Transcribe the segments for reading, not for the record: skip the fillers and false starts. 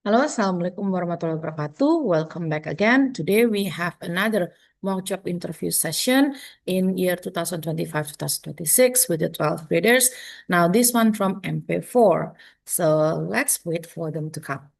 Halo, Assalamualaikum warahmatullahi wabarakatuh. Welcome back again. Today we have another mock job interview session in year 2025-2026 with the 12 graders. Now this one from MP4. So let's wait for them to come.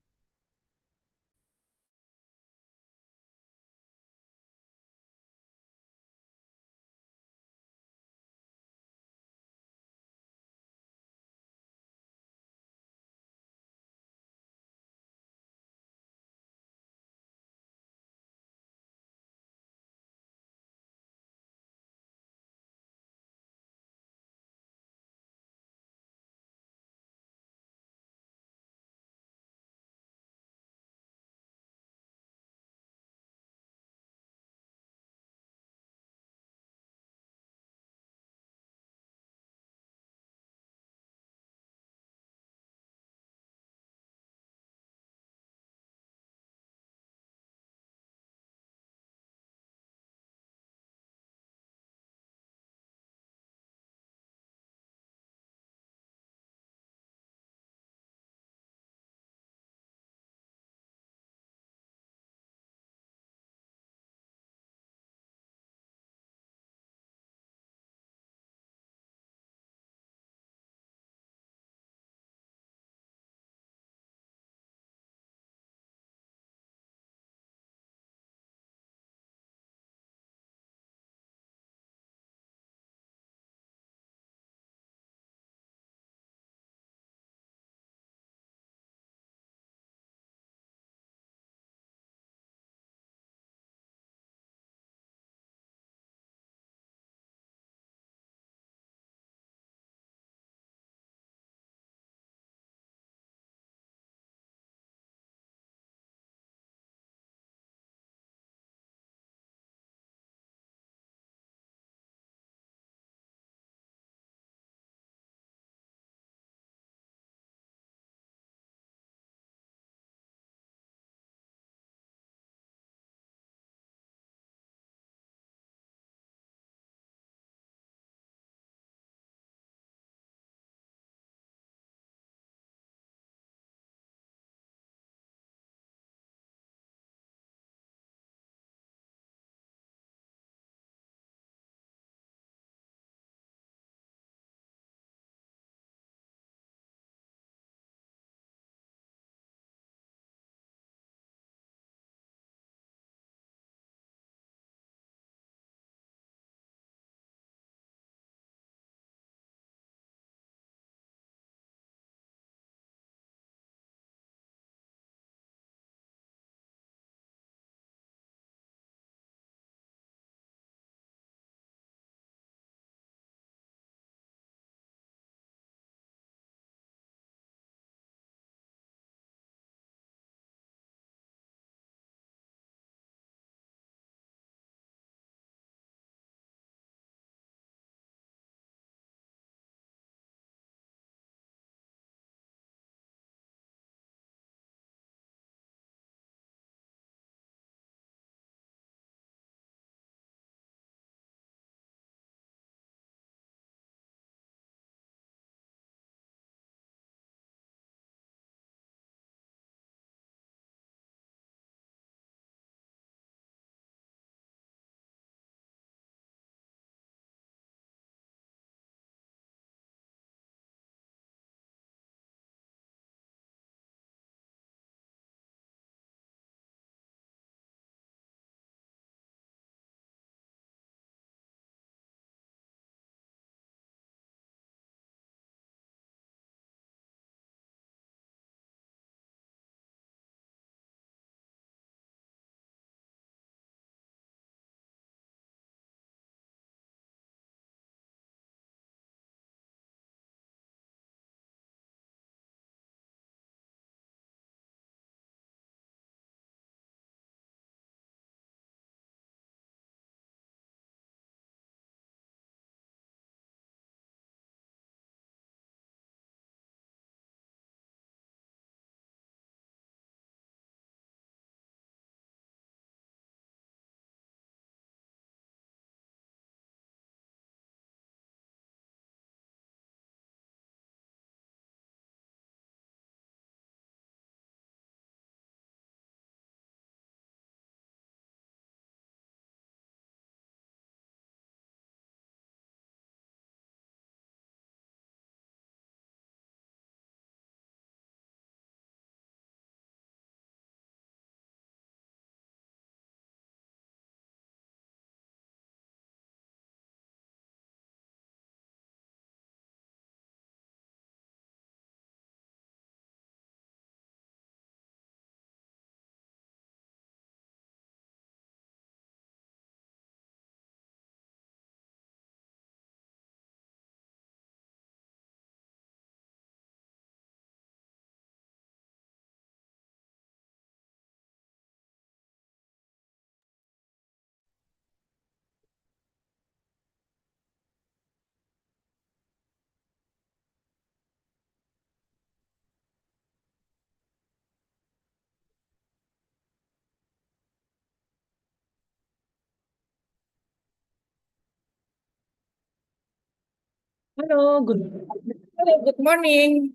Hello, hello, good morning.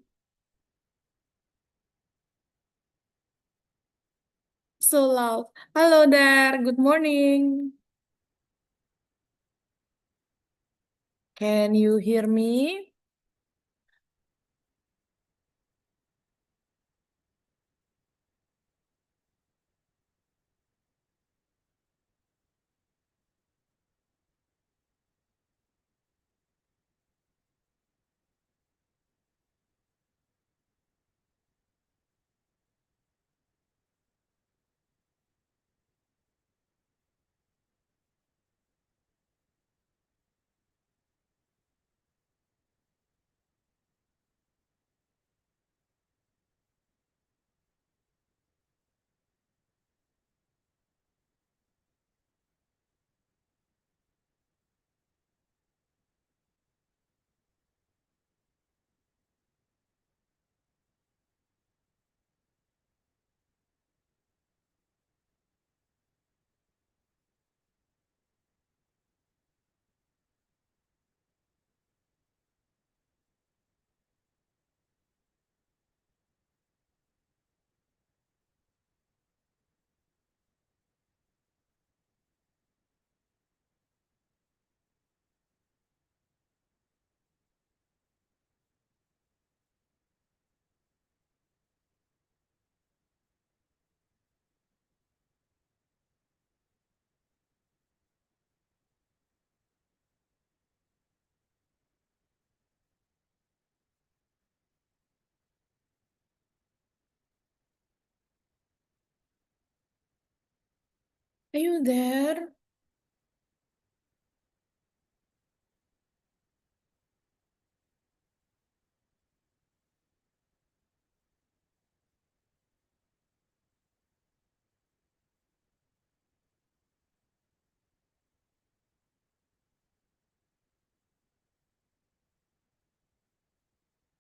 So loud. Hello there. Good morning. Can you hear me? Are you there?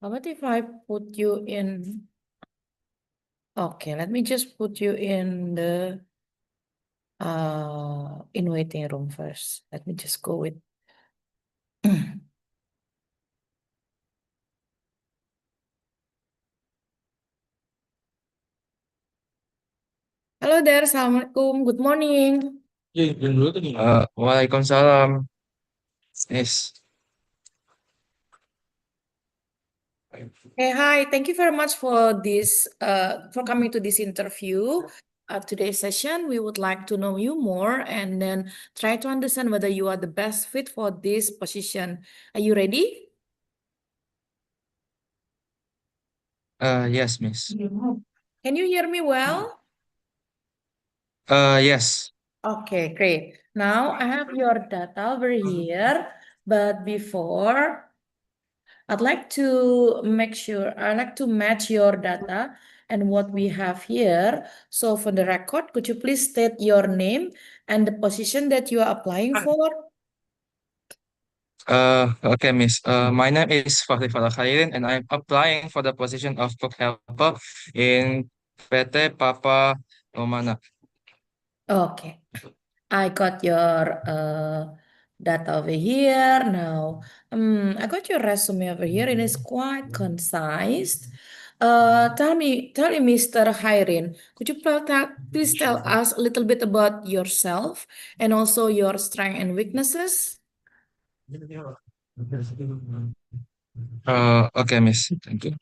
How about if I put you in? Okay, let me just put you in the in waiting room first. Let me just go with. Hello there, Assalamualaikum. Good morning. Waalaikumsalam. Yes. Hey, hi. Thank you very much for this, for coming to this interview. Today's session, we would like to know you more and then try to understand whether you are the best fit for this position. Are you ready? Yes, Miss. Can you hear me well? Yes. Okay, great. Now I have your data over here, but before I'd like to match your data and what we have here. So for the record, could you please state your name and the position that you are applying for? Okay, Miss. My name is Fahri Farah Khairin, and I'm applying for the position of cook helper in PT Papa Romana. Okay, I got your data over here. Now, I got your resume over here. It is quite concise. Tell me, Mr. Khairin, could you please tell us a little bit about yourself and also your strengths and weaknesses? Okay, Miss. Thank you.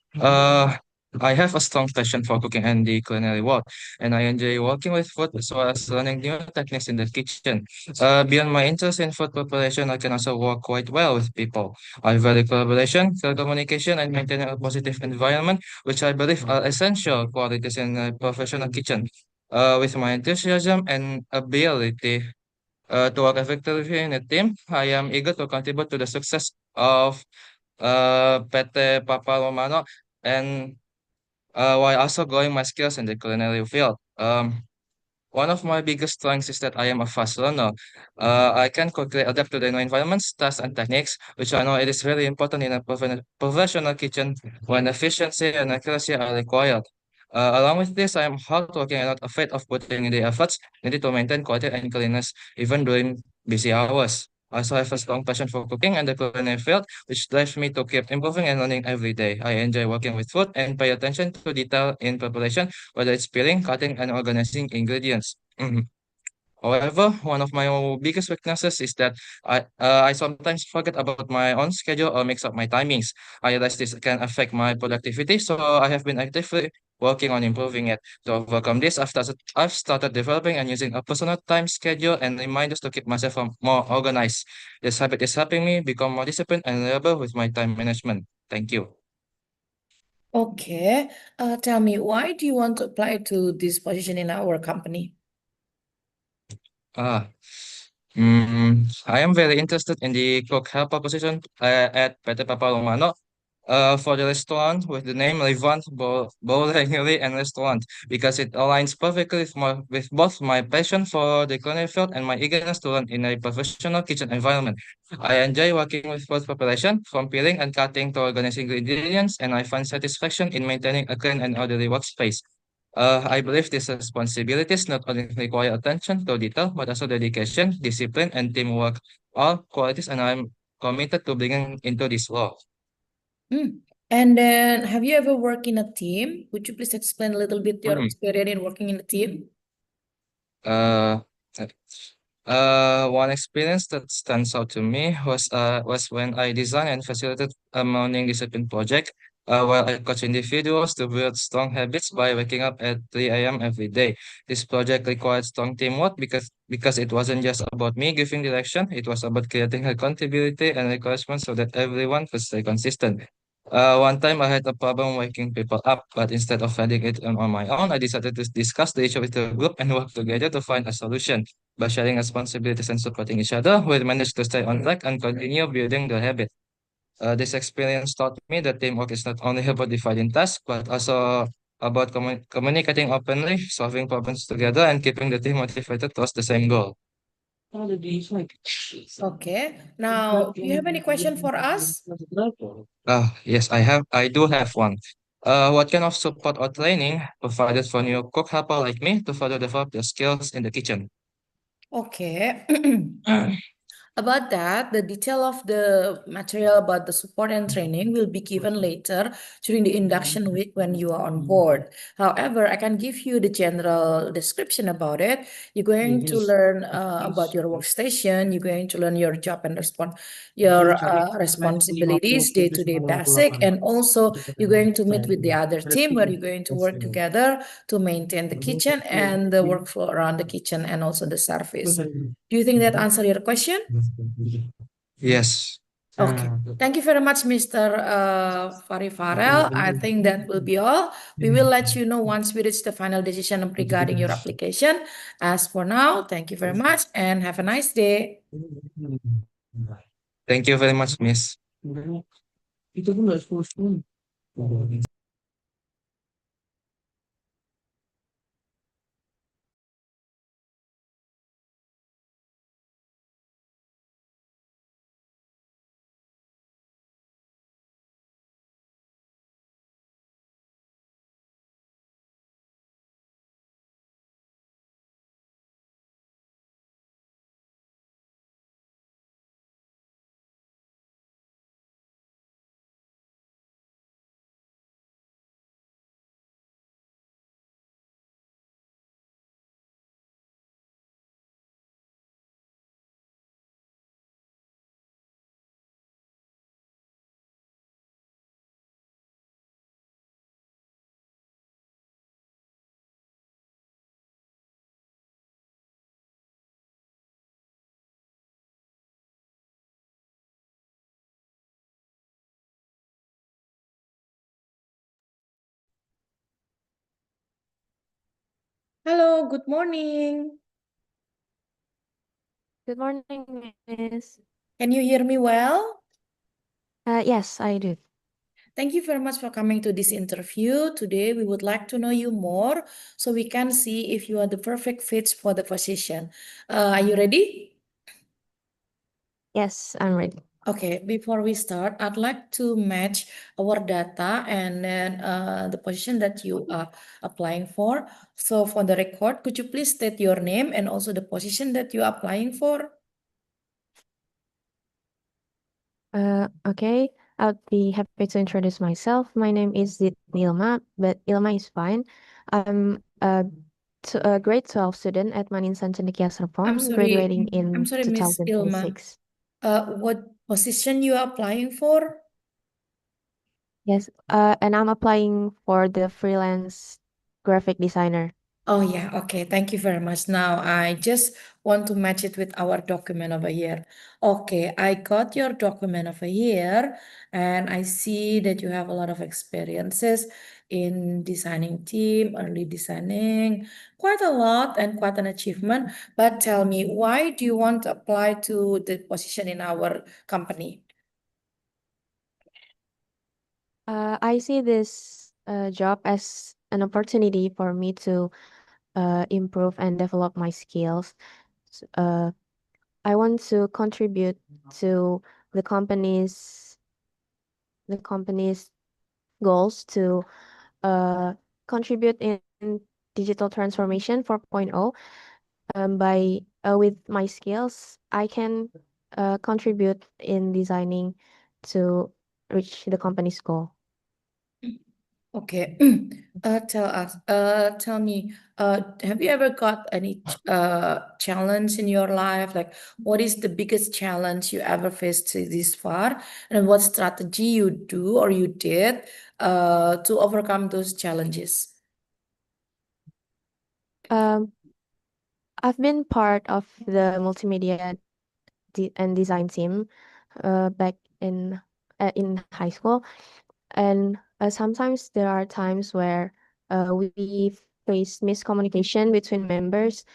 I have a strong passion for cooking and the culinary world, and I enjoy working with food as well as learning new techniques in the kitchen. Beyond my interest in food preparation, I can also work quite well with people. I value collaboration, clear communication, and maintaining a positive environment, which I believe are essential qualities in a professional kitchen. With my enthusiasm and ability to work effectively in a team, I am eager to contribute to the success of PT Papa Romano and while also growing my skills in the culinary field. One of my biggest strengths is that I am a fast learner. I can quickly adapt to the new environments, tasks, and techniques, which I know it is very important in a professional kitchen when efficiency and accuracy are required. Along with this, I am hardworking and not afraid of putting in the efforts needed to maintain quality and cleanliness even during busy hours. I also have a strong passion for cooking and the culinary field, which drives me to keep improving and learning every day. I enjoy working with food and pay attention to detail in preparation, whether it's peeling, cutting, and organizing ingredients. However, one of my biggest weaknesses is that I sometimes forget about my own schedule or mix up my timings. I realize this can affect my productivity, so I have been actively working on improving it. To overcome this, I've started developing and using a personal time schedule and reminders to keep myself more organized. This habit is helping me become more disciplined and reliable with my time management. Thank you. Okay, tell me, why do you want to apply to this position in our company? Ah, I am very interested in the cook helper position at PT Papa Romano. For the restaurant with the name Levant Bowlery and Restaurant because it aligns perfectly with both my passion for the culinary field and my eagerness to learn in a professional kitchen environment. I enjoy working with food preparation, from peeling and cutting to organizing the ingredients, and I find satisfaction in maintaining a clean and orderly workspace. I believe these responsibilities not only require attention to detail, but also dedication, discipline, and teamwork, all qualities, and I'm committed to bringing into this role. Hmm. And then, have you ever worked in a team? Would you please explain a little bit your Mm. experience in working in a team? Uh, One experience that stands out to me was when I designed and facilitated a morning discipline project, while I coach individuals to build strong habits by waking up at 3 a.m. every day. This project required strong teamwork because it wasn't just about me giving direction, it was about creating accountability and encouragement so that everyone could stay consistent. One time I had a problem waking people up, but instead of finding it on my own, I decided to discuss the issue with the group and work together to find a solution. By sharing responsibilities and supporting each other, we managed to stay on track and continue building the habit. This experience taught me that teamwork is not only about dividing tasks, but also about communicating openly, solving problems together, and keeping the team motivated towards the same goal. Okay. Now, do you have any question for us? Yes, I have. I do have one. What kind of support or training provided for new cook helper like me to further develop their skills in the kitchen? Okay. About that, the detail of the material about the support and training will be given later during the induction week when you are on board. However, I can give you the general description about it. You're going to learn about your workstation. You're going to learn your job and your responsibilities, day-to-day basic, and also you're going to meet with the other team where you're going to work together to maintain the kitchen and the workflow around the kitchen and also the service. Do you think that answer your question? Yes. Okay. Thank you very much, Mr. Fari Farel. I think that will be all. We will let you know once we reach the final decision regarding your application. As for now, thank you very much and have a nice day. Thank you very much, Miss. Hello, good morning. Good morning, Miss. Can you hear me well? Yes, I do. Thank you very much for coming to this interview. Today, we would like to know you more so we can see if you are the perfect fit for the position. Are you ready? Yes, I'm ready. Okay, before we start, I'd like to match our data and then the position that you are applying for. So for the record, could you please state your name and also the position that you are applying for? Okay, I'll be happy to introduce myself. My name is Ilma, but Ilma is fine. I'm a grade 12 student at Maninsan Cendekia I'm Serpong, sorry, graduating I'm in sorry, Miss Ilma. 2026. What position you are applying for? Yes, and I'm applying for the freelance graphic designer. Oh yeah, okay. Thank you very much. Now I just want to match it with our document over here. Okay, I got your document over here, and I see that you have a lot of experiences in designing team, early designing, quite a lot and quite an achievement. But tell me, why do you want to apply to the position in our company? I see this job as an opportunity for me to improve and develop my skills. I want to contribute to the company's the company's goals to uh, contribute in digital transformation 4.0. By with my skills, I can contribute in designing to reach the company's goal. Okay. Tell me, have you ever got any challenge in your life? Like, what is the biggest challenge you ever faced this far, and what strategy you do or you did to overcome those challenges? Um, I've been part of the multimedia and design team back in high school, and sometimes there are times where we face miscommunication between members.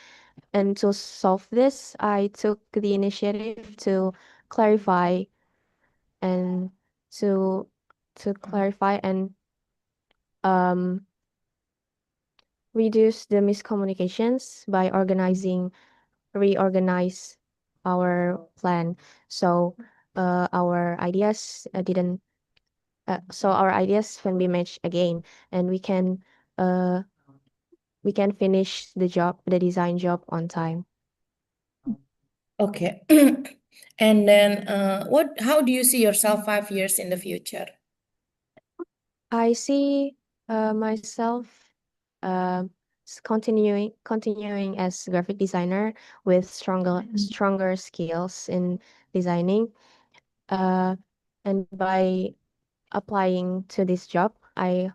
And to solve this, I took the initiative to clarify and to clarify and um, reduce the miscommunications by reorganize our plan. So our ideas didn't so our ideas can be matched again, and uh, we can finish the design job on time. Okay. And then, how do you see yourself 5 years in the future? I see myself continuing as graphic designer with stronger skills in designing. Uh, and by applying to this job, uh,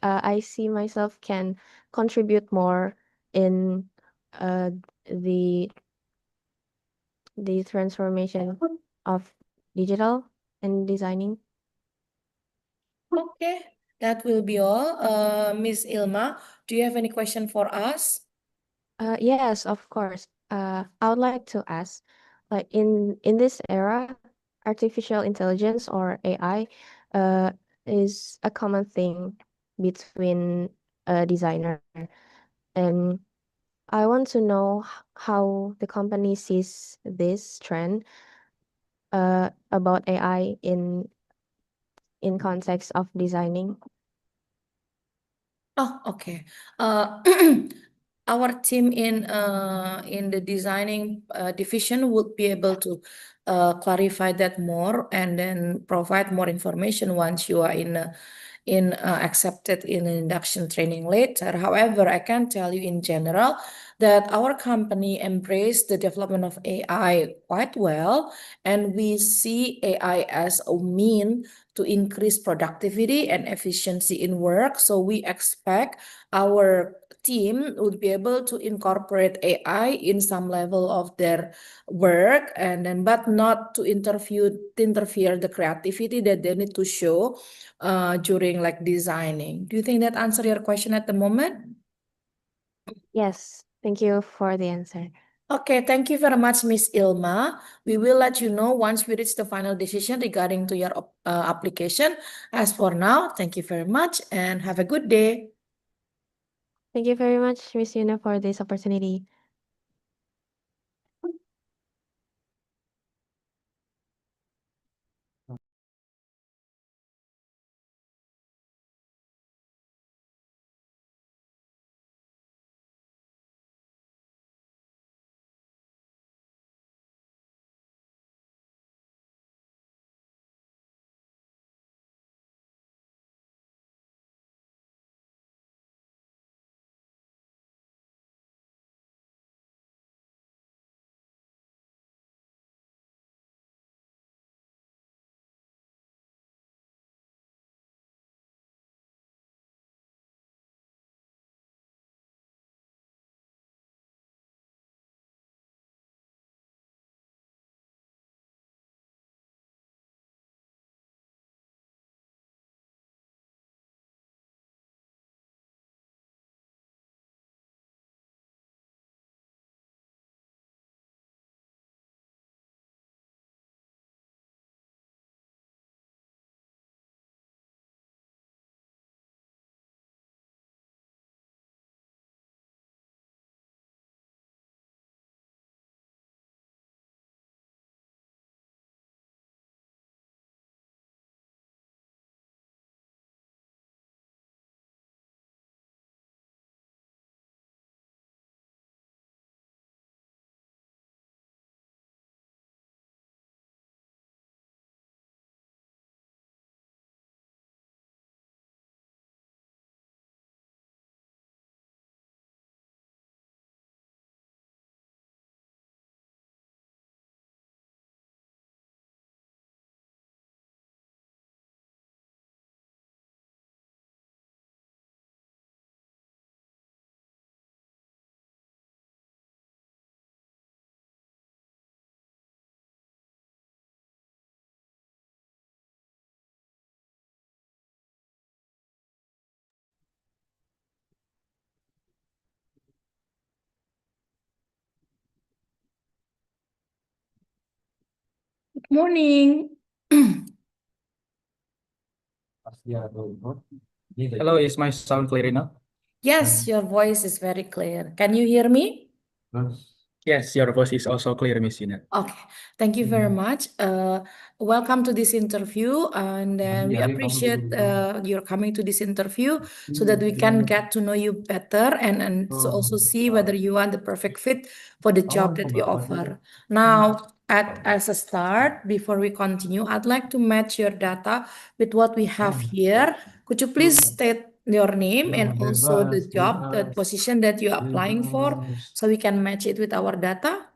I see myself can contribute more in uh, the transformation of digital and designing. Okay, that will be all. Miss Ilma, do you have any question for us? Yes, of course. I would like to ask, like in this era, artificial intelligence or AI, uh, is a common thing between a designer, and I want to know how the company sees this trend, about AI in context of designing. Oh, okay. Uh, our team in the designing division would be able to clarify that more and then provide more information once you are in accepted in an induction training later. However, I can tell you in general that our company embraced the development of AI quite well, and we see AI as a mean to increase productivity and efficiency in work. So we expect our team would be able to incorporate AI in some level of their work, and then but not to interfere the creativity that they need to show during like designing. Do you think that answer your question at the moment? Yes, thank you for the answer. Okay, thank you very much, Miss Ilma. We will let you know once we reach the final decision regarding to your application. As for now, thank you very much and have a good day. Thank you very much, Miss Yuna, for this opportunity. Good morning. Hello, is my sound clear enough? Yes, your voice is very clear. Can you hear me? Yes, your voice is also clear, Miss Ina. Okay, thank you very much. Welcome to this interview, and we appreciate your coming to this interview so that we can get to know you better and to also see whether you are the perfect fit for the job that we offer. Now, as a start, before we continue, I'd like to match your data with what we have here. Could you please state your name and also the job, the position that you're applying for, so we can match it with our data?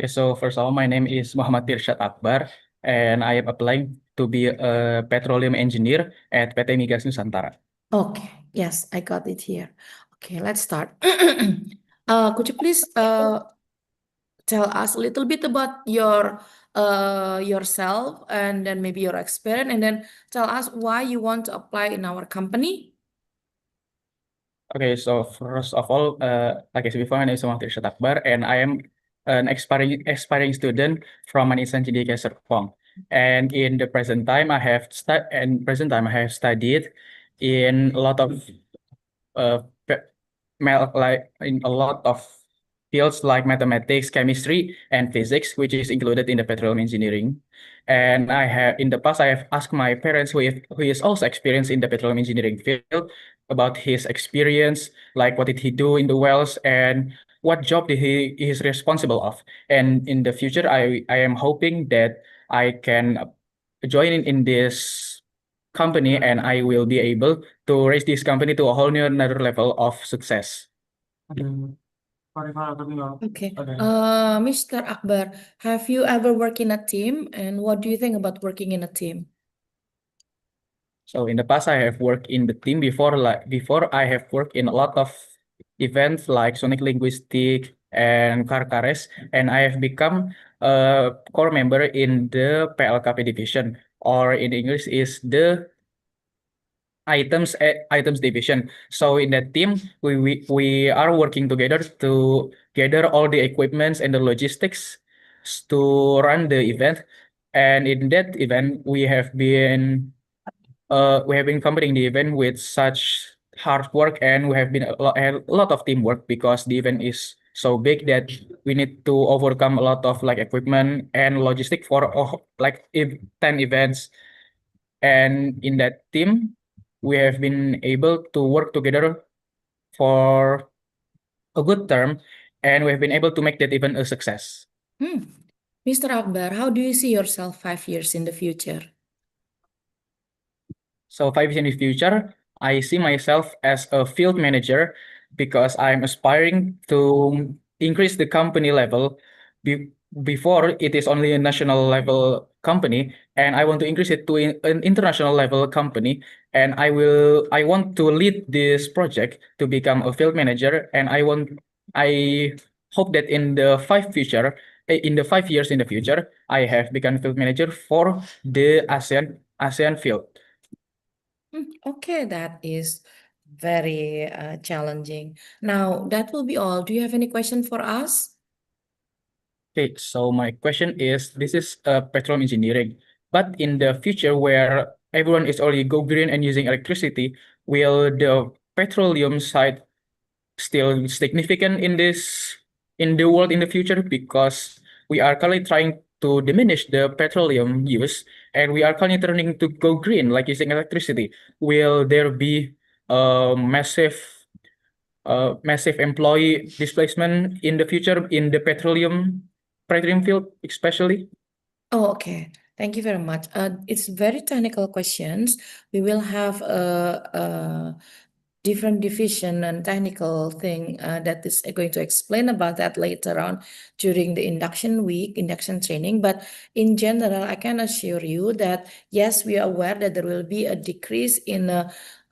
Okay, so first of all, my name is Muhammad Tirsyad Akbar, and I am applying to be a petroleum engineer at PT Migas Nusantara. Okay, yes, I got it here. Okay, let's start. Could you please tell us a little bit about yourself and then maybe your experience, and then tell us why you want to apply in our company? Okay, so first of all, like I said before, my name is Muhammad Tirsyad Akbar, and I am an aspiring student from Manisan Cendekia Serpong. And in the present time, I have studied in a lot of uh, like in a lot of fields like mathematics, chemistry, and physics, which is included in the petroleum engineering. And I have in the past I have asked my parents who is also experienced in the petroleum engineering field about his experience, like what did he do in the wells and what job did he is responsible of. And in the future, I am hoping that I can join in this company and I will be able to raise this company to a whole new another level of success. Okay. Mr. Akbar, have you ever worked in a team, and what do you think about working in a team? So in the past, I have worked in the team before. Like before, I have worked in a lot of events like Sonic Linguistic and Karkares, and I have become a core member in the PLKP division, or in English is the items division. So in that team, we are working together to gather all the equipments and the logistics to run the event. And in that event, we have been completing the event with such hard work, and we have been a lot of teamwork because the event is so big that we need to overcome a lot of like equipment and logistic for like 10 events. And in that team, we have been able to work together for a good term, and we have been able to make that event a success. Mr. Akbar, how do you see yourself 5 years in the future? So 5 years in the future, I see myself as a field manager because I'm aspiring to increase the company level. Before it is only a national level company, and I want to increase it to an international level company. And I want to lead this project to become a field manager. And I hope that in the 5 years in the future, I have become field manager for the ASEAN field. Okay, that is very challenging. Now, that will be all. Do you have any question for us? Okay, so my question is, this is petroleum engineering, but in the future where everyone is already go green and using electricity, will the petroleum side still significant in the world in the future? Because we are currently trying to diminish the petroleum use, and we are currently turning to go green, like using electricity. Will there be a massive employee displacement in the future in the petroleum field, especially? Oh, okay. Thank you very much. It's very technical questions. We will have a different division and technical thing that is going to explain about that later on during the induction week, induction training. But in general, I can assure you that yes, we are aware that there will be a decrease in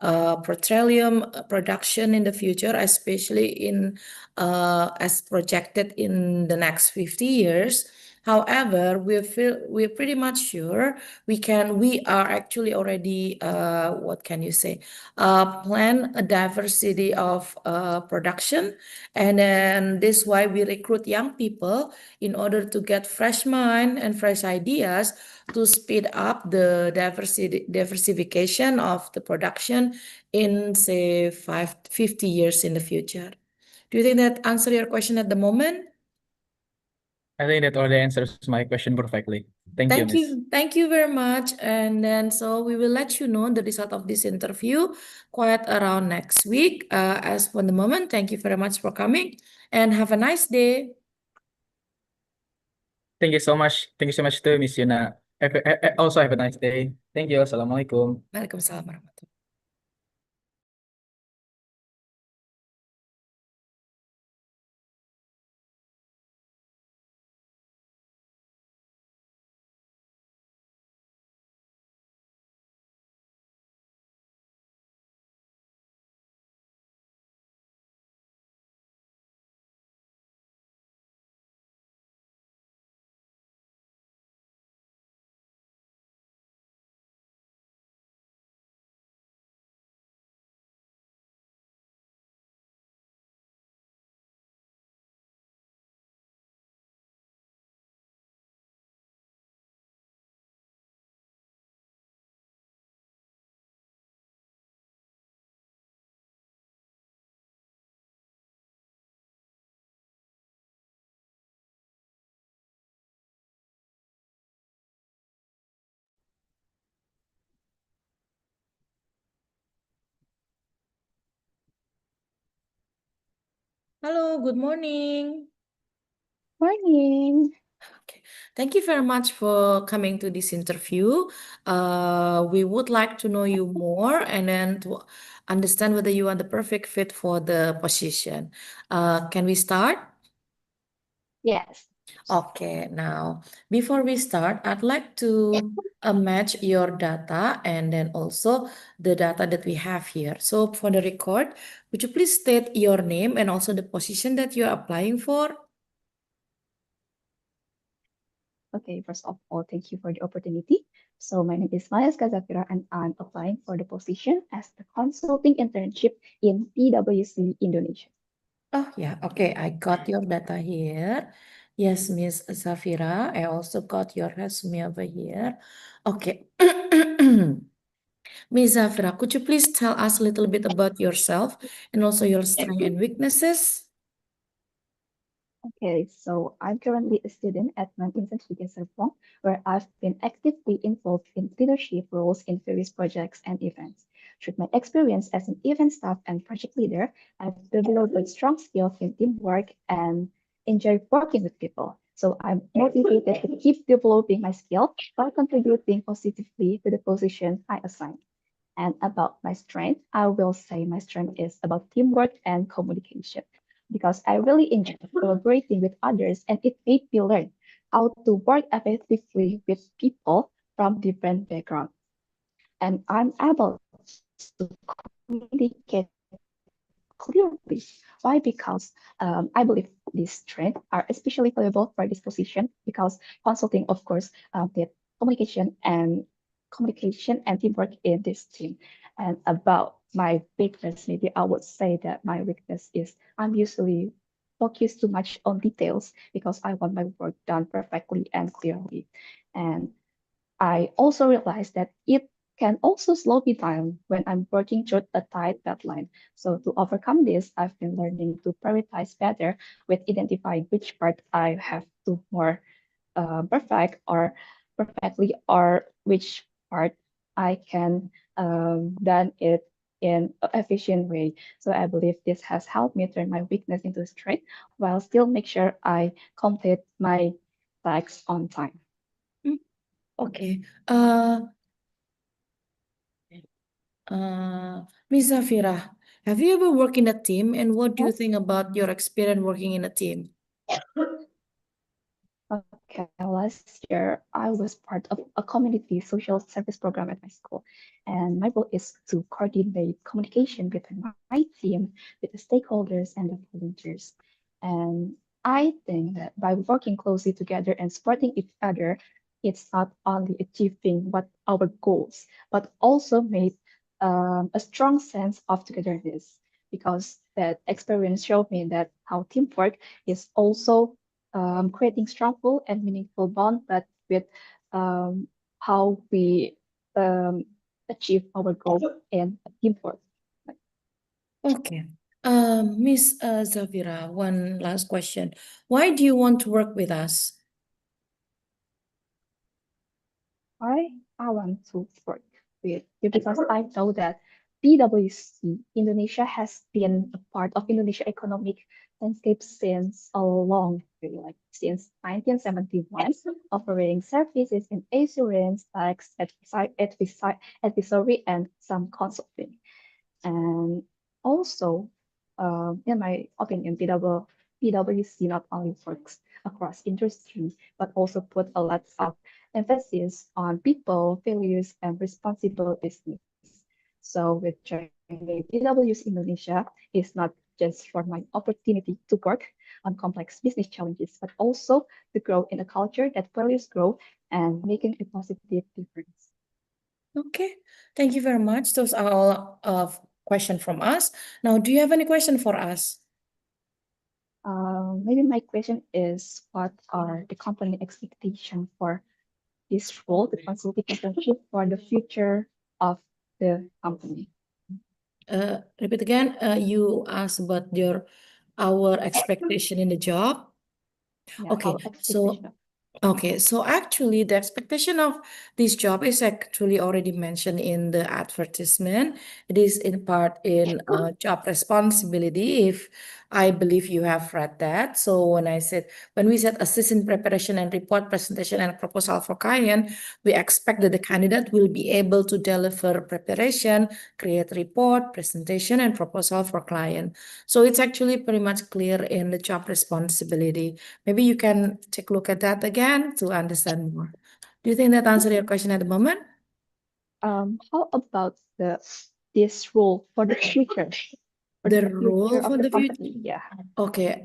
petroleum production in the future, especially in as projected in the next 50 years. However, we're pretty much sure we are actually already what can you say plan a diversity of production, and then this why we recruit young people in order to get fresh mind and fresh ideas to speed up the diversification of the production in say 50 years in the future. Do you think that answer your question at the moment? I think that already answers my question perfectly. Thank you, Thank Miss. you. Thank you very much. And then, so we will let you know the result of this interview quite around next week. As for the moment, thank you very much for coming and have a nice day. Thank you so much. Thank you so much too, Miss Yuna. Also have a nice day. Thank you. Assalamualaikum. Waalaikumsalam warahmatullahi. Hello, good morning. Morning. Okay. Thank you very much for coming to this interview. We would like to know you more and then to understand whether you are the perfect fit for the position. Can we start? Yes. Okay, now before we start, I'd like to match your data and then also the data that we have here. So for the record, would you please state your name and also the position that you're applying for? Okay, first of all, thank you for the opportunity. So my name is Valesca Zafira and I'm applying for the position as the consulting internship in PwC Indonesia. Oh yeah, okay, I got your data here. Yes, Miss Zafira, I also got your resume over here. Okay. Miss Zafira, could you please tell us a little bit about yourself and also your strengths and weaknesses? Okay, so I'm currently a student at Institute Serpong, where I've been actively involved in leadership roles in various projects and events. Through my experience as an event staff and project leader, I've developed strong skills in teamwork and enjoy working with people. So I'm motivated to keep developing my skill while contributing positively to the position I assign. And about my strength, I will say my strength is about teamwork and communication because I really enjoy collaborating with others and it made me learn how to work effectively with people from different backgrounds. And I'm able to communicate clearly. Why? Because I believe these strengths are especially valuable for this position because consulting, of course, did communication and teamwork in this team. And about my weakness, maybe I would say that my weakness is I'm usually focused too much on details because I want my work done perfectly and clearly. And I also realized that it can also slow me down when I'm working toward a tight deadline. So to overcome this, I've been learning to prioritize better with identifying which part I have to more perfect or perfectly or which part I can done it in an efficient way. So I believe this has helped me turn my weakness into strength while still make sure I complete my tasks on time. Okay. Miss Zafira, have you ever worked in a team and what do you think about your experience working in a team? Okay, last year I was part of a community social service program at my school, and my role is to coordinate communication between my team, with the stakeholders, and the volunteers. And I think that by working closely together and supporting each other, it's not only achieving what our goals, but also made a strong sense of togetherness because that experience showed me that how teamwork is also creating strongful and meaningful bond, but with um, how we um, achieve our goal and teamwork. Okay. Miss Zafira, one last question. Why do you want to work with us? I want to work with you because I know that PwC Indonesia has been a part of Indonesia economic landscape since a long period, like since 1971, offering services in assurance, tax, advisory, and some consulting. And also, in my opinion, PwC not only works across industry, but also put a lot of emphasis on people, values, and responsible business. So with joining PwC Indonesia is not just for my opportunity to work on complex business challenges, but also to grow in a culture that values growth and making a positive difference. Okay. Thank you very much. Those are all of question from us. Now, do you have any question for us? Maybe my question is, what are the company expectation for this role, the consulting internship, for the future of the company? Repeat again. You asked about our expectation in the job. Yeah, Okay. our So expectation. Okay, so actually, the expectation of this job is actually already mentioned in the advertisement. It is in part in job responsibility, if I believe you have read that. So when we said assist in preparation and report presentation and proposal for client, we expect that the candidate will be able to deliver preparation, create report, presentation, and proposal for client. So it's actually pretty much clear in the job responsibility. Maybe you can take a look at that again to understand more. Do you think that answered your question at the moment? How about this role for the future, for The the role future of for the the future. company? Yeah. Okay,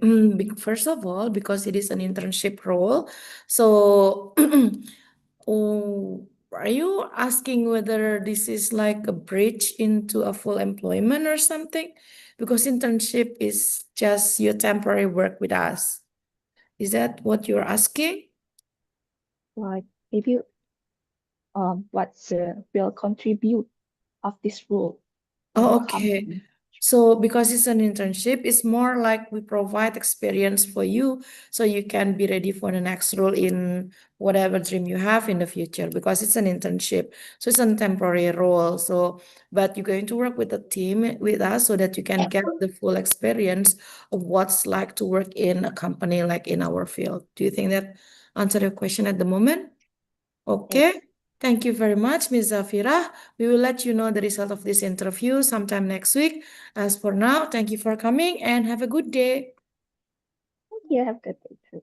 first of all, because it is an internship role, so oh, are you asking whether this is like a bridge into a full employment or something? Because internship is just your temporary work with us. Is that what you're asking? Like maybe what will contribute of this role for the Oh, okay. company? So because it's an internship, it's more like we provide experience for you so you can be ready for the next role in whatever dream you have in the future because it's an internship. So it's a temporary role. So, but you're going to work with the team with us so that you can get the full experience of what's like to work in a company like in our field. Do you think that answered your question at the moment? Okay. Yes. Thank you very much, Ms. Zafira. We will let you know the result of this interview sometime next week. As for now, thank you for coming and have a good day. Thank you. Have a good day too.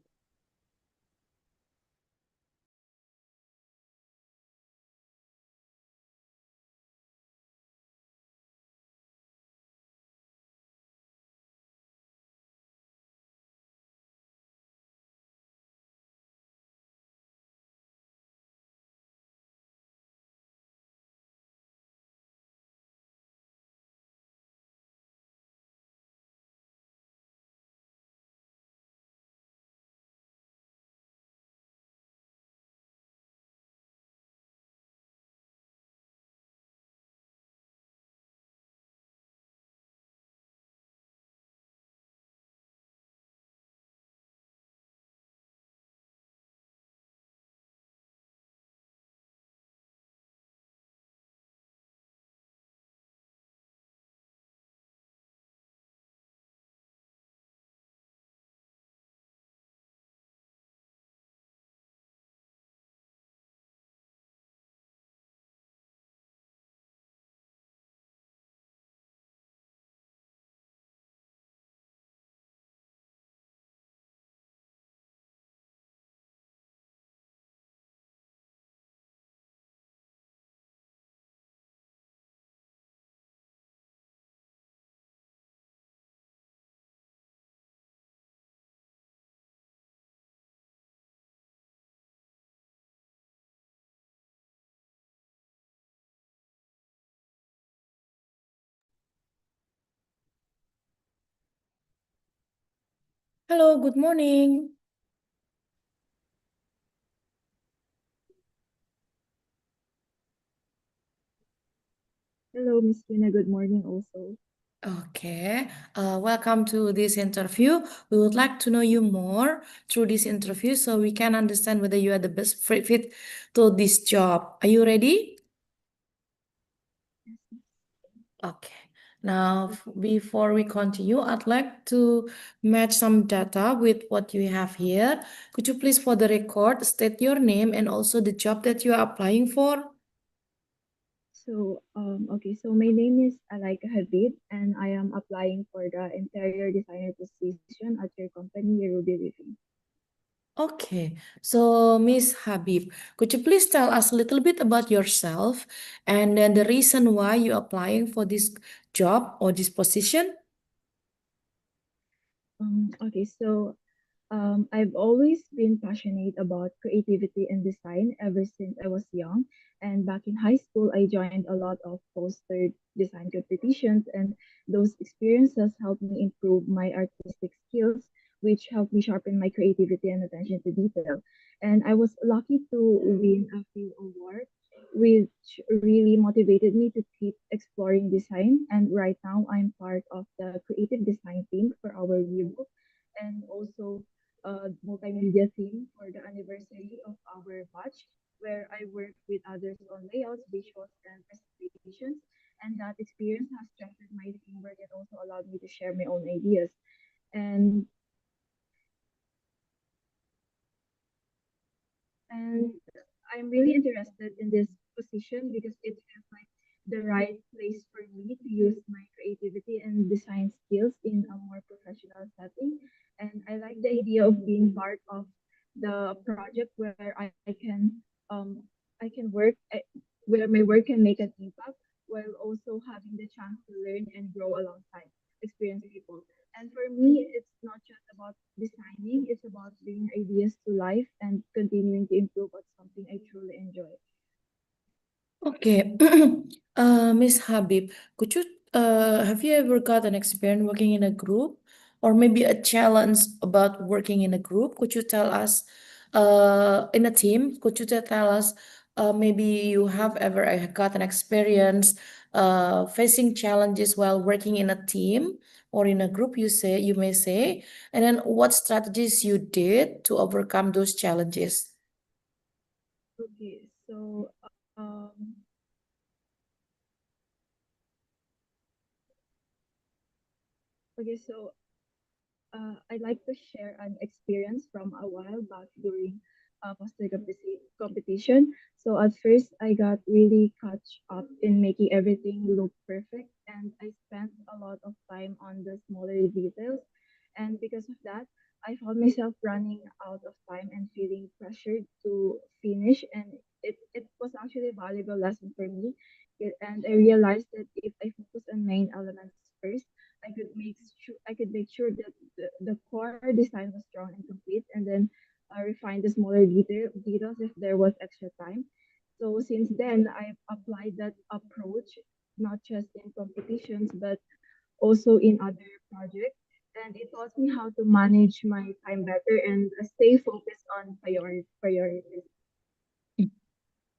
Hello, good morning. Hello, Miss Tina. Good morning also. Okay, welcome to this interview. We would like to know you more through this interview so we can understand whether you are the best fit to this job. Are you ready? Okay. Now, before we continue, I'd like to match some data with what you have here. Could you please, for the record, state your name and also the job that you are applying for? So my name is Alaika Habib, and I am applying for the interior designer position at your company, Ruby Living. Okay, so Miss Habib, could you please tell us a little bit about yourself and then the reason why you're applying for this job or this position? Okay, I've always been passionate about creativity and design ever since I was young. And back in high school, I joined a lot of poster design competitions, and those experiences helped me improve my artistic skills, which helped me sharpen my creativity and attention to detail. And I was lucky to win a few awards, which really motivated me to keep exploring design. And right now, I'm part of the creative design team for our yearbook and also multimedia theme for the anniversary of our batch, where I work with others on layouts, visuals, and presentations. And that experience has strengthened my teamwork and also allowed me to share my own ideas. And and I'm really interested in this position because it feels like the right place for me to use my creativity and design skills in a more professional setting. And I like the idea of being part of the project where I can work where my work can make an impact while also having the chance to learn and grow alongside experienced people. And for me, it's not just about designing, it's about bringing ideas to life and continuing to improve on something I truly enjoy. Okay, Miss Habib, could you have you ever got an experience working in a group or maybe a challenge about working in a group? Could you tell us in a team? Could you tell us maybe you have ever got an experience facing challenges while working in a team or in a group, you may say, and then what strategies you did to overcome those challenges? Okay, so okay, so I'd like to share an experience from a while back during a poster competition. So at first, I got really caught up in making everything look perfect, and I spent a lot of time on the smaller details. And because of that, I found myself running out of time and feeling pressured to finish. And it was actually a valuable lesson for me. And I realized that if I focus on main elements first, I could make sure that the core design was strong and complete, and then refine the smaller details if there was extra time. So since then, I've applied that approach not just in competitions but also in other projects, and it taught me how to manage my time better and stay focused on priorities.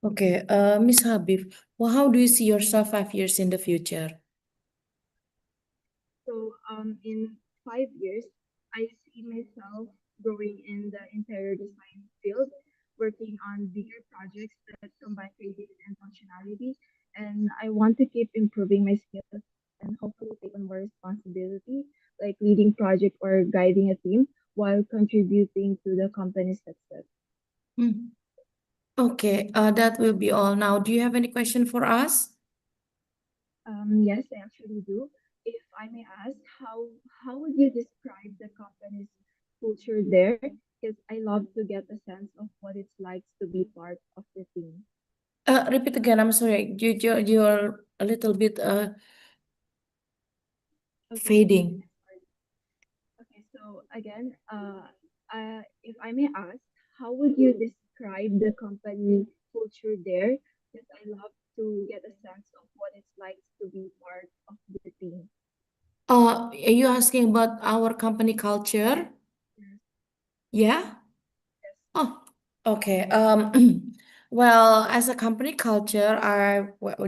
Okay, Miss Habib, well, how do you see yourself 5 years in the future? So in 5 years, I see myself growing in the interior design field, working on bigger projects that combine creativity and functionality. And I want to keep improving my skills and hopefully take on more responsibility, like leading project or guiding a team while contributing to the company's success. Hmm. Okay, that will be all now. Do you have any question for us? Yes, I actually do. If I may ask, how would you describe the company's culture there? Because I love to get a sense of what it's like to be part of the team. Repeat again. I'm sorry. You're a little bit Okay, fading. okay. So again, if I may ask, how would you describe the company culture there? Because I love to get a sense of what it's like to be part of the team. Are you asking about our company culture? Yeah? Yes. Oh, okay. Well, as a company culture,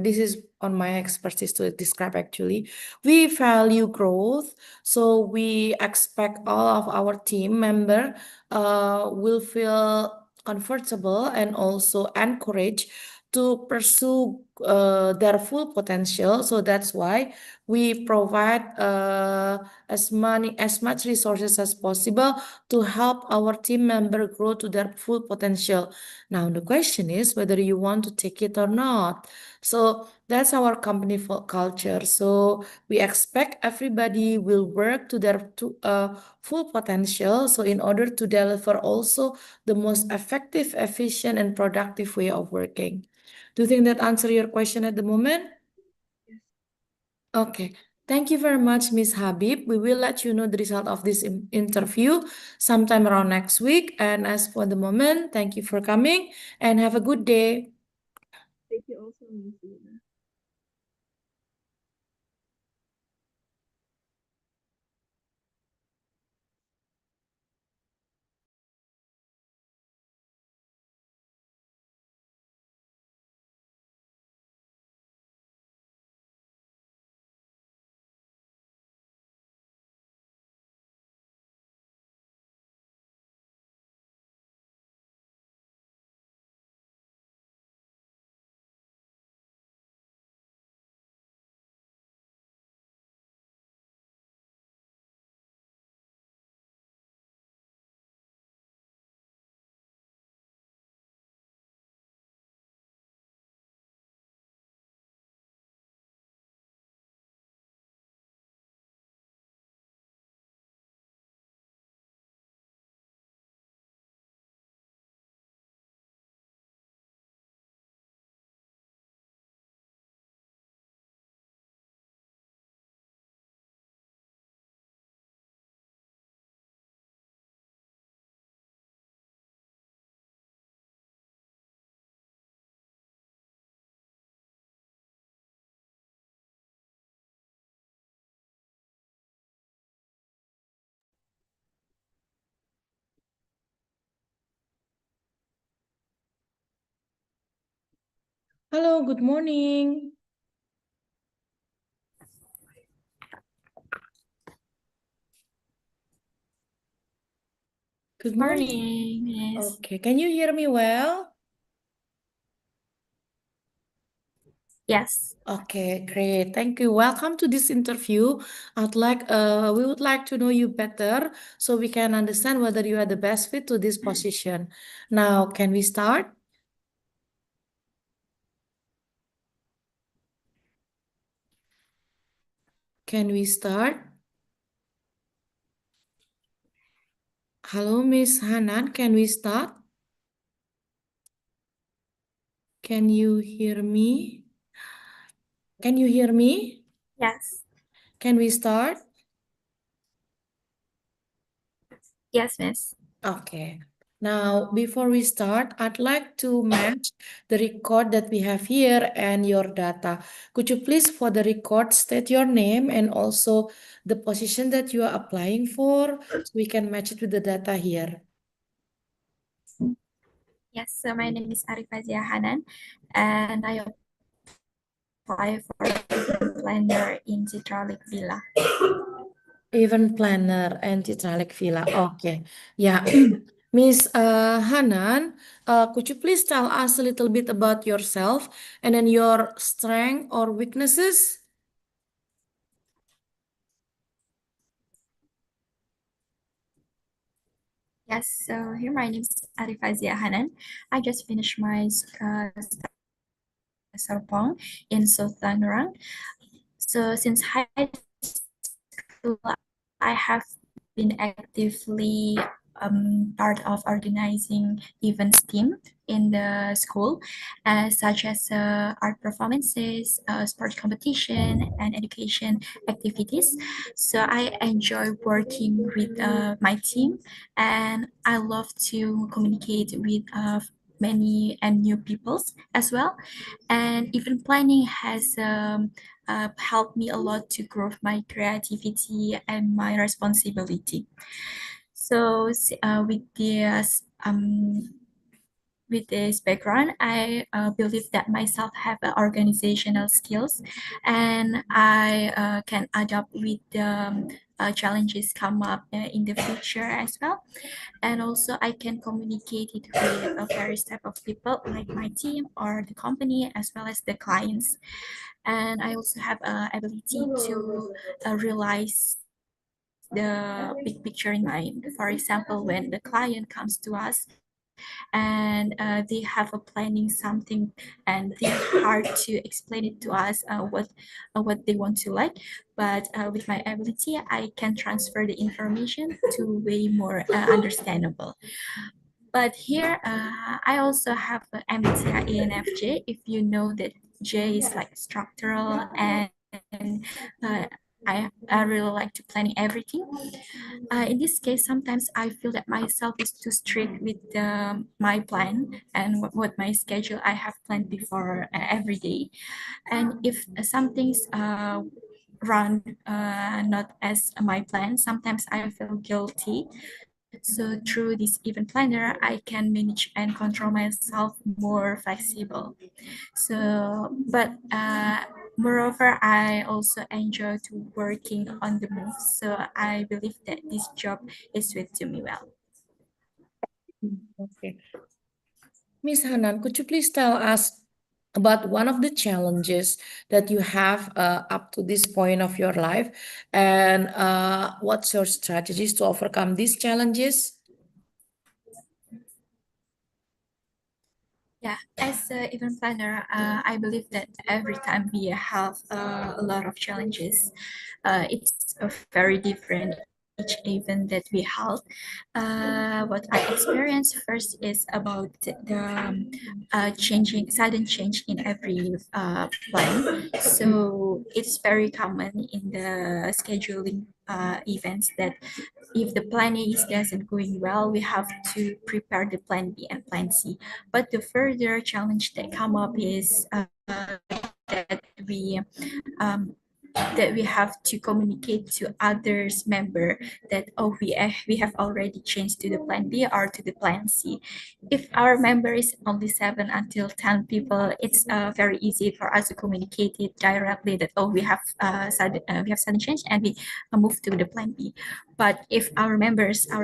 this is on my expertise to describe actually. We value growth, so we expect all of our team member will feel comfortable and also encouraged to pursue their full potential. So that's why we provide as much resources as possible to help our team member grow to their full potential. Now, the question is whether you want to take it or not. So that's our company culture. So we expect everybody will work to their full potential. So in order to deliver also the most effective, efficient, and productive way of working. Do you think that answer your question at the moment? Yes. Okay. Thank you very much, Miss Habib. We will let you know the result of this interview sometime around next week. And as for the moment, thank you for coming and have a good day. Thank you also, Miss Lina. Hello, good morning. Good morning. Morning, Miss. Okay, can you hear me well? Yes. Okay, great. Thank you. Welcome to this interview. We would like to know you better so we can understand whether you are the best fit to this position. Now, can we start? Can we start? Hello, Miss Hanan, can we start? Can you hear me? Can you hear me? Yes. Can we start? Yes, Miss. Okay. Now, before we start, I'd like to match the record that we have here and your data. Could you please, for the record, state your name and also the position that you are applying for so we can match it with the data here? Yes, so my name is Arifazia Hanan, and I apply for event planner in Citralic Villa. Event planner and Citralic Villa. Okay. Yeah. Miss Hanan, could you please tell us a little bit about yourself and then your strength or weaknesses? Yes, so here my name is Arifazia Hanan. I just finished my Serpong in South Tangerang. So since high school, I have been actively part of organizing events team in the school, such as art performances, sport competition, and education activities. So I enjoy working with my team, and I love to communicate with many and new peoples as well. And event planning has helped me a lot to grow my creativity and my responsibility. So with this background, I believe that myself have organizational skills, and I can adapt with the challenges come up in the future as well. And also I can communicate it with various type of people like my team or the company as well as the clients. And I also have ability to realize the big picture in mind. For example, when the client comes to us and they have a planning something and they hard to explain it to us what they want to like, but with my ability I can transfer the information to way more understandable. But here I also have an MBTI ENFJ. If you know that J is like structural, and uh, I really like to planning everything. In this case, sometimes I feel that myself is too strict with my plan and what my schedule I have planned before every day. And if some things run not as my plan, sometimes I feel guilty. So through this event planner, I can manage and control myself more flexible. So, but moreover, I also enjoy to working on the move. So I believe that this job is suited to me well. Okay. Miss Hanan, could you please tell us about one of the challenges that you have up to this point of your life, and what's your strategies to overcome these challenges? Yeah, as an event planner, I believe that every time we have a lot of challenges, it's very different each event that we held. What I experienced first is about the changing, sudden change in every plan. So it's very common in the scheduling events that if the plan A is doesn't going well, we have to prepare the plan B and plan C. But the further challenge that come up is that um, we have to communicate to others member that we have already changed to the plan B or to the plan C. If our member is only 7 until 10 people, it's very easy for us to communicate it directly that we have sudden change and we move to the plan B. But if our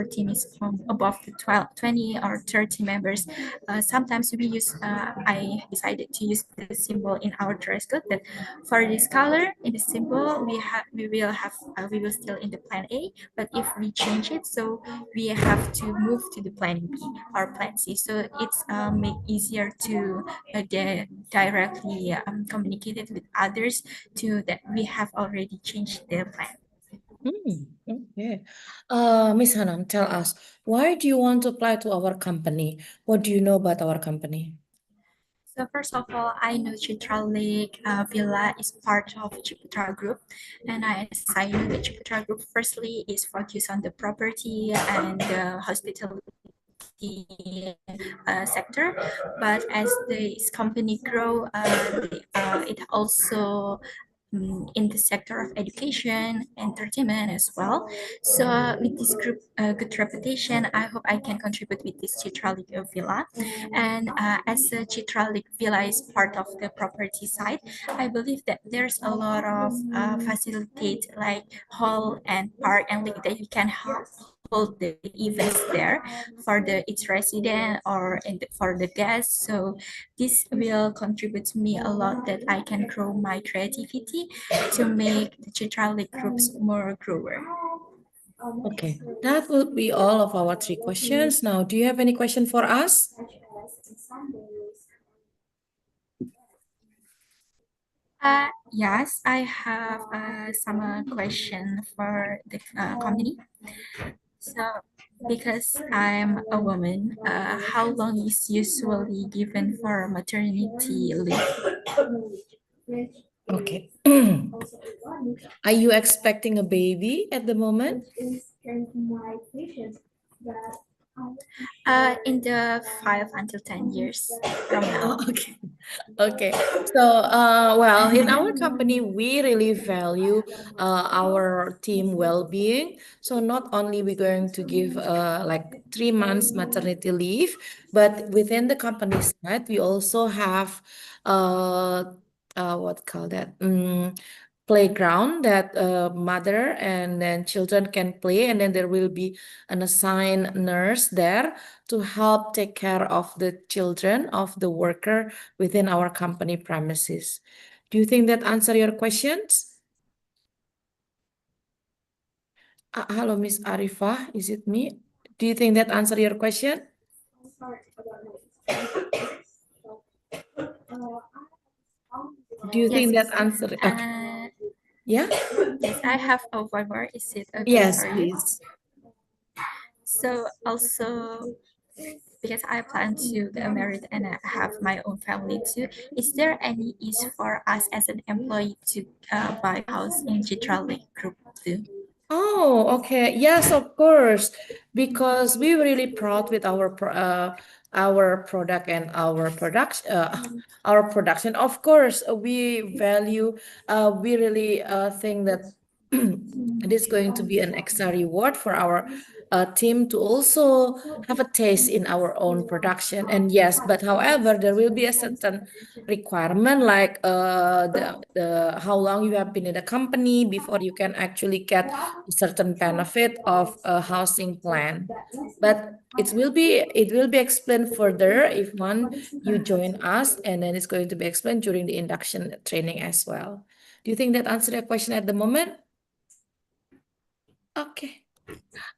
team is from above the 12, 20 or 30 members, sometimes I decided to use the symbol in our dress code that for this color in the symbol we will still in the plan A, but if we change it, so we have to move to the plan B or plan C. So it's make easier to directly communicate it with others to that we have already changed their plan. Okay. Miss Hanan, tell us, why do you want to apply to our company? What do you know about our company? So first of all, I know Chitra Lake Villa is part of Chiputra Group, and as I know that Chiputra Group firstly is focused on the property and the hospitality sector, but as this company grow, it also in the sector of education, entertainment as well. So with this group, good reputation, I hope I can contribute with this Chitralik Villa. And as a Chitralik Villa is part of the property side, I believe that there's a lot of facilitate like hall and park and like that you can hold the events there for its resident or for the guests. So this will contribute to me a lot that I can grow my creativity to make the Chitralik groups more grower. Okay, that will be all of our 3 questions. Now, do you have any question for us? Yes, I have some question for the company. So, because I'm a woman, how long is usually given for maternity leave? Okay. Are you expecting a baby at the moment? In the 5 until 10 years from now. Oh, okay. Okay, so well, in our company, we really value our team well-being. So not only we going to give like 3 months maternity leave, but within the company side, we also have uh, what call that? Playground that mother and then children can play, and then there will be an assigned nurse there to help take care of the children of the worker within our company premises. Do you think that answer your questions? Hello, Miss Arifah, is it me? Do you think that answer your question? Do you Yes, think that yes. answer? Okay. Yeah? Yes, I have a one more. Is it okay Yes, for you? please. So also, because I plan to get married and I have my own family too, is there any ease for us as an employee to buy house in Citrali Group too? Oh, okay. Yes, of course. Because we really proud with our product and our production. Of course, we value we really think that it is going to be an extra reward for our team to also have a taste in our own production. And yes, but however, there will be a certain requirement like the how long you have been in the company before you can actually get certain benefit of a housing plan. But it will be explained further if one you join us, and then it's going to be explained during the induction training as well. Do you think that answered your question at the moment? Okay.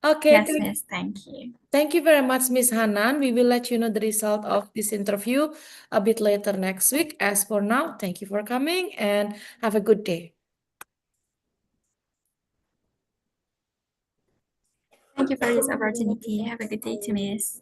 Okay, Yes, miss. Thank you. thank you very much, Miss Hanan. We will let you know the result of this interview a bit later next week. As for now, thank you for coming and have a good day. Thank you for this opportunity. Have a good day to miss.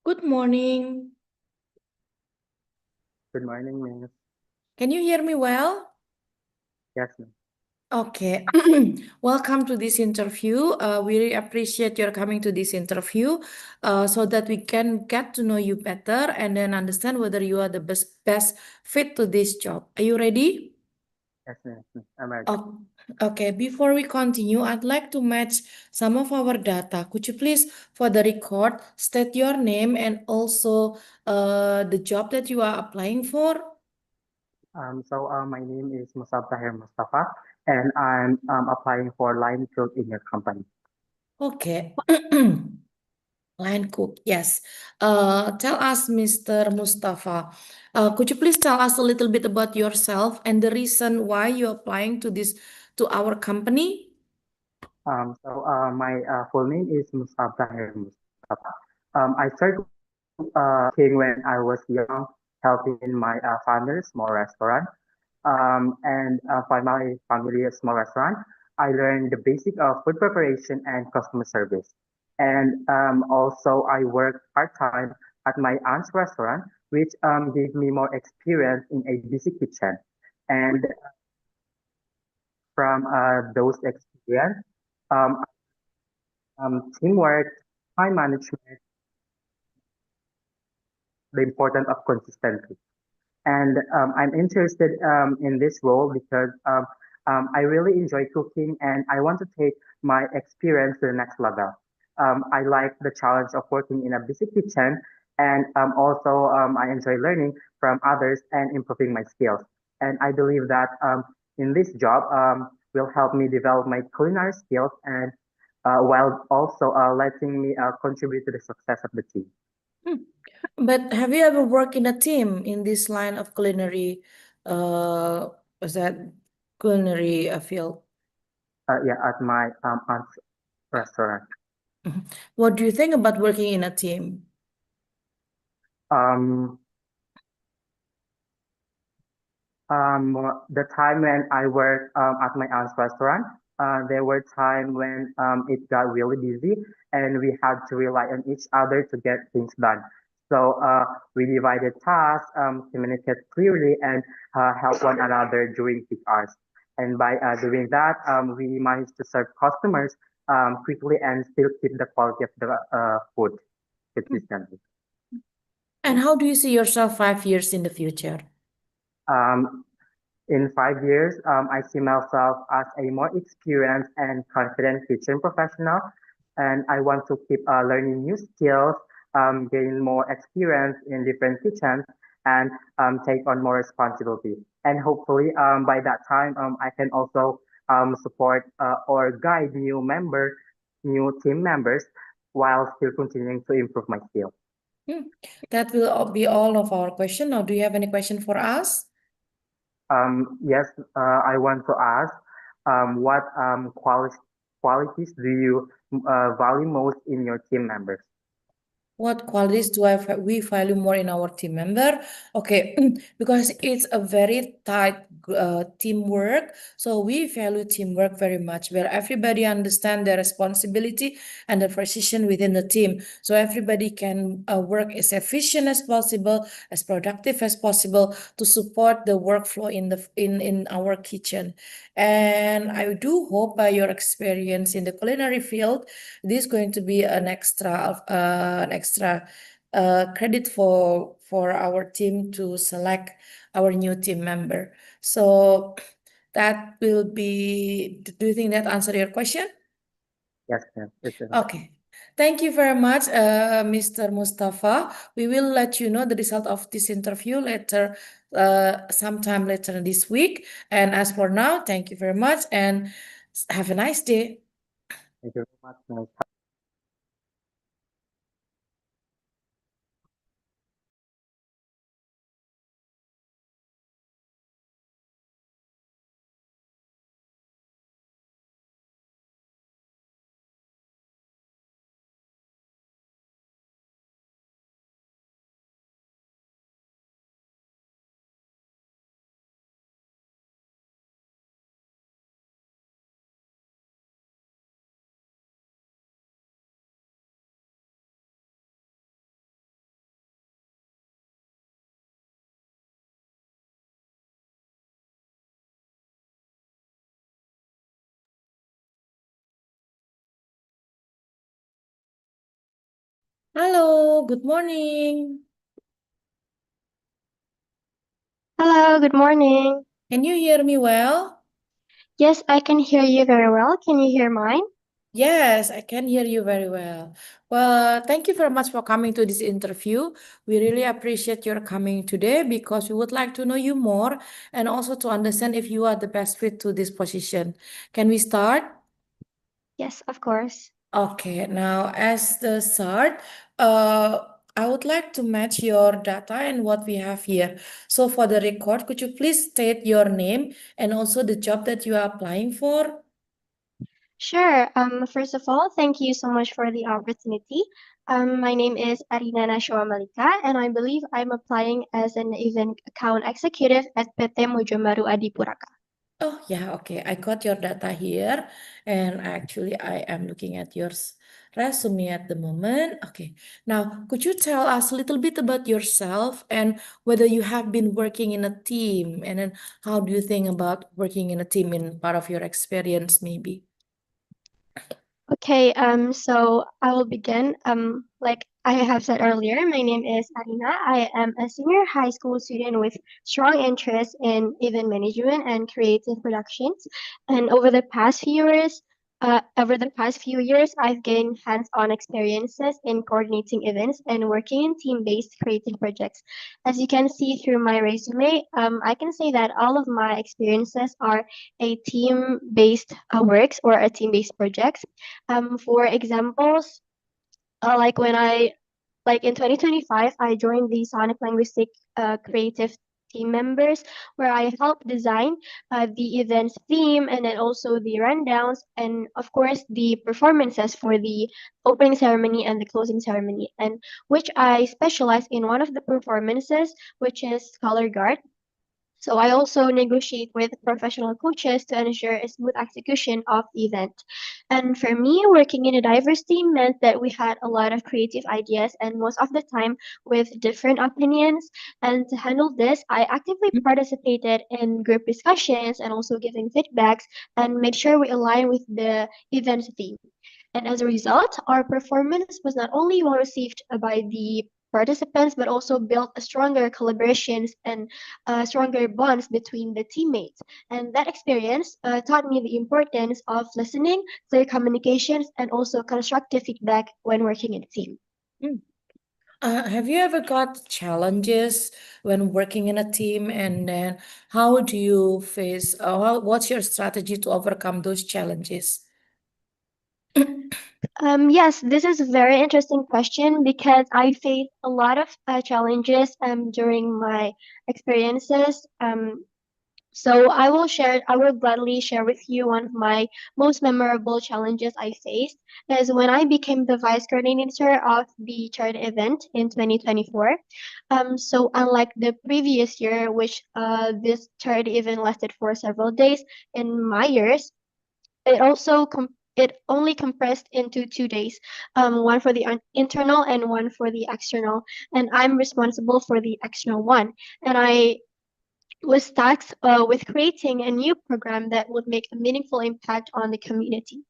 Good morning. Good morning, Miss. Can you hear me well? Yes, Miss. Okay. Welcome to this interview. We really appreciate your coming to this interview so that we can get to know you better and then understand whether you are the best fit to this job. Are you ready? Yes, Miss. I'm ready. Oh, okay. Before we continue, I'd like to match some of our data. Could you please, for the record, state your name and also the job that you are applying for? My name is Musab Tahir Mustafa, and I'm applying for line cook in your company. Okay. Line cook, yes. Tell us, Mr. Mustafa, could you please tell us a little bit about yourself and the reason why you're applying to our company? My full name is Musab Tahir Mustafa. I started working when I was young, helping my family small restaurant. And for my family small restaurant, I learned the basic of food preparation and customer service. And also, I work part time at my aunt's restaurant, which gave me more experience in a busy kitchen. And from those experience, um, teamwork, time management, the importance of consistency. And I'm interested in this role because I really enjoy cooking and I want to take my experience to the next level. I like the challenge of working in a busy kitchen and also I enjoy learning from others and improving my skills. And I believe that in this job will help me develop my culinary skills and while also letting me contribute to the success of the team. Hmm. But have you ever worked in a team in this line of culinary, was that culinary field? Yeah, at my aunt's restaurant. Mhm. What do you think about working in a team? Um, the time when I worked at my aunt's restaurant, there were times when it got really busy and we had to rely on each other to get things done. So we divided tasks, communicate clearly, and help one another during peak hours. And by doing that, we managed to serve customers quickly and still keep the quality of the food consistently. And how do you see yourself 5 years in the future? Um, In 5 years, I see myself as a more experienced and confident kitchen professional, and I want to keep learning new skills, gain more experience in different kitchens, and take on more responsibility. And hopefully, by that time, I can also support or guide new team members, while still continuing to improve my skills. That will be all of our question. Now, do you have any question for us? Yes, I want to ask, what qualities do you value most in your team members? What qualities do we value more in our team member? Okay, because it's a very tight teamwork, so we value teamwork very much, where everybody understand their responsibility and the position within the team, so everybody can work as efficient as possible, as productive as possible to support the workflow in our kitchen. And I do hope by your experience in the culinary field, this is going to be an extra credit for our team to select our new team member. So that will be. Do you think that answer your question? Yes, yes, it's Okay. Thank you very much, Mr. Mustafa. We will let you know the result of this interview later, sometime later this week. And as for now, thank you very much and have a nice day. Thank you very much. Nice. Hello, good morning. Hello, good morning. Can you hear me well? Yes, I can hear you very well. Can you hear mine? Yes, I can hear you very well. Well, thank you very much for coming to this interview. We really appreciate your coming today because we would like to know you more and also to understand if you are the best fit to this position. Can we start? Yes, of course. Okay, now as the start, uh, I would like to match your data and what we have here. So for the record, could you please state your name and also the job that you are applying for? Sure. First of all, thank you so much for the opportunity. My name is Arina Nashwa Malika, and I believe I'm applying as an event account executive at PT Mojomaru Adipuraka. Oh, yeah, okay. I got your data here, and actually, I am looking at your resume at the moment. Okay, now could you tell us a little bit about yourself and whether you have been working in a team, and then how do you think about working in a team in part of your experience, maybe? Okay, so I will begin. Like I have said earlier, my name is Arina. I am a senior high school student with strong interest in event management and creative productions. And over the past few years, I've gained hands-on experiences in coordinating events and working in team-based creative projects. As you can see through my resume, I can say that all of my experiences are a team-based works or a team-based projects. For examples, like in 2025, I joined the Sonic Linguistic Creative team members where I helped design the event's theme and then also the rundowns and of course the performances for the opening ceremony and the closing ceremony, and which I specialize in one of the performances, which is color guard. So I also negotiate with professional coaches to ensure a smooth execution of the event. And for me, working in a diverse team meant that we had a lot of creative ideas and most of the time with different opinions. And to handle this, I actively participated in group discussions and also giving feedbacks and made sure we align with the event's theme. And as a result, our performance was not only well received by the participants, but also built a stronger collaborations and stronger bonds between the teammates. And that experience taught me the importance of listening, clear communications, and also constructive feedback when working in a team. Mm. Have you ever got challenges when working in a team, and then how do you face, what's your strategy to overcome those challenges? Yes, this is a very interesting question because I faced a lot of challenges during my experiences. So I will gladly share with you one of my most memorable challenges I faced is when I became the vice coordinator of the charity event in 2024. So unlike the previous year, which this charity event lasted for several days, in my years, it only compressed into 2 days, one for the internal and one for the external. And I'm responsible for the external one. And I was tasked with creating a new program that would make a meaningful impact on the community.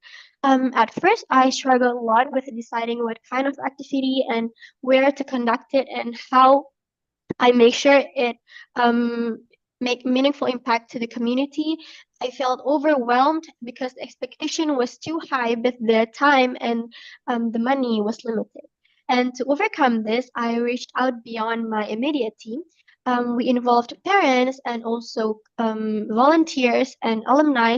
At first, I struggled a lot with deciding what kind of activity and where to conduct it and how I make sure it make meaningful impact to the community. I felt overwhelmed because the expectation was too high, but the time and the money was limited. And to overcome this, I reached out beyond my immediate team. We involved parents and also volunteers and alumni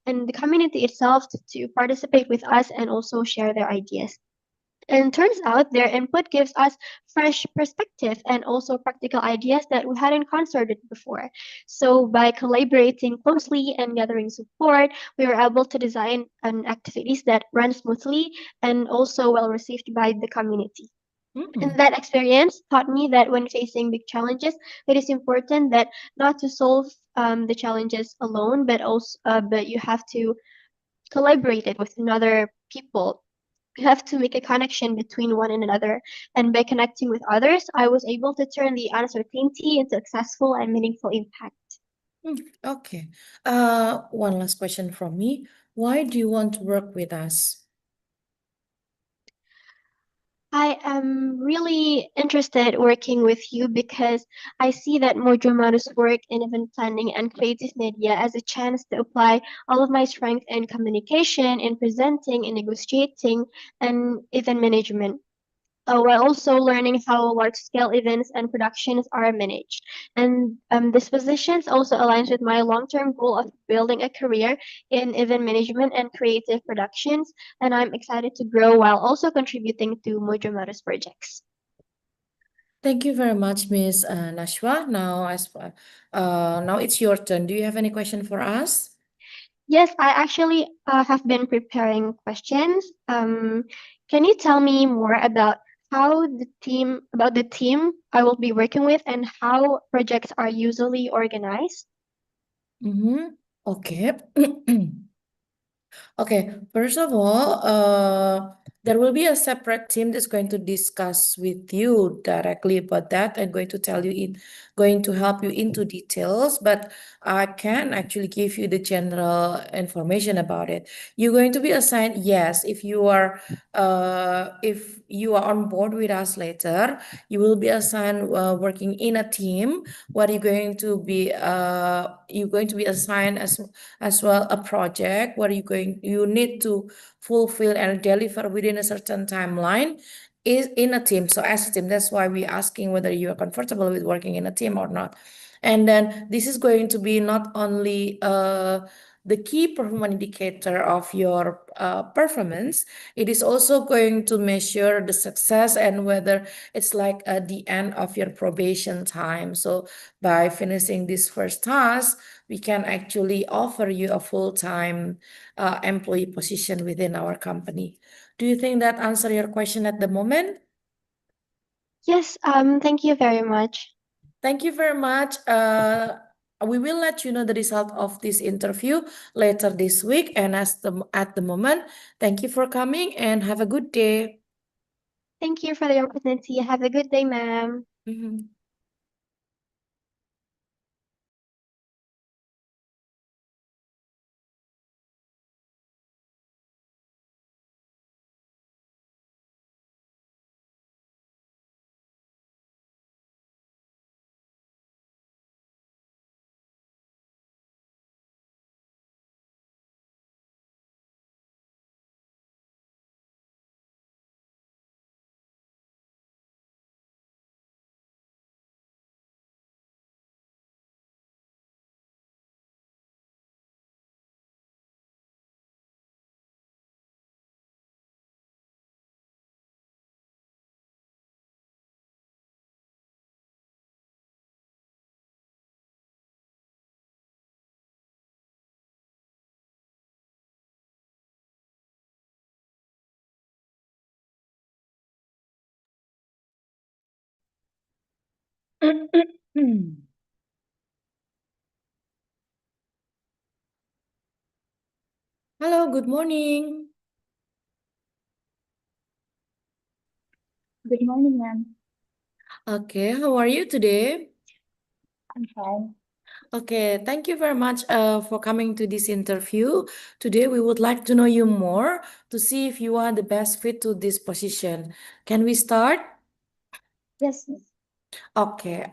and the community itself to participate with us and also share their ideas. And turns out their input gives us fresh perspective and also practical ideas that we hadn't considered before. So by collaborating closely and gathering support, we were able to design activities that run smoothly and also well received by the community. And that experience taught me that when facing big challenges, it is important that not to solve the challenges alone, but you have to collaborate it with another people. You have to make a connection between one and another. And by connecting with others, I was able to turn the uncertainty into successful and meaningful impact. Okay. One last question from me. Why do you want to work with us? I am really interested working with you because I see that Mojo Maru's work in event planning and creative media as a chance to apply all of my strength in communication, in presenting, in negotiating, and event management. While also learning how large-scale events and productions are managed. And this position also aligns with my long-term goal of building a career in event management and creative productions, and I'm excited to grow while also contributing to Mojo Matters projects. Thank you very much, Miss Nashwa. Now, now it's your turn. Do you have any question for us? Yes, I actually have been preparing questions. Can you tell me more about the team I will be working with and how projects are usually organized? Okay. Okay, first of all, there will be a separate team that's going to discuss with you directly about that and going to help you into details, but I can actually give you the general information about it. You're going to be assigned, yes, if you are on board with us later, you will be assigned working in a team where you're going to be assigned as well a project where you need to fulfill and deliver within a certain timeline is in a team. So as a team, that's why we're asking whether you are comfortable with working in a team or not. And then this is going to be not only the key performance indicator of your performance, it is also going to measure the success and whether it's like at the end of your probation time. So by finishing this first task, we can actually offer you a full-time employee position within our company. Do you think that answer your question at the moment? Yes, thank you very much. Thank you very much. We will let you know the result of this interview later this week. And at the moment, thank you for coming and have a good day. Thank you for the opportunity. Have a good day, ma'am. Mhm. Hello, good morning. Good morning, ma'am. Okay, how are you today? I'm fine. Okay, thank you very much for coming to this interview. Today, we would like to know you more to see if you are the best fit to this position. Can we start? Yes, miss. Okay,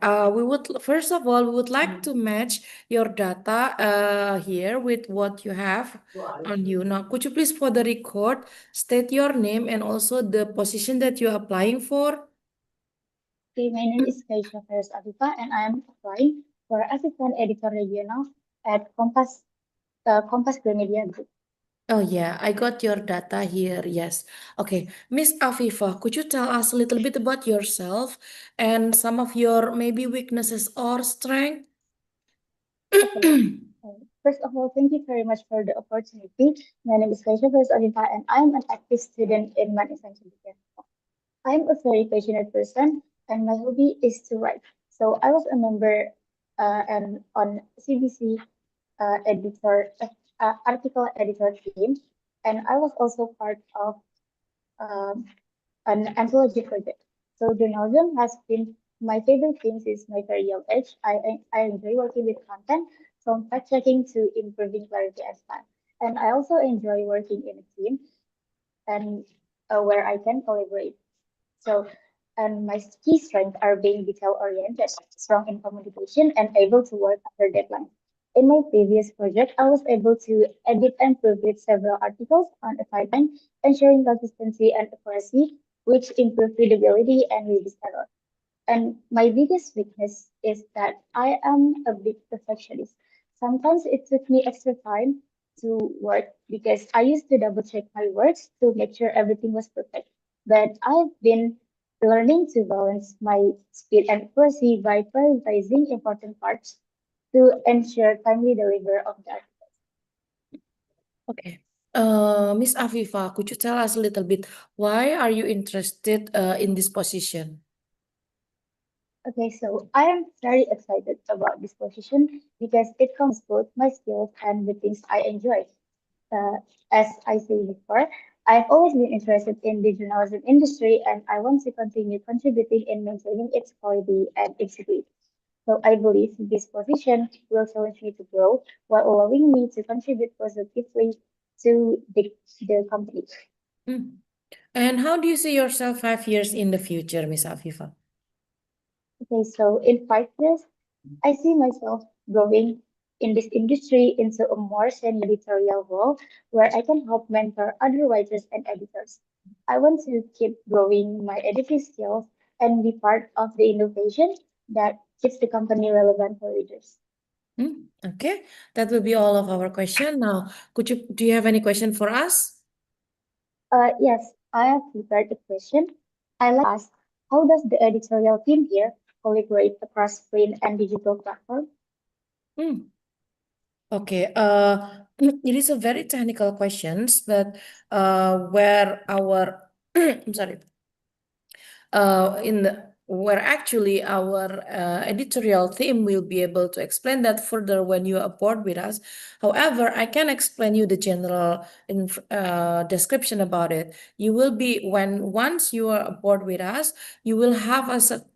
first of all, we would like to match your data here with what you have on you. Now, could you please, for the record, state your name and also the position that you're applying for? Okay, my name is Kaisha Ferris Aviva, and I am applying for Assistant Editor Regional at Compass Gramedia Group. Oh yeah, I got your data here. Yes. Okay. Miss Afifa, could you tell us a little bit about yourself and some of your maybe weaknesses or strength? Okay. First of all, thank you very much for the opportunity. My name is Kaisha Ferris Aviva, and I am an active student in Manisan Cendekia. I am a very passionate person, and my hobby is to write. So I was a member and on CBC article editor team, and I was also part of um, an anthology project. So journalism has been my favorite thing since my very young age. I enjoy working with content, from fact checking to improving clarity and style. And I also enjoy working in a team and where I can collaborate. So, and my key strengths are being detail oriented, strong in communication, and able to work under deadlines. In my previous project, I was able to edit and proofread several articles on a timeline, ensuring consistency and accuracy, which improved readability and reduced error. And my biggest weakness is that I am a bit perfectionist. Sometimes it took me extra time to work because I used to double check my works to make sure everything was perfect. But I've been learning to balance my speed and accuracy by prioritizing important parts to ensure timely delivery of the article. Okay. Miss Afifa, could you tell us a little bit why are you interested in this position? Okay, so I am very excited about this position because it combines both my skills and the things I enjoy. Uh, as I said before, I've always been interested in the journalism industry and I want to continue contributing in maintaining its quality and integrity. So I believe this position will challenge me to grow while allowing me to contribute positively to the company. Hmm. And how do you see yourself 5 years in the future, Miss Afifa? Okay, so in 5 years, I see myself growing in this industry into a more senior editorial role where I can help mentor other writers and editors. I want to keep growing my editing skills and be part of the innovation that keeps the company relevant for readers. Okay, that will be all of our question. Now, do you have any question for us? Yes, I have prepared a question. I like to ask, how does the editorial team here collaborate across print and digital platforms? Hmm. Okay, it is a very technical questions, but where our I'm sorry, in the where actually our editorial team will be able to explain that further when you are aboard with us. However, I can explain you the general description about it. You will be once you are aboard with us, you will have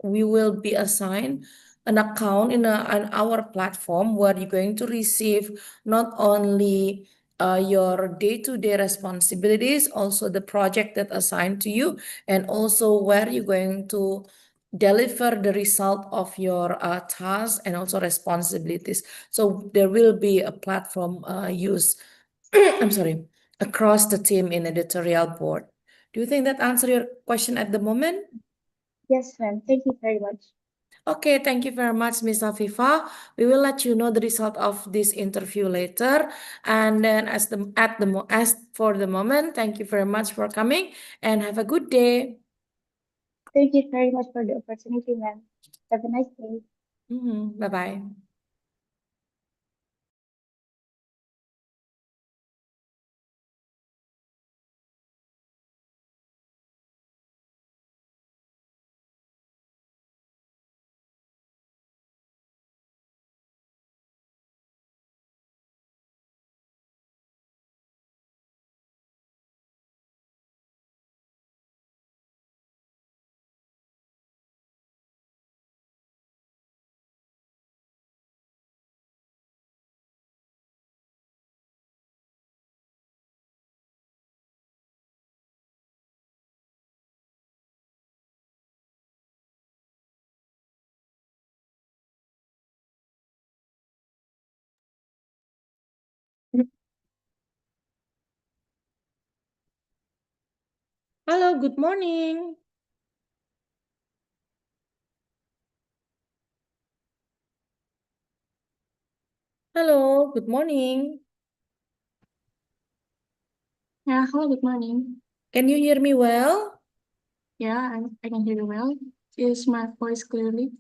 we will be assigned an account on our platform where you're going to receive not only your day-to-day responsibilities, also the project that assigned to you, and also where you're going to deliver the result of your tasks and also responsibilities. So there will be a platform use, I'm sorry, across the team in editorial board. Do you think that answer your question at the moment? Yes, ma'am. Thank you very much. Okay, thank you very much, Miss Afifa. We will let you know the result of this interview later. And then as for the moment, thank you very much for coming and have a good day. Thank you very much for the opportunity, ma'am. Have a nice day. Bye-bye. Hello, good morning. Hello, good morning. Yeah, hello, good morning. Can you hear me well? Yeah, I can hear you well. Is my voice clearly?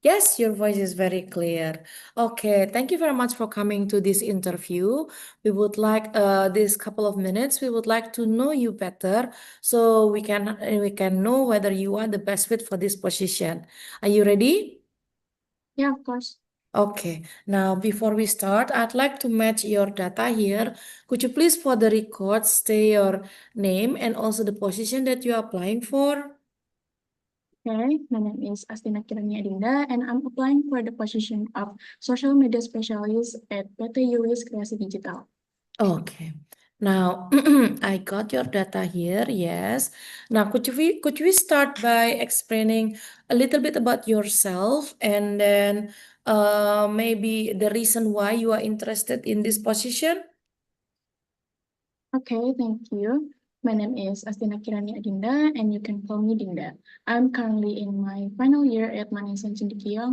Yes, your voice is very clear. Okay, thank you very much for coming to this interview. We would like this couple of minutes, we would like to know you better so we can know whether you are the best fit for this position. Are you ready? Yeah, of course. Okay, now before we start, I'd like to match your data here. Could you please, for the record, say your name and also the position that you're applying for? Okay, my name is Astina Kirani Adinda, and I'm applying for the position of social media specialist at PT Yulis Kreasi Digital. Okay. Now, I got your data here, yes. Now, could we start by explaining a little bit about yourself and then maybe the reason why you are interested in this position? Okay, thank you. My name is Astina Kirani Adinda, and you can call me Dinda. I'm currently in my final year at Maninsan Cendekia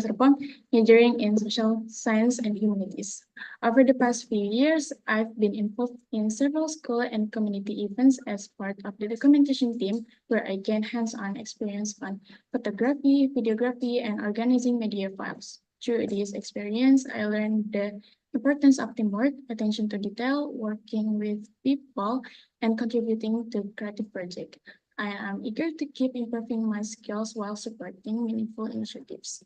Serpong, majoring in social science and humanities. Over the past few years, I've been involved in several school and community events as part of the documentation team, where I gain hands-on experience on photography, videography, and organizing media files. Through this experience, I learned the importance of teamwork, attention to detail, working with people, and contributing to creative project. I am eager to keep improving my skills while supporting meaningful initiatives.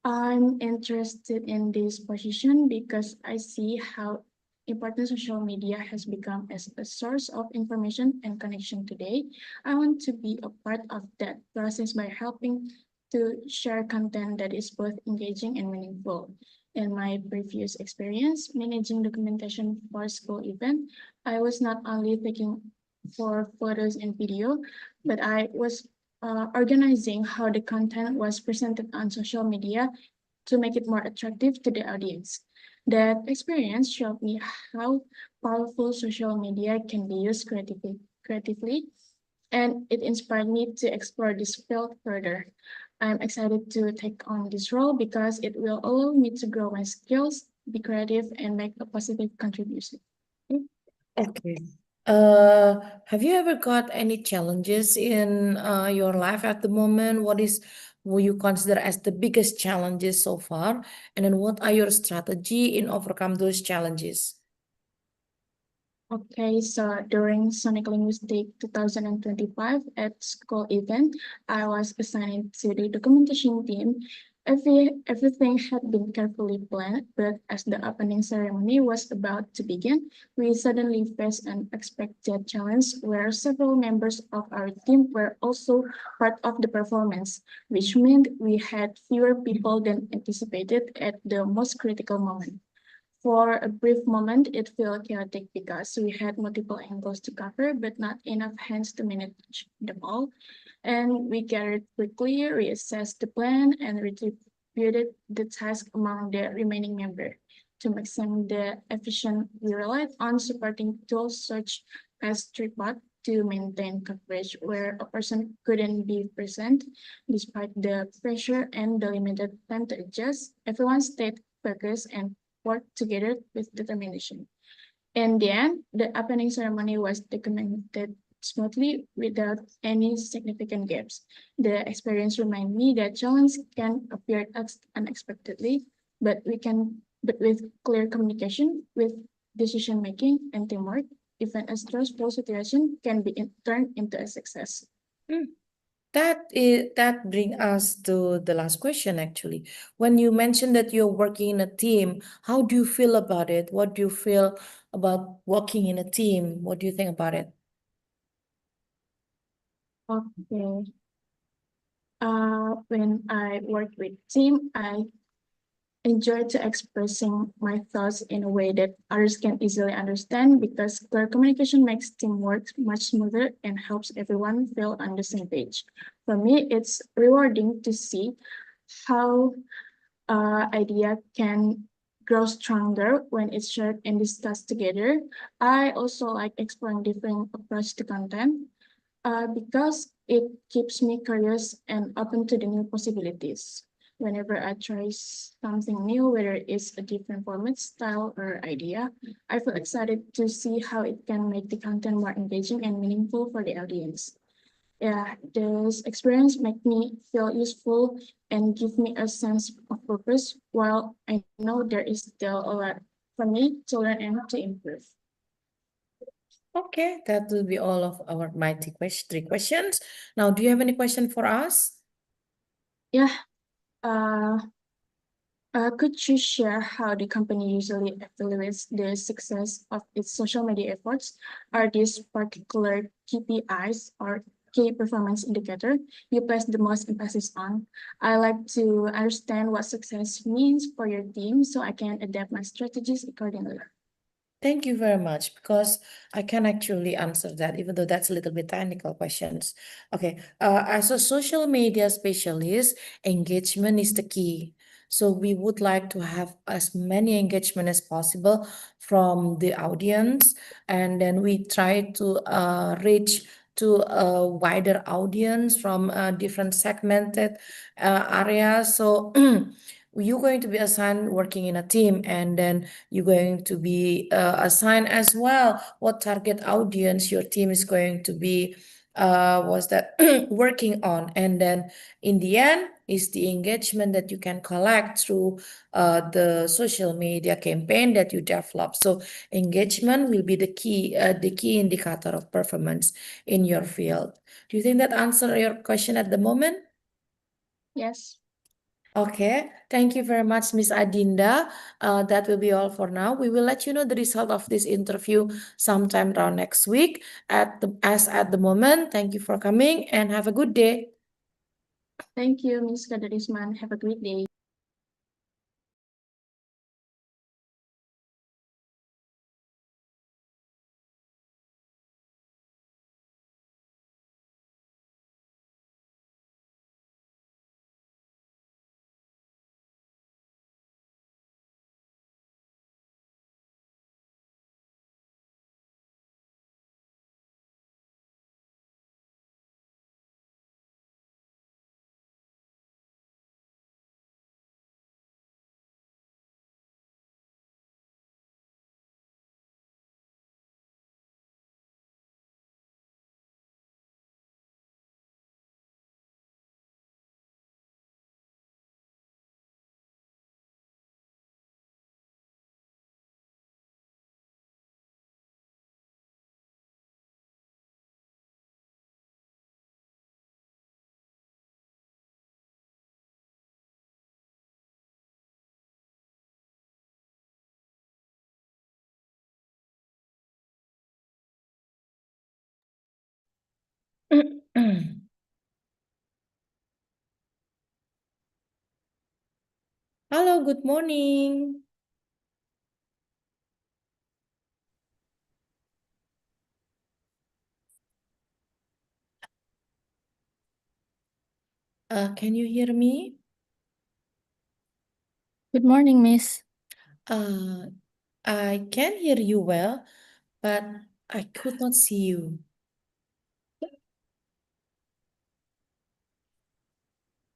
I'm interested in this position because I see how important social media has become as a source of information and connection today. I want to be a part of that process by helping to share content that is both engaging and meaningful. In my previous experience managing documentation for school event, I was not only taking for photos and video, but I was organizing how the content was presented on social media to make it more attractive to the audience. That experience showed me how powerful social media can be used creatively, and it inspired me to explore this field further. I'm excited to take on this role because it will allow me to grow my skills, be creative, and make a positive contribution. Okay. Have you ever got any challenges in your life at the moment? What you consider as the biggest challenges so far? And then what are your strategy in overcome those challenges? Okay, so during Sonic Linguistic 2025 at school event, I was assigned to the documentation team. Everything had been carefully planned, but as the opening ceremony was about to begin, we suddenly faced an unexpected challenge where several members of our team were also part of the performance, which meant we had fewer people than anticipated at the most critical moment. For a brief moment, it felt chaotic because we had multiple angles to cover, but not enough hands to manage them all. And we gathered quickly, reassessed the plan, and redistributed the task among the remaining members. To maximize the efficient, we relied on supporting tools such as Tripod to maintain coverage where a person couldn't be present. Despite the pressure and the limited time to adjust, everyone stayed focused and worked together with determination. In the end, the opening ceremony was documented smoothly without any significant gaps. The experience reminded me that challenges can appear unexpectedly, but with clear communication, with decision making and teamwork, even a stressful situation can be turned into a success. Hmm. That bring us to the last question actually. When you mentioned that you're working in a team, how do you feel about it? What do you feel about working in a team? What do you think about it? Okay. When I work with team, I enjoy to expressing my thoughts in a way that others can easily understand because clear communication makes teamwork much smoother and helps everyone feel on the same page. For me, it's rewarding to see how idea can grow stronger when it's shared and discussed together. I also like exploring different approach to content because it keeps me curious and open to the new possibilities. Whenever I try something new, whether it's a different format, style, or idea, I feel excited to see how it can make the content more engaging and meaningful for the audience. Yeah, this experience make me feel useful and give me a sense of purpose, while I know there is still a lot for me to learn and to improve. Okay, that will be all of our three questions. Now, do you have any question for us? Yeah, uh, could you share how the company usually evaluates the success of its social media efforts? Are these particular KPIs or key performance indicator you place the most emphasis on? I like to understand what success means for your team so I can adapt my strategies accordingly. Thank you very much because I can actually answer that, even though that's a little bit technical questions. Okay, as a social media specialist, engagement is the key. So we would like to have as many engagement as possible from the audience, and then we try to reach to a wider audience from different segmented areas. So you're going to be assigned working in a team, and then you're going to be assigned as well what target audience your team is going to be was that working on, and then in the end is the engagement that you can collect through the social media campaign that you develop. So engagement will be the key indicator of performance in your field. Do you think that answer your question at the moment? Yes. Okay, thank you very much, Miss Adinda. That will be all for now. We will let you know the result of this interview sometime around next week. At the moment, thank you for coming and have a good day. Thank you, Ms. Kadarisman. Have a great day. Hello, good morning. Can you hear me? Good morning, Miss. I can hear you well, but I could not see you.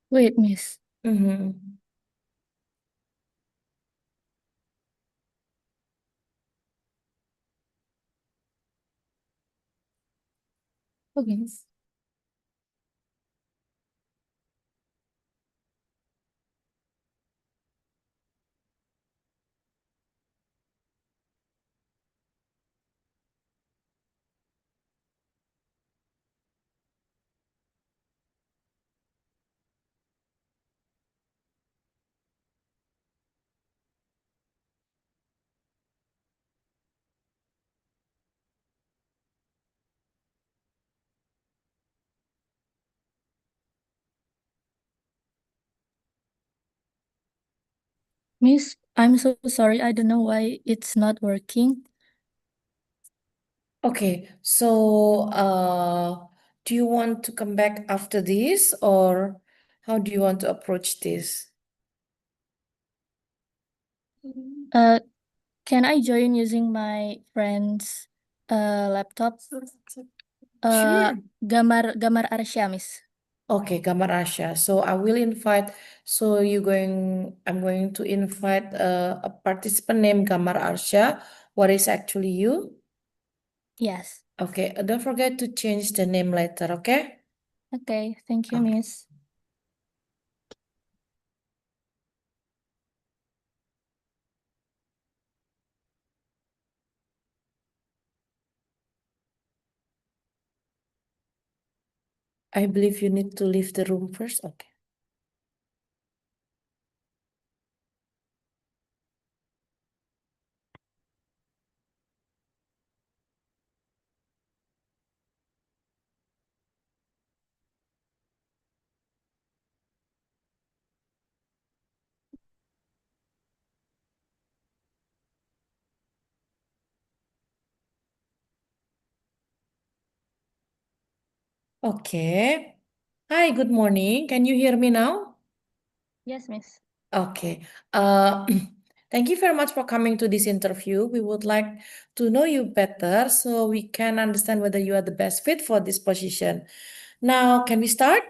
Wait, Miss. Mhm. Okay, Miss. Miss, I'm so sorry. I don't know why it's not working. Okay, so do you want to come back after this, or how do you want to approach this? Uh, can I join using my friend's laptop? Sure. Gambar Arsya, Miss. Okay, Gambar Asya. So I will invite, I'm going to invite a participant named Gambar Arsya. What is actually you? Yes. Okay, don't forget to change the name later, okay? Okay, thank you, Okay. Miss. I believe you need to leave the room first. Okay. Okay. Hi, good morning. Can you hear me now? Yes, Miss. Okay. Thank you very much for coming to this interview. We would like to know you better so we can understand whether you are the best fit for this position. Now, can we start?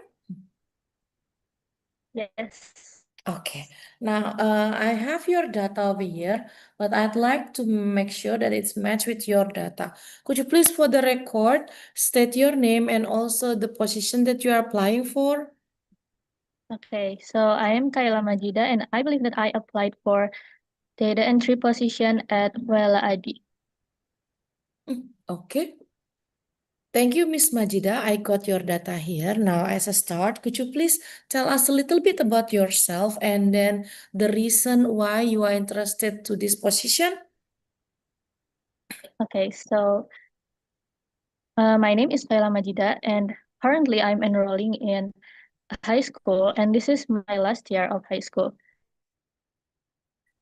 Yes. Okay, now I have your data over here, but I'd like to make sure that it's matched with your data. Could you please, for the record, state your name and also the position that you are applying for? Okay, so I am Kayla Majida, and I believe that I applied for data entry position at Wella ID. Okay. Thank you, Miss Majida. I got your data here. Now, as a start, could you please tell us a little bit about yourself and then the reason why you are interested to this position? Okay, so my name is Kayla Majida, and currently I'm enrolling in high school, and this is my last year of high school.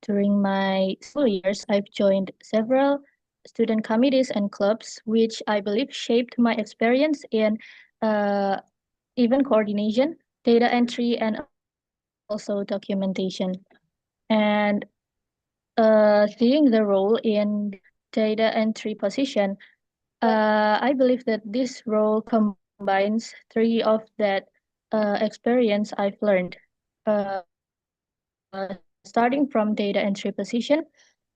During my school years, I've joined several student committees and clubs, which I believe shaped my experience in event coordination, data entry, and also documentation. And seeing the role in data entry position, I believe that this role combines three of that experience I've learned. Uh, Starting from data entry position,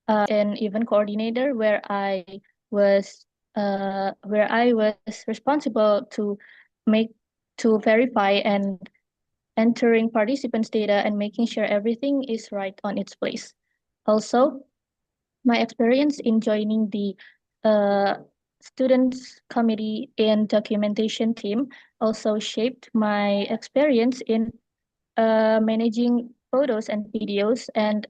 an event coordinator where I was responsible to make to verify and entering participants' data and making sure everything is right on its place. Also, my experience in joining the uh, students committee and documentation team also shaped my experience in managing photos and videos and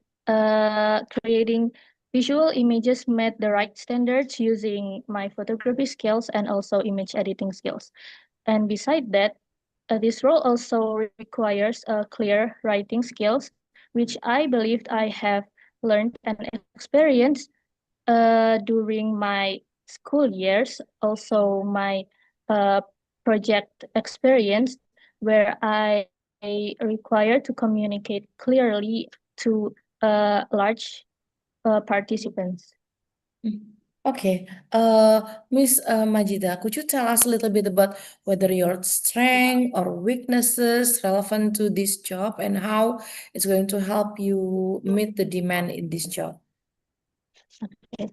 creating visual images met the right standards using my photography skills and also image editing skills. And beside that, this role also requires clear writing skills, which I believed I have learned and experienced during my school years. Also, my uh, project experience, where I require to communicate clearly to large participants. Okay, Miss Majida, could you tell us a little bit about whether your strength or weaknesses relevant to this job and how it's going to help you meet the demand in this job? Okay.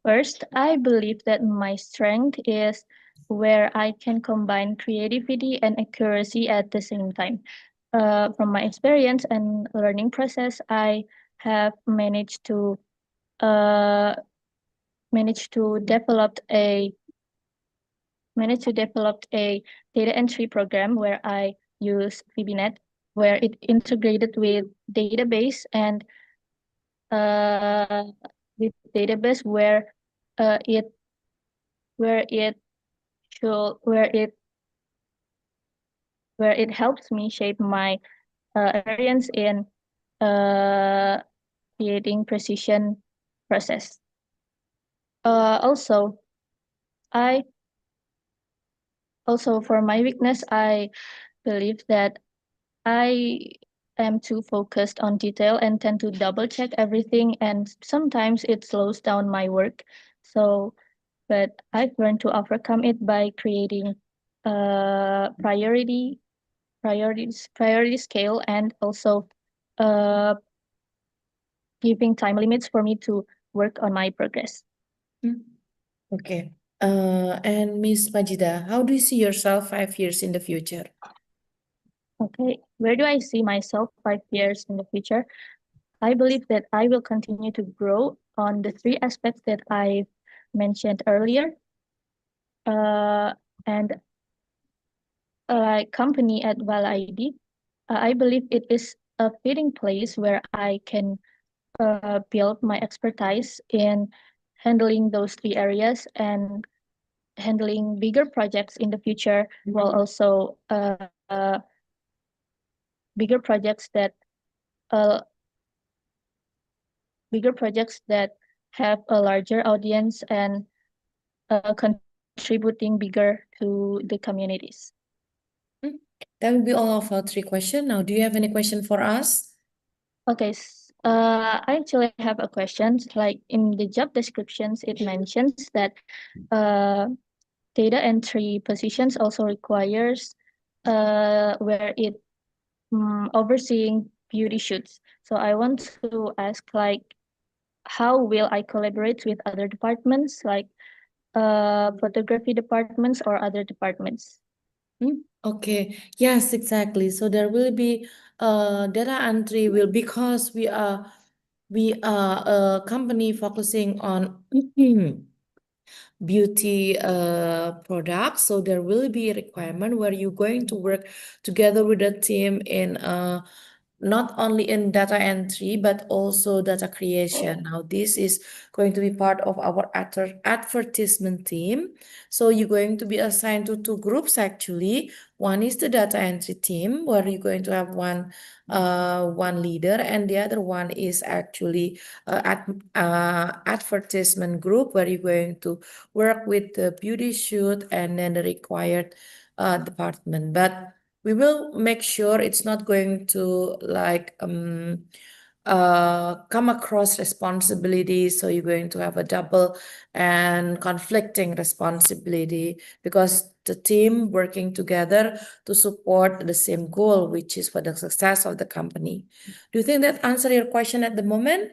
First, I believe that my strength is where I can combine creativity and accuracy at the same time. From my experience and learning process, I have uh, managed to develop a data entry program where I use VBNet, where it integrated with database and uh, with database uh, it where it should where it helps me shape my experience in uh, creating precision process. Also, I also for my weakness, I believe that I am too focused on detail and tend to double check everything, and sometimes it slows down my work. So, but I've learned to overcome it by creating priority scale and also uh, giving time limits for me to work on my progress. Okay. And Miss Majida, how do you see yourself 5 years in the future? Okay, where do I see myself 5 years in the future? I believe that I will continue to grow on the three aspects that I mentioned earlier. And company at Well ID, I believe it is a fitting place where I can build my expertise in handling those three areas and handling bigger projects in the future, while also bigger projects that uh, bigger projects that have a larger audience and contributing bigger to the communities. That will be all of our three questions. Now, do you have any question for us? Okay, I actually have a question. Like in the job descriptions, it mentions that data entry positions also requires where it overseeing beauty shoots. So I want to ask, like, how will I collaborate with other departments, like photography departments or other departments? Okay, yes, exactly. So there will be data entry will because we are a company focusing on beauty products. So there will be a requirement where you're going to work together with the team in not only in data entry but also data creation. Now this is going to be part of our advertisement team. So you're going to be assigned to two groups actually. One is the data entry team where you're going to have one leader, and the other one is actually advertisement group where you're going to work with the beauty shoot and then the required department. But we will make sure it's not going to like come across responsibilities. So you're going to have a double and conflicting responsibility because the team working together to support the same goal, which is for the success of the company. Do you think that answer your question at the moment?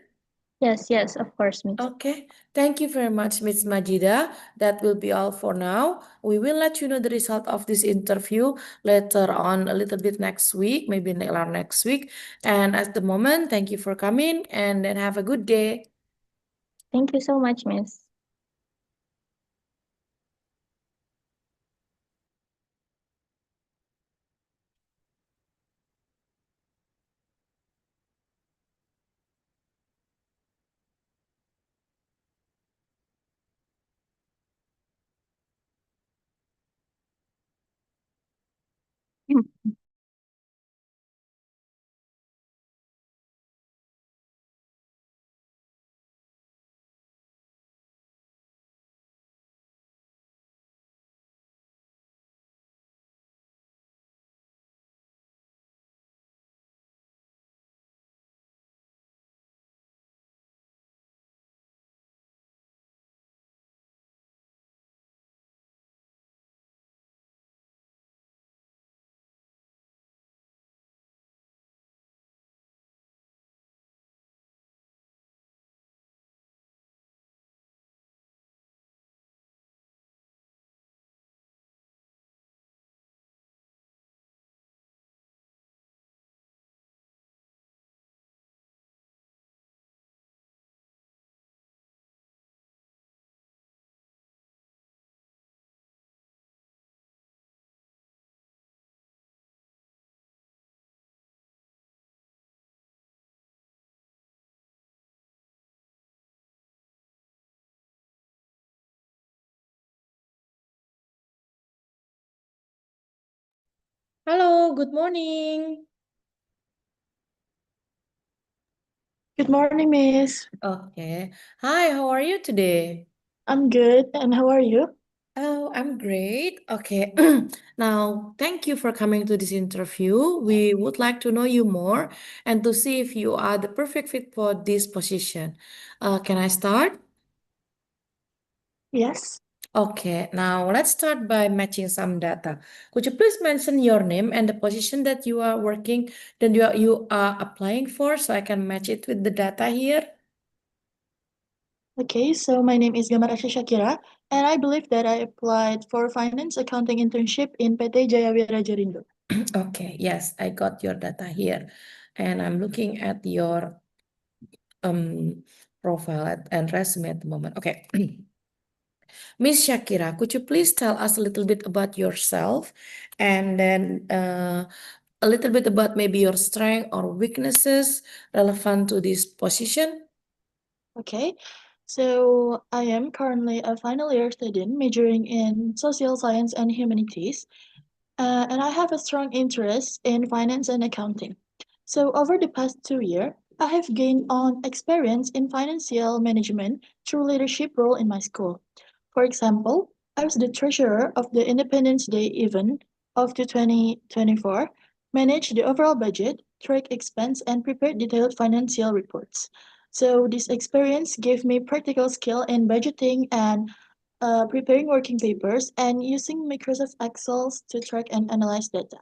Yes, of course, Miss. Okay, thank you very much, Ms. Majida. That will be all for now. We will let you know the result of this interview later on a little bit next week, maybe next week. And at the moment, thank you for coming and then have a good day. Thank you so much, Miss. Hello, good morning. Good morning, Miss. Okay. Hi, how are you today? I'm good, and how are you? Oh, I'm great. Okay. Now, thank you for coming to this interview. We would like to know you more and to see if you are the perfect fit for this position. Can I start? Yes. Okay, now let's start by matching some data. Could you please mention your name and the position that you are working, that you are applying for, so I can match it with the data here? Okay, so my name is Gamarasha Shakira, and I believe that I applied for finance accounting internship in PT Jayawira Jarindo. Okay, yes, I got your data here. And I'm looking at your profile and resume at the moment. Okay. Miss Shakira, could you please tell us a little bit about yourself and then a little bit about maybe your strength or weaknesses relevant to this position? Okay, so I am currently a final year student majoring in social science and humanities, and I have a strong interest in finance and accounting. So over the past 2 years, I have gained on experience in financial management through leadership role in my school. For example, I was the treasurer of the Independence Day event of the 2024, managed the overall budget, tracked expense, and prepared detailed financial reports. So this experience gave me practical skill in budgeting and preparing working papers and using Microsoft Excel to track and analyze data.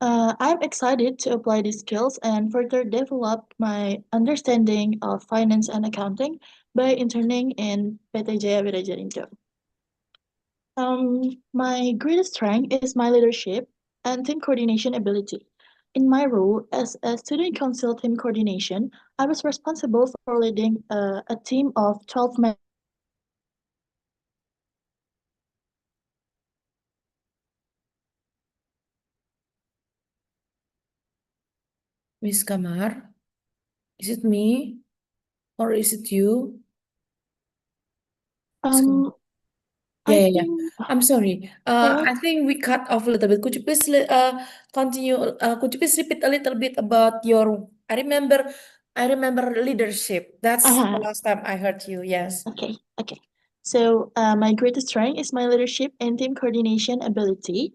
I'm excited to apply these skills and further develop my understanding of finance and accounting by interning in PT Jaya Wirajarindo. My greatest strength is my leadership and team coordination ability. In my role as a student council team coordination, I was responsible for leading a team of 12 members. Miss Kamar, is it me or is it you? Um, Yeah, I yeah, yeah. think I'm sorry. I think we cut off a little bit. Could you please continue? Could you please repeat a little bit about your? I remember leadership. That's the last time I heard you. Yes. Okay, okay. So my greatest strength is my leadership and team coordination ability.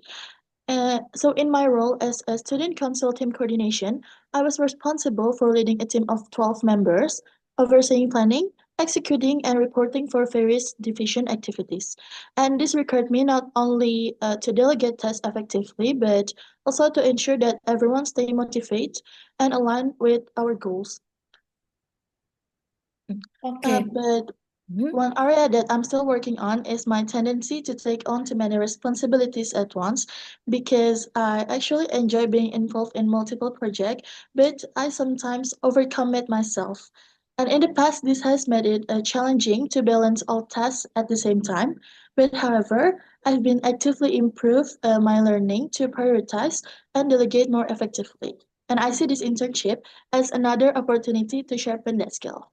So in my role as a student council team coordination, I was responsible for leading a team of 12 members, overseeing planning, executing, and reporting for various division activities. And this required me not only to delegate tasks effectively, but also to ensure that everyone stay motivated and aligned with our goals. Okay. But one area that I'm still working on is my tendency to take on too many responsibilities at once because I actually enjoy being involved in multiple projects, but I sometimes overcommit myself. And in the past, this has made it challenging to balance all tasks at the same time. But however, I've been actively improve my learning to prioritize and delegate more effectively. And I see this internship as another opportunity to sharpen that skill.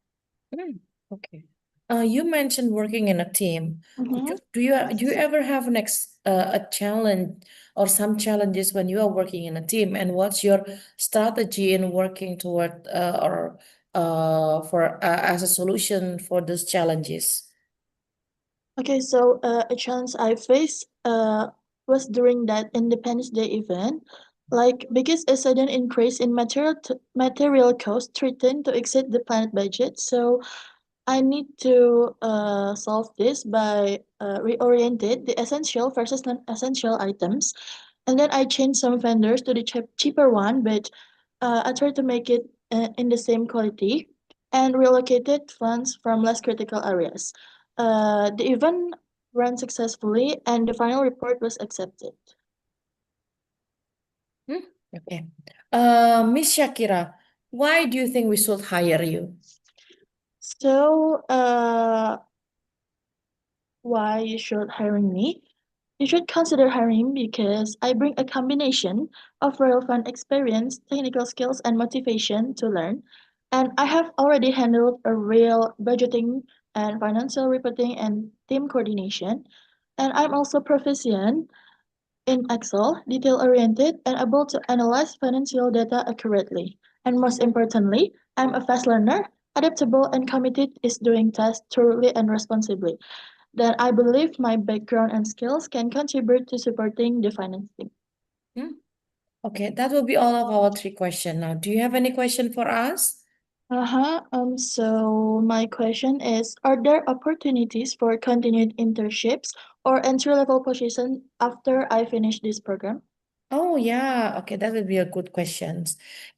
Okay. You mentioned working in a team. Do you ever have a challenge or some challenges when you are working in a team? And what's your strategy in working toward or for as a solution for those challenges? Okay, so a challenge I faced was during that Independence Day event, like because a sudden increase in material costs threatened to exceed the planned budget. So I need to solve this by reoriented the essential versus non-essential items, and then I changed some vendors to the cheaper one, but I tried to make it in the same quality and relocated funds from less critical areas. The event ran successfully, and the final report was accepted. Okay. Miss Shakira, why do you think we should hire you? So, why you should hiring me? You should consider hiring me because I bring a combination of relevant experience, technical skills, and motivation to learn. And I have already handled a real budgeting and financial reporting and team coordination. And I'm also proficient in Excel, detail-oriented, and able to analyze financial data accurately. And most importantly, I'm a fast learner, adaptable, and committed is doing tasks thoroughly and responsibly. That I believe my background and skills can contribute to supporting the finance team. Okay, that will be all of our three questions. Now, do you have any question for us? So my question is, are there opportunities for continued internships or entry-level position after I finish this program? Oh yeah, okay, that would be a good question.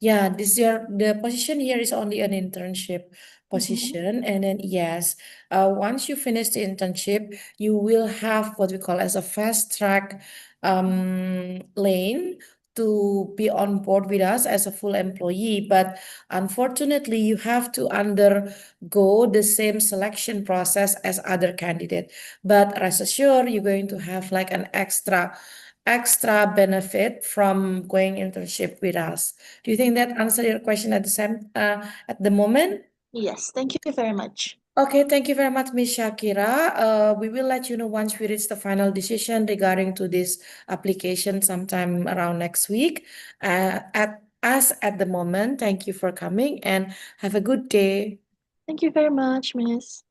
Yeah, the position here is only an internship position, and then yes, once you finish the internship, you will have what we call as a fast track lane to be on board with us as a full employee. But unfortunately, you have to undergo the same selection process as other candidate. But rest assured, you're going to have like an extra benefit from going internship with us. Do you think that answered your question at the moment? Yes, thank you very much. Okay, thank you very much, Ms. Shakira. We will let you know once we reach the final decision regarding to this application sometime around next week. At the moment, thank you for coming and have a good day. Thank you very much, Miss.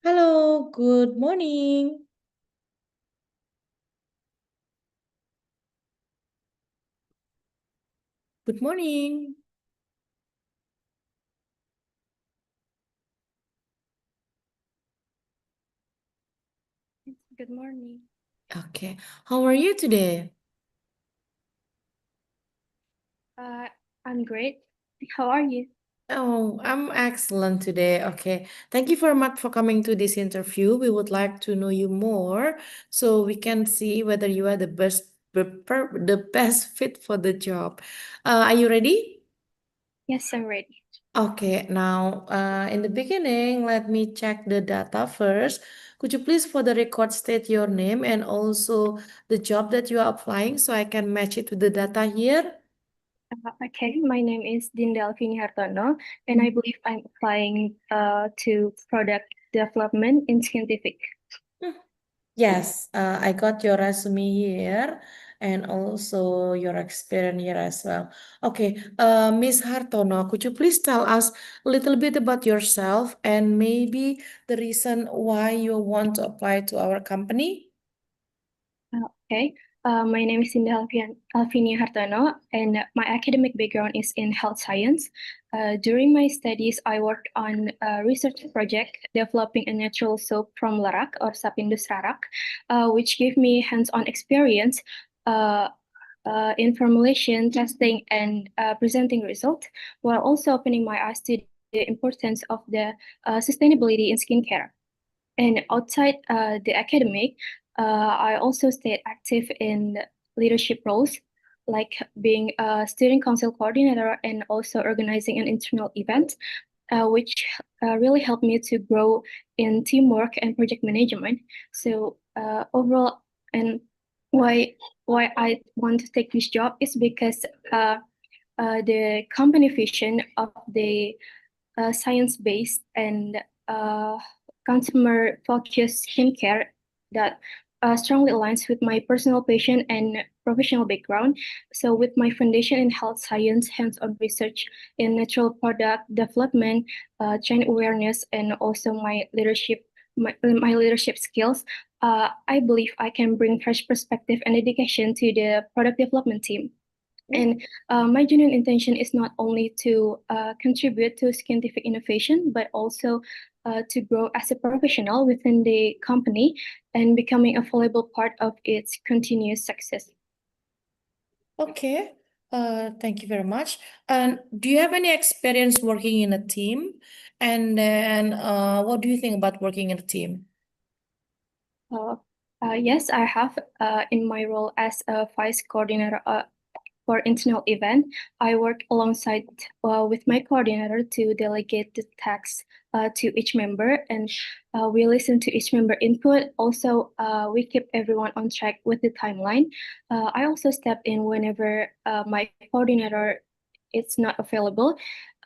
Hello, good morning. Good morning. Good morning. Okay, how are you today? I'm great. How are you? Oh, I'm excellent today. Okay. Thank you very much for coming to this interview. We would like to know you more so we can see whether you are the best fit for the job. Are you ready? Yes, I'm ready. Okay, now in the beginning, let me check the data first. Could you please, for the record, state your name and also the job that you are applying so I can match it with the data here? Okay, my name is Dinda Alvini Hartono, and I believe I'm applying to product development in scientific. Yes, I got your resume here and also your experience here as well. Okay, Miss Hartono, could you please tell us a little bit about yourself and maybe the reason why you want to apply to our company? Okay, my name is Dinda Alvini Hartono, and my academic background is in health science. During my studies, I worked on a research project developing a natural soap from larak or sapindus rarak, which gave me hands-on experience in formulation, testing, and presenting results, while also opening my eyes to the importance of the sustainability in skincare. And outside the academic, I also stayed active in leadership roles, like being a student council coordinator and also organizing an internal event, which really helped me to grow in teamwork and project management. So overall, and why I want to take this job is because the company vision of the science-based and uh, consumer-focused skincare that strongly aligns with my personal passion and professional background. So, with my foundation in health science, hands-on research in natural product development, trend awareness, and also my leadership skills, I believe I can bring fresh perspective and dedication to the product development team. And my genuine intention is not only to contribute to scientific innovation, but also to grow as a professional within the company and becoming a valuable part of its continuous success. Okay, thank you very much. And do you have any experience working in a team? And then, what do you think about working in a team? Yes, I have in my role as a vice coordinator for internal event. I work alongside with my coordinator to delegate the tasks to each member, and we listen to each member input. Also, we keep everyone on track with the timeline. I also step in whenever my coordinator is not available,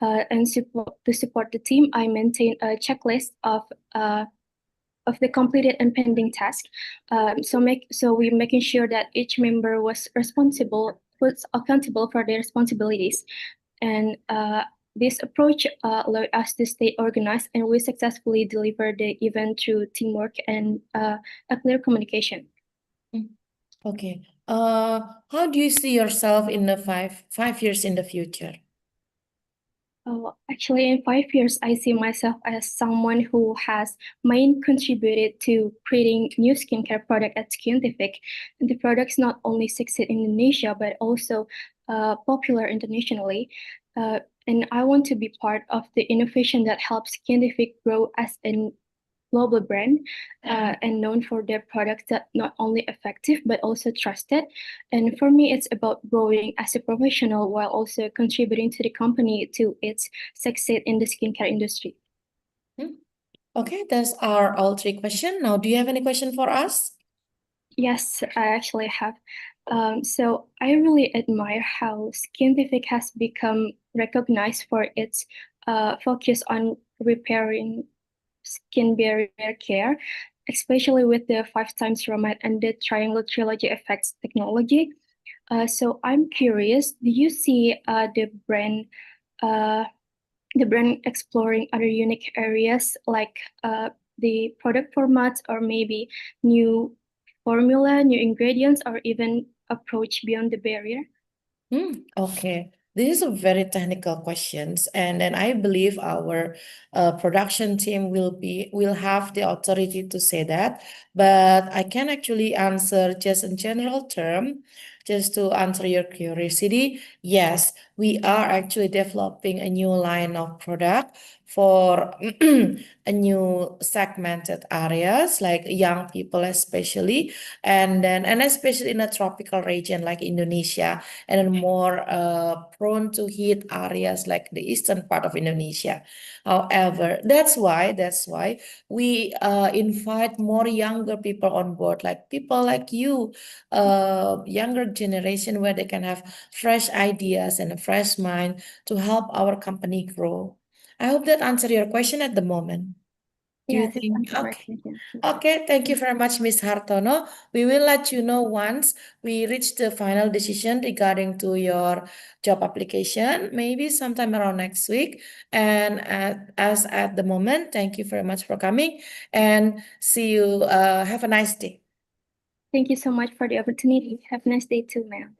and to support the team, I maintain a checklist of the completed and pending task. So we're making sure that each member was accountable for their responsibilities, and this approach allowed us to stay organized, and we successfully delivered the event through teamwork and a clear communication. Okay. How do you see yourself in the five years in the future? Actually, in 5 years, I see myself as someone who has main contributed to creating new skincare product at Scientific. And the products not only succeed in Indonesia, but also popular internationally. And I want to be part of the innovation that helps Scientific grow as a global brand and known for their products that not only effective but also trusted. And for me, it's about growing as a professional while also contributing to the company to its success in the skincare industry. Okay, those are all three questions. Now, do you have any question for us? Yes, I actually have. So I really admire how Scientific has become recognized for its focus on repairing skin barrier care, especially with the 5 times Romat and the triangle trilogy effects technology. So I'm curious, do you see the brand exploring other unique areas like the product formats, or maybe new formula, new ingredients, or even approach beyond the barrier? Okay. This is a very technical questions, and then I believe our production team will have the authority to say that. But I can actually answer just in general term, just to answer your curiosity. Yes, we are actually developing a new line of product for a new segmented areas like young people especially, and especially in a tropical region like Indonesia, and then more prone to heat areas like the eastern part of Indonesia. However, that's why we invite more younger people on board, like people like you, younger generation, where they can have fresh ideas and a fresh mind to help our company grow. I hope that answered your question at the moment. Do you Yes, it think? answered my Okay. question. Okay, thank you very much, Ms. Hartono. We will let you know once we reach the final decision regarding to your job application, maybe sometime around next week. And as at the moment, thank you very much for coming, and see you. Have a nice day. Thank you so much for the opportunity. Have a nice day too, ma'am.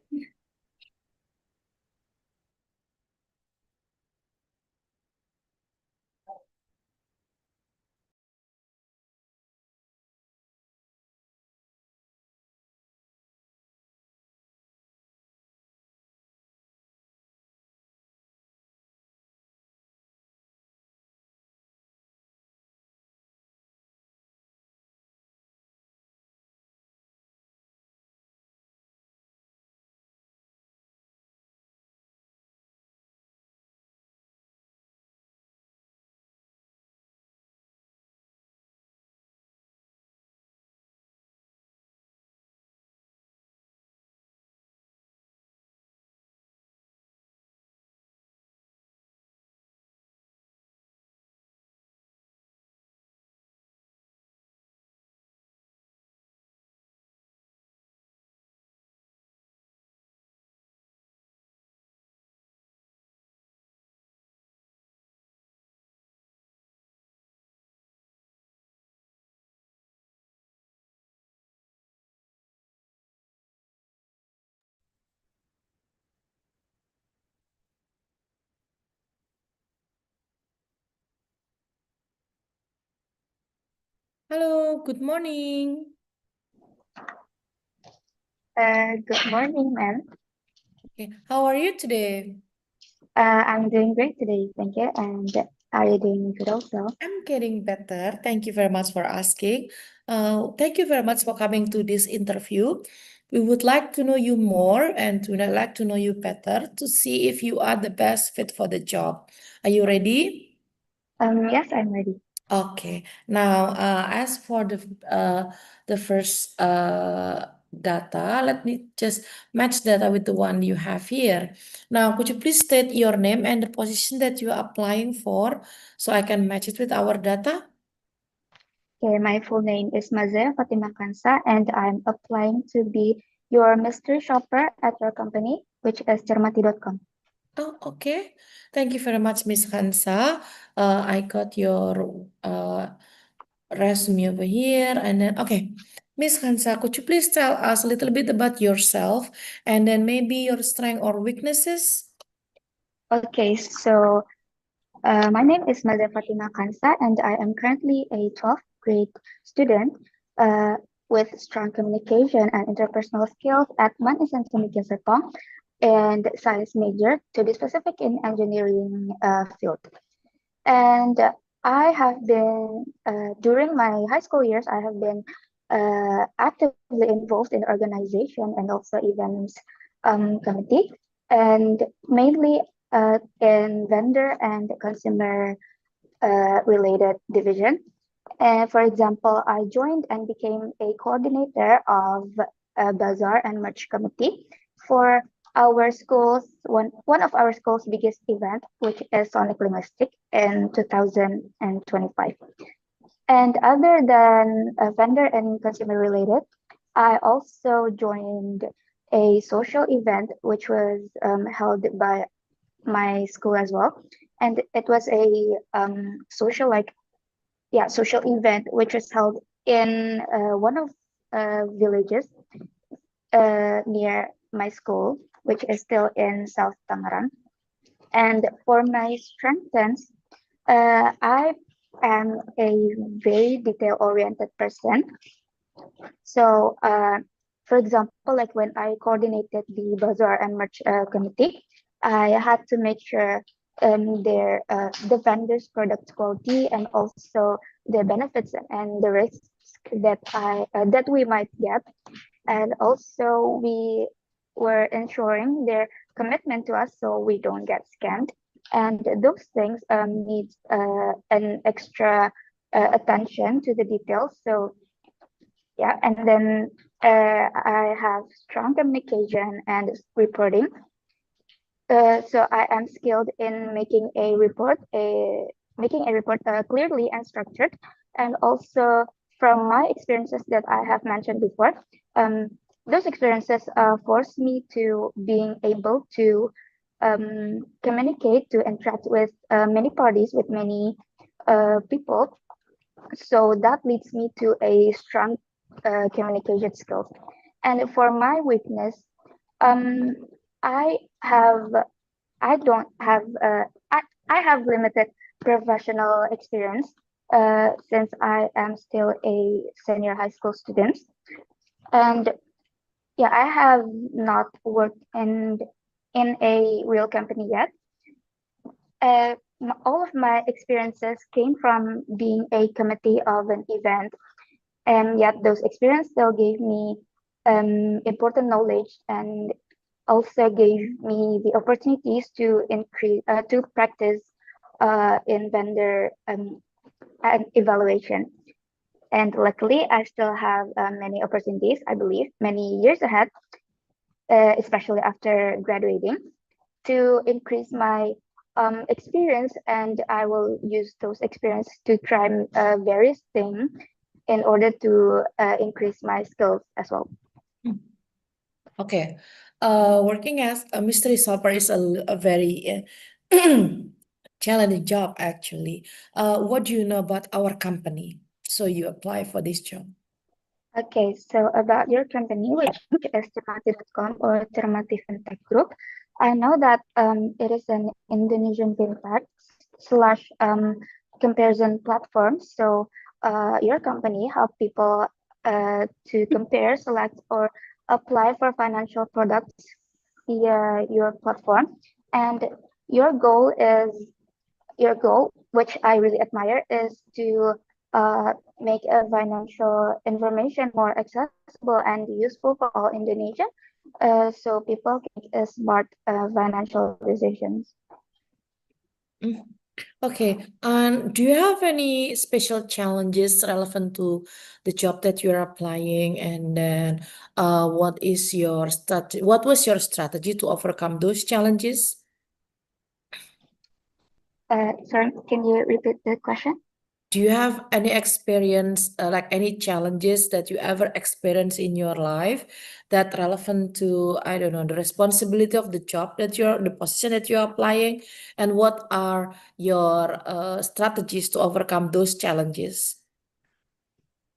Hello, good morning. Good morning, ma'am. Okay, how are you today? I'm doing great today, thank you. And are you doing good also? I'm getting better. Thank you very much for asking. Thank you very much for coming to this interview. We would like to know you more and to like to know you better to see if you are the best fit for the job. Are you ready? Yes, I'm ready. Okay. Now, as for the first data, let me just match data with the one you have here. Now, could you please state your name and the position that you are applying for so I can match it with our data? Okay, my full name is Mazia Fatima Kansa, and I'm applying to be your mystery shopper at your company, which is cermati.com. Oh, okay. Thank you very much, Miss Hansa. I got your resume over here, and then okay. Miss Hansa, could you please tell us a little bit about yourself and then maybe your strength or weaknesses? Okay, so my name is Mazia Fatima Kansa, and I am currently a 12th grade student uh, with strong communication and interpersonal skills at Man Islam Serpong, and science major, to be specific, in engineering field. And I have been, during my high school years, I have been actively involved in organization and also events committee, and mainly in vendor and consumer related division. And for example, I joined and became a coordinator of a bazaar and merch committee for our one of our school's biggest event, which is Sonic Linguistic in 2025. And other than vendor and consumer related, I also joined a social event which was held by my school as well. And it was a social like social event which was held in one of villages near my school, which is still in South Tangerang. And for my strengths, I am a very detail-oriented person. So, for example, like when I coordinated the bazaar and merch committee, I had to make sure the vendors' product quality and also the benefits and the risks that we might get, and also we were ensuring their commitment to us so we don't get scammed. And those things need an extra attention to the details. So yeah, and then I have strong communication and reporting. So I am skilled in making a report clearly and structured, and also from my experiences that I have mentioned before, um, those experiences force me to being able to communicate, to interact with many parties, with many people. So that leads me to a strong communication skills. And for my weakness, um, I have I don't have I have limited professional experience since I am still a senior high school student. And yeah, I have not worked in a real company yet. All of my experiences came from being a committee of an event, and yet those experiences still gave me important knowledge and also gave me the opportunities to increase to practice in vendor and evaluation. And luckily, I still have many opportunities, I believe, many years ahead, especially after graduating, to increase my experience. And I will use those experience to try various things in order to increase my skills as well. Okay. Working as a mystery solver is a very challenging job, actually. What do you know about our company? So you apply for this job. Okay, so about your company, which is Termati.com or Termati Fintech Group, I know that it is an Indonesian fintech slash comparison platform. So your company help people to compare, select, or apply for financial products via your platform. And your goal is your goal, which I really admire, is to make a financial information more accessible and useful for all Indonesian, so people can make smart financial decisions. Okay, and do you have any special challenges relevant to the job that you're applying? And then, what is your strategy? What was your strategy to overcome those challenges? Sorry, can you repeat the question? Do you have any experience, like any challenges that you ever experienced in your life that relevant to, I don't know, the responsibility of the job that the position that you're applying, and what are your strategies to overcome those challenges?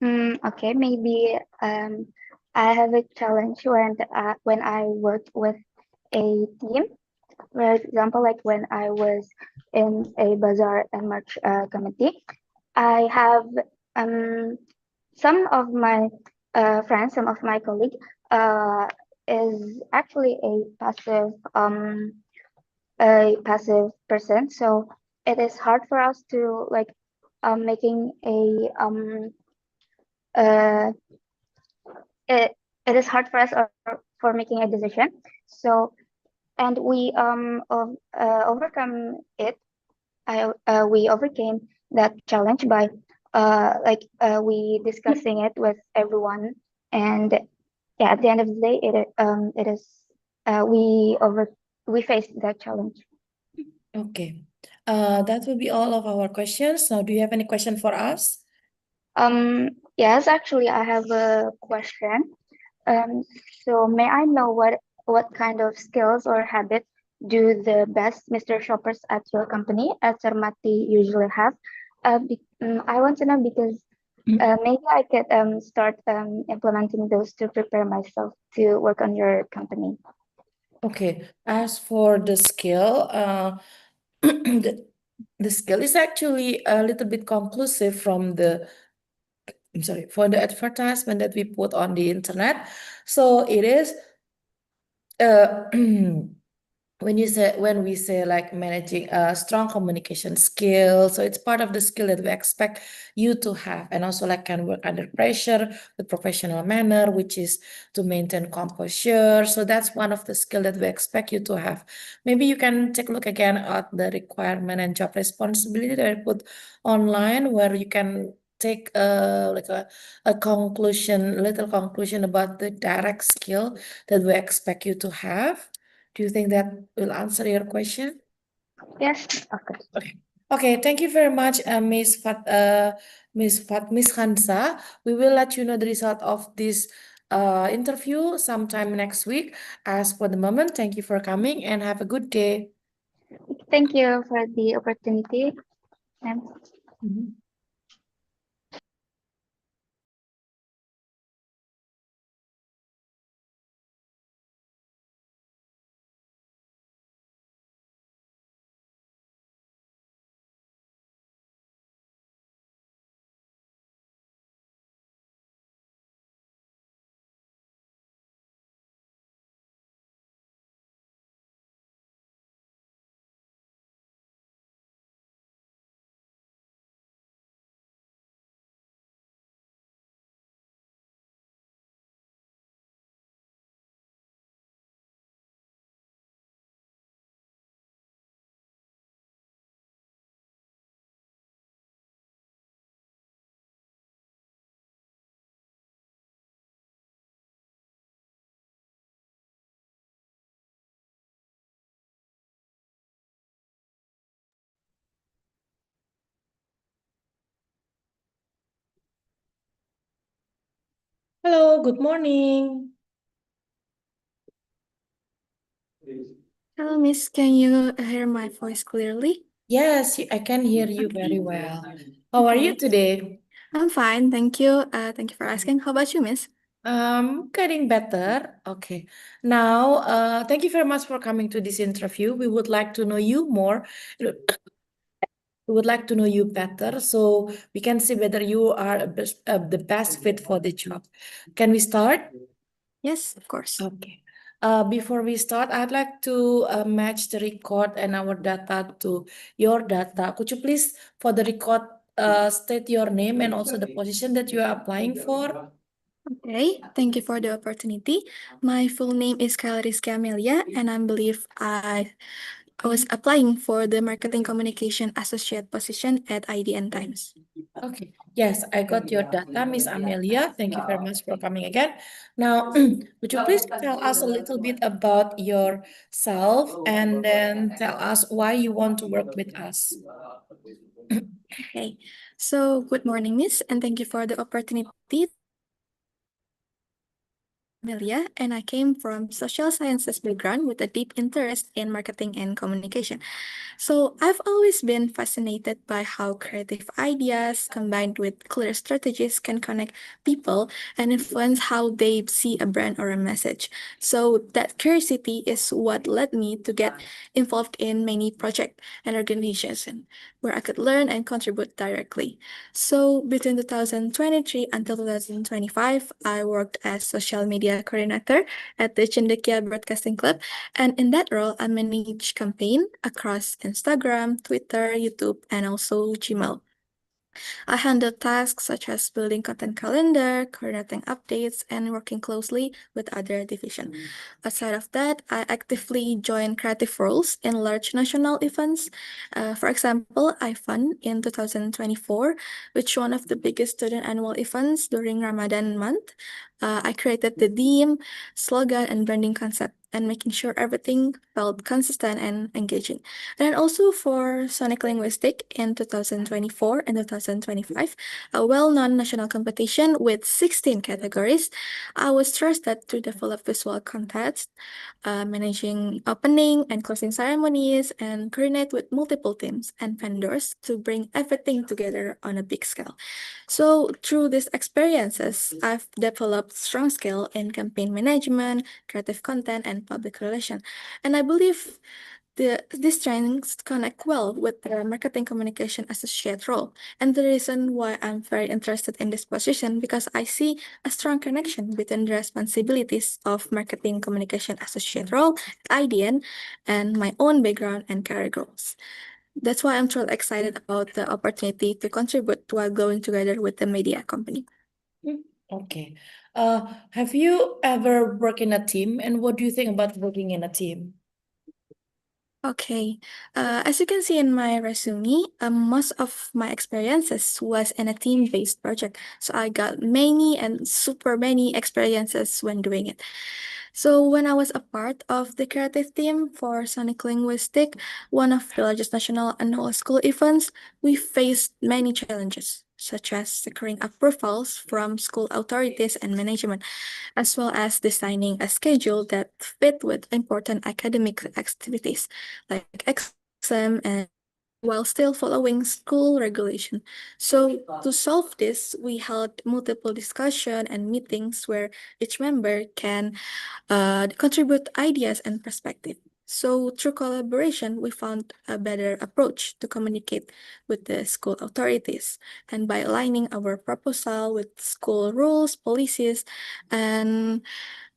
Okay, maybe I have a challenge when I worked with a team. For example, like when I was in a bazaar and merch committee, I have some of my friends, some of my colleagues, is actually a passive person. So it is hard for us to like making a uh it it is hard for us for making a decision. So and we overcome it. We overcame that challenge by we discussing it with everyone, and yeah, at the end of the day, it is we faced that challenge. Okay, that will be all of our questions. Now, do you have any question for us? Yes, actually, I have a question. Um, so may I know what kind of skills or habits do the best Mr. Shoppers at your company at Cermati usually have? I want to know because maybe I could start implementing those to prepare myself to work on your company. Okay, as for the skill, the skill is actually a little bit conclusive from the, I'm sorry, for the advertisement that we put on the internet. So it is when we say like managing a strong communication skill, so it's part of the skill that we expect you to have, and also like can work under pressure with professional manner, which is to maintain composure. So that's one of the skill that we expect you to have. Maybe you can take a look again at the requirement and job responsibility that I put online, where you can take like a conclusion, little conclusion about the direct skill that we expect you to have. Do you think that will answer your question? Yes, of course. Okay. Okay, thank you very much, Miss Hansa. We will let you know the result of this interview sometime next week. As for the moment, thank you for coming and have a good day. Thank you for the opportunity. Mhm. Hello, good morning. Hello, Miss. Can you hear my voice clearly? Yes, I can hear you very well. How are you Okay. today? I'm fine, thank you. Thank you for asking. How about you, Miss? Getting better. Okay. Now, thank you very much for coming to this interview. We would like to know you more. We would like to know you better so we can see whether you are the best fit for the job. Can we start? Yes, of course. Okay. Before we start, I'd like to match the record and our data to your data. Could you please, for the record, state your name and also the position that you are applying for? Okay, thank you for the opportunity. My full name is Rizky Amelia, and I believe I was applying for the Marketing Communication Associate position at IDN Times. Okay. Yes, I got your data, Miss Amelia. Thank you very much for coming again. Now, would you please tell us a little bit about yourself and then tell us why you want to work with us? Okay, so good morning, Miss, and thank you for the opportunity Amelia, and I came from social sciences background with a deep interest in marketing and communication. So I've always been fascinated by how creative ideas combined with clear strategies can connect people and influence how they see a brand or a message. So that curiosity is what led me to get involved in many projects and organizations where I could learn and contribute directly. So between 2023 until 2025, I worked as social media coordinator at the Cendekia Broadcasting Club, and in that role, I manage campaign across Instagram, Twitter, YouTube, and also Gmail. I handle tasks such as building content calendar, coordinating updates, and working closely with other divisions. Aside of that, I actively join creative roles in large national events. For example, IFAN in 2024, which one of the biggest student annual events during Ramadan month. I created the theme, slogan, and branding concept and making sure everything felt consistent and engaging. And also for Sonic Linguistic in 2024 and 2025, a well-known national competition with 16 categories, I was trusted to develop visual content, managing opening and closing ceremonies, and coordinate with multiple teams and vendors to bring everything together on a big scale. So through these experiences, I've developed strong skill in campaign management, creative content, and public relation. And I believe these strengths connect well with the marketing communication associate role. And the reason why I'm very interested in this position because I see a strong connection between the responsibilities of marketing communication associate role at IDN and my own background and career goals. That's why I'm truly excited about the opportunity to contribute while going together with the media company. Okay. Have you ever worked in a team, and what do you think about working in a team? Okay, as you can see in my resume, most of my experiences was in a team-based project. So I got many and super many experiences when doing it. So when I was a part of the creative team for Sonic Linguistic, one of the largest national annual school events, we faced many challenges, such as securing approvals from school authorities and management, as well as designing a schedule that fit with important academic activities like exam and while still following school regulation. So to solve this, we held multiple discussion and meetings where each member can contribute ideas and perspective. So through collaboration, we found a better approach to communicate with the school authorities. And by aligning our proposal with school rules, policies, and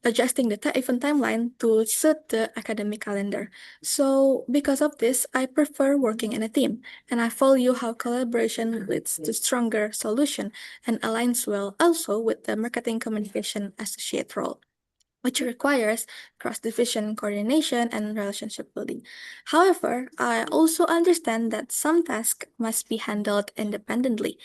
adjusting the event timeline to suit the academic calendar. So because of this, I prefer working in a team, and I value how collaboration leads to stronger solution and aligns well also with the marketing communication associate role, which requires cross-division coordination and relationship building. However, I also understand that some tasks must be handled independently.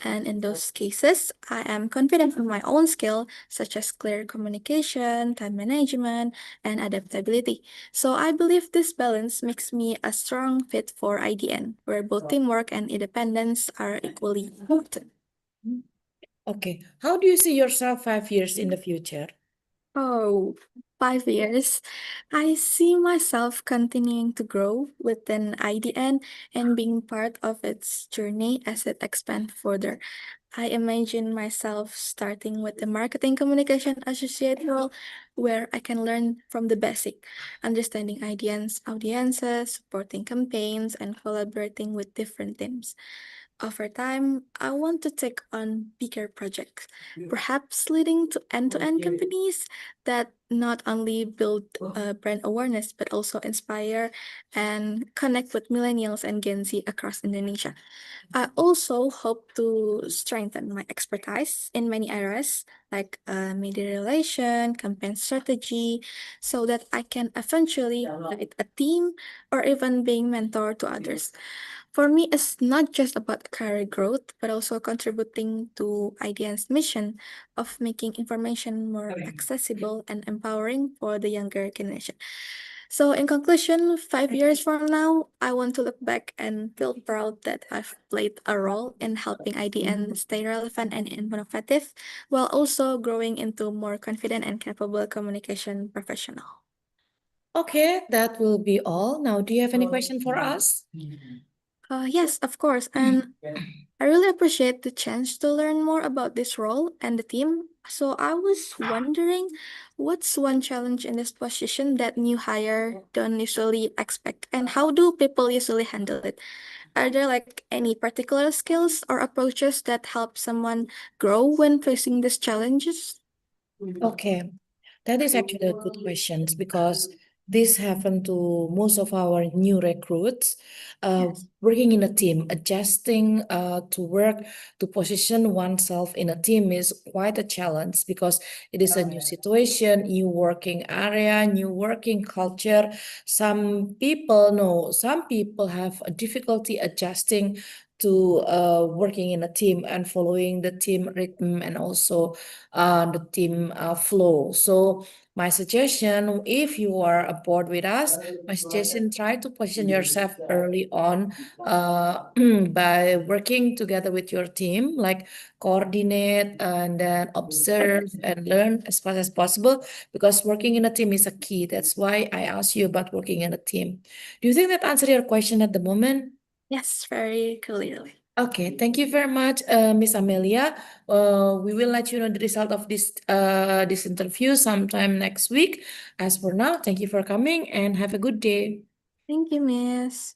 And in those cases, I am confident in my own skill, such as clear communication, time management, and adaptability. So I believe this balance makes me a strong fit for IDN, where both teamwork and independence are equally important. Okay. How do you see yourself 5 years in the future? Oh, 5 years. I see myself continuing to grow within IDN and being part of its journey as it expands further. I imagine myself starting with the marketing communication associate role where I can learn from the basic, understanding audiences, supporting campaigns, and collaborating with different teams. Over time, I want to take on bigger projects, perhaps leading to end-to-end companies that not only build brand awareness but also inspire and connect with millennials and Gen Z across Indonesia. I also hope to strengthen my expertise in many areas like media relation, campaign strategy, so that I can eventually lead a team or even being mentor to others. For me, it's not just about career growth, but also contributing to IDN's mission of making information more accessible and empowering for the younger generation. So, in conclusion, 5 years from now, I want to look back and feel proud that I've played a role in helping IDN stay relevant and innovative, while also growing into more confident and capable communication professional. Okay, that will be all. Now, do you have any question for us? Yes, of course. And I really appreciate the chance to learn more about this role and the team. So I was wondering, what's one challenge in this position that new hire don't usually expect, and how do people usually handle it? Are there like any particular skills or approaches that help someone grow when facing these challenges? Okay, that is actually a good question because this happened to most of our new recruits. Working in a team, adjusting to work to position oneself in a team is quite a challenge because it is a new situation, new working area, new working culture. Some people have a difficulty adjusting to working in a team and following the team rhythm and also the team flow. So my suggestion, if you are aboard with us, my suggestion, try to position yourself early on by working together with your team, like coordinate and then observe and learn as fast as possible, because working in a team is a key. That's why I asked you about working in a team. Do you think that answered your question at the moment? Yes, very clearly. Okay, thank you very much, Miss Amelia. We will let you know the result of this interview sometime next week. As for now, thank you for coming and have a good day. Thank you, Miss.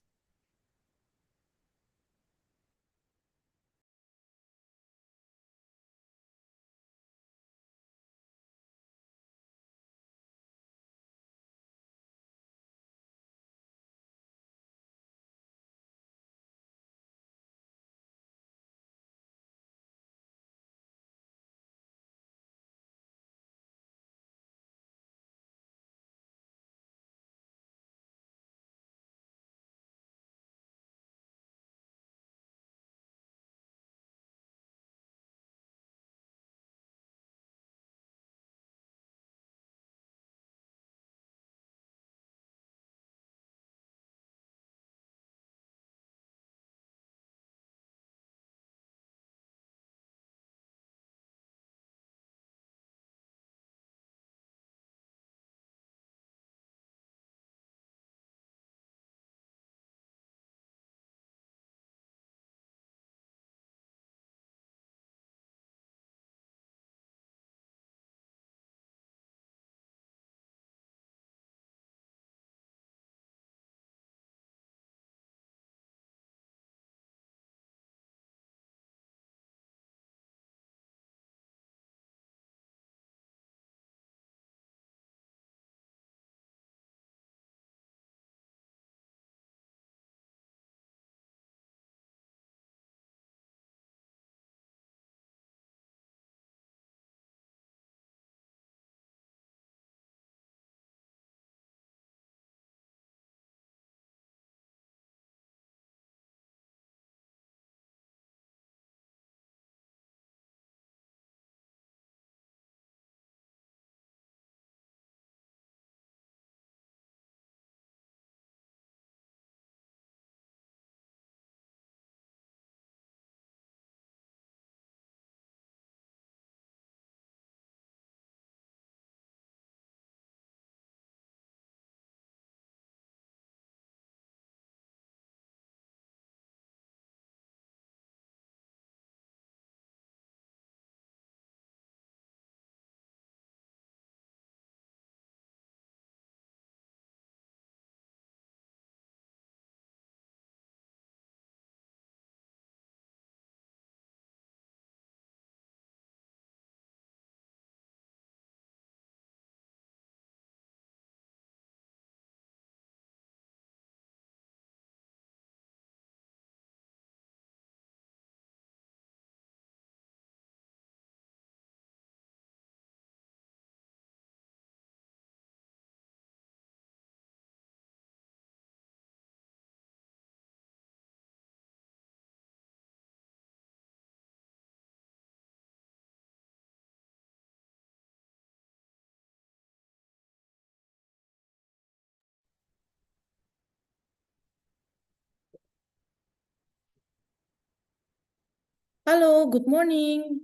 Hello, good morning.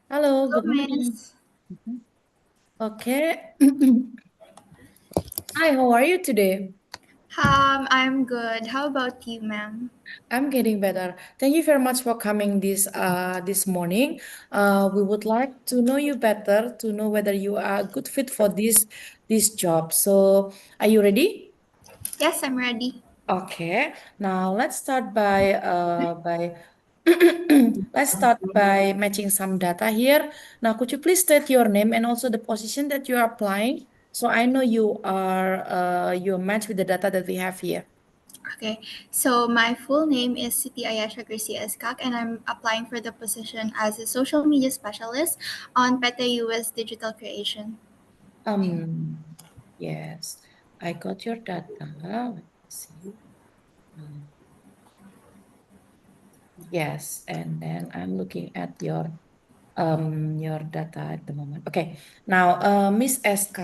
Hello, good morning. Okay. Hi, how are you today? I'm good. How about you, ma'am? I'm getting better. Thank you very much for coming this morning. We would like to know you better, to know whether you are a good fit for this job. So, are you ready? Yes, I'm ready. Okay. Now let's start by let's start by matching some data here. Now, could you please state your name and also the position that you are applying, so I know you're matched with the data that we have here. Okay, so my full name is Siti Ayasha Gracia Eskak, and I'm applying for the position as a social media specialist on PT US Digital Creation. Yes, I got your data. Let me see. Um, Yes, and then I'm looking at your data at the moment. Okay, now Miss SK,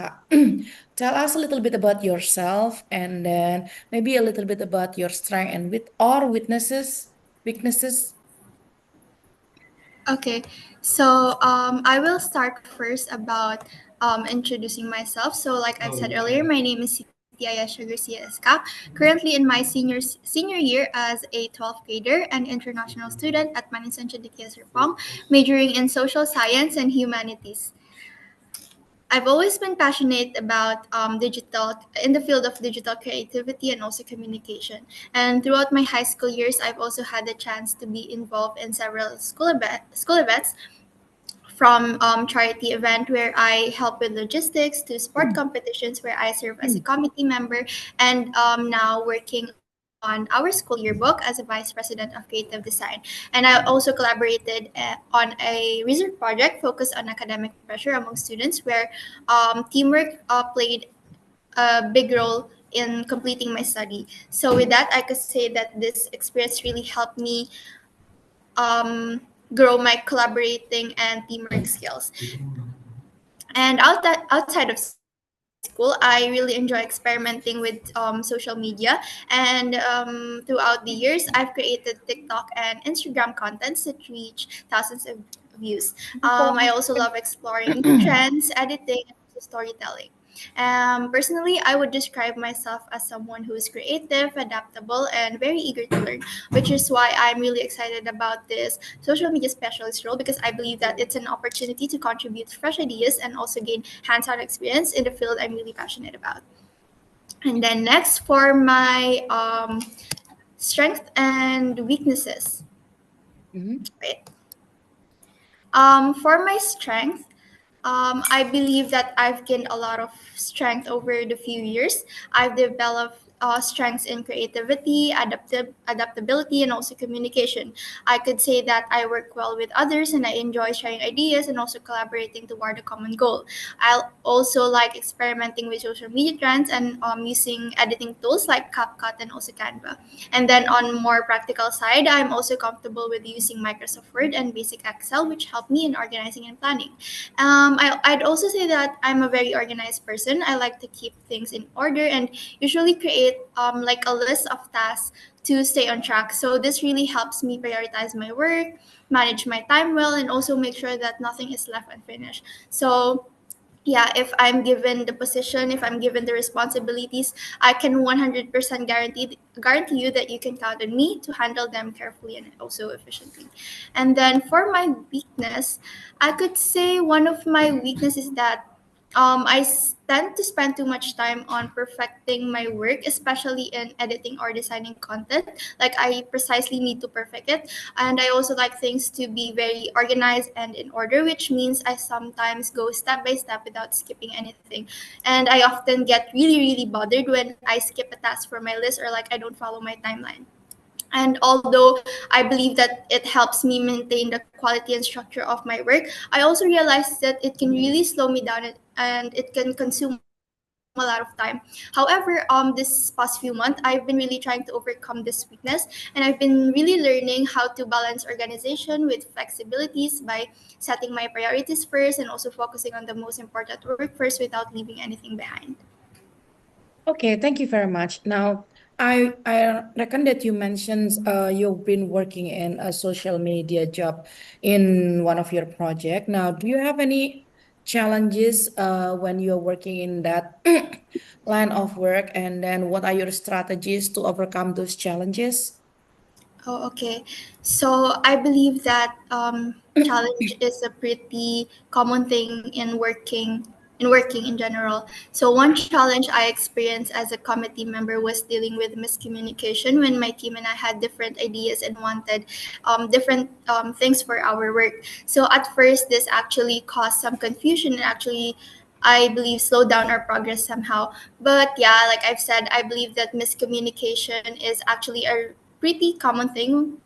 tell us a little bit about yourself, and then maybe a little bit about your strength and weaknesses. Okay, so I will start first about introducing myself. So, like I said earlier, my name is Siti Ayesha Garcia Escap, currently in my senior year as a 12th grader and international student at Manisan Cendekia Serpong, majoring in social science and humanities. I've always been passionate about digital in the field of digital creativity and also communication. And throughout my high school years, I've also had the chance to be involved in several school events, from charity event where I help with logistics to sport competitions where I serve as a committee member, and now working on our school yearbook as a vice president of creative design. And I also collaborated on a research project focused on academic pressure among students where teamwork played a big role in completing my study. So with that, I could say that this experience really helped me um, grow my collaborating and teamwork skills. And outside of school, I really enjoy experimenting with social media. And throughout the years, I've created TikTok and Instagram contents that reach thousands of views. I also love exploring new trends, editing, and also storytelling. Personally, I would describe myself as someone who is creative, adaptable, and very eager to learn, which is why I'm really excited about this social media specialist role because I believe that it's an opportunity to contribute fresh ideas and also gain hands-on experience in the field I'm really passionate about. And then next for my strength and weaknesses. Right. For my strength, I believe that I've gained a lot of strength over the few years. I've developed strengths in creativity, adaptability, and also communication. I could say that I work well with others and I enjoy sharing ideas and also collaborating toward a common goal. I also like experimenting with social media trends and using editing tools like CapCut and also Canva. And then on more practical side, I'm also comfortable with using Microsoft Word and basic Excel, which help me in organizing and planning. I'd also say that I'm a very organized person. I like to keep things in order and usually create like a list of tasks to stay on track. So this really helps me prioritize my work, manage my time well, and also make sure that nothing is left unfinished. So yeah, if I'm given the position, if I'm given the responsibilities, I can 100% guarantee you that you can count on me to handle them carefully and also efficiently. And then for my weakness, I could say one of my weaknesses is that tend to spend too much time on perfecting my work, especially in editing or designing content. Like I precisely need to perfect it, and I also like things to be very organized and in order, which means I sometimes go step by step without skipping anything. And I often get really bothered when I skip a task for my list or like I don't follow my timeline. And although I believe that it helps me maintain the quality and structure of my work, I also realize that it can really slow me down and it can consume a lot of time. However, this past few months, I've been really trying to overcome this weakness, and I've been really learning how to balance organization with flexibilities by setting my priorities first and also focusing on the most important work first without leaving anything behind. Okay, thank you very much. Now, I reckon that you mentioned you've been working in a social media job in one of your project. Now, do you have any challenges when you're working in that line of work? And then what are your strategies to overcome those challenges? Oh, okay. So I believe that challenge is a pretty common thing in working in general. So one challenge I experienced as a committee member was dealing with miscommunication when my team and I had different ideas and wanted different things for our work. So at first, this actually caused some confusion and actually I believe slow down our progress somehow. But yeah, like I've said, I believe that miscommunication is actually a pretty common thing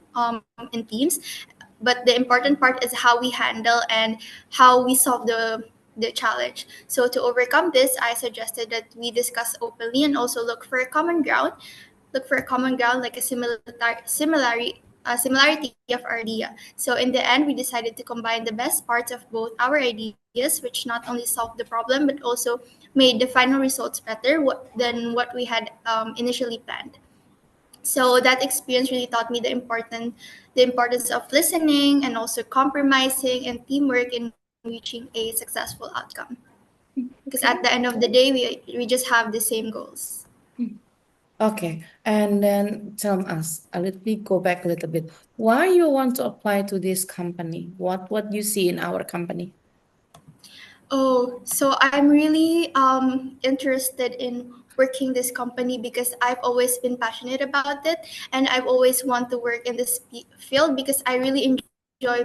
in teams. But the important part is how we handle and how we solve the challenge. So to overcome this, I suggested that we discuss openly and also look for a common ground. Look for a common ground like a similarity of our idea. So in the end, we decided to combine the best parts of both our ideas, which not only solved the problem but also made the final results better than what we had initially planned. So that experience really taught me the importance of listening and also compromising and teamwork in reaching a successful outcome. Because at the end of the day, we just have the same goals. Okay, and then tell us, let me go back a little bit. Why you want to apply to this company? What you see in our company? Oh, so I'm really interested in working this company because I've always been passionate about it, and I've always want to work in this field because I really enjoy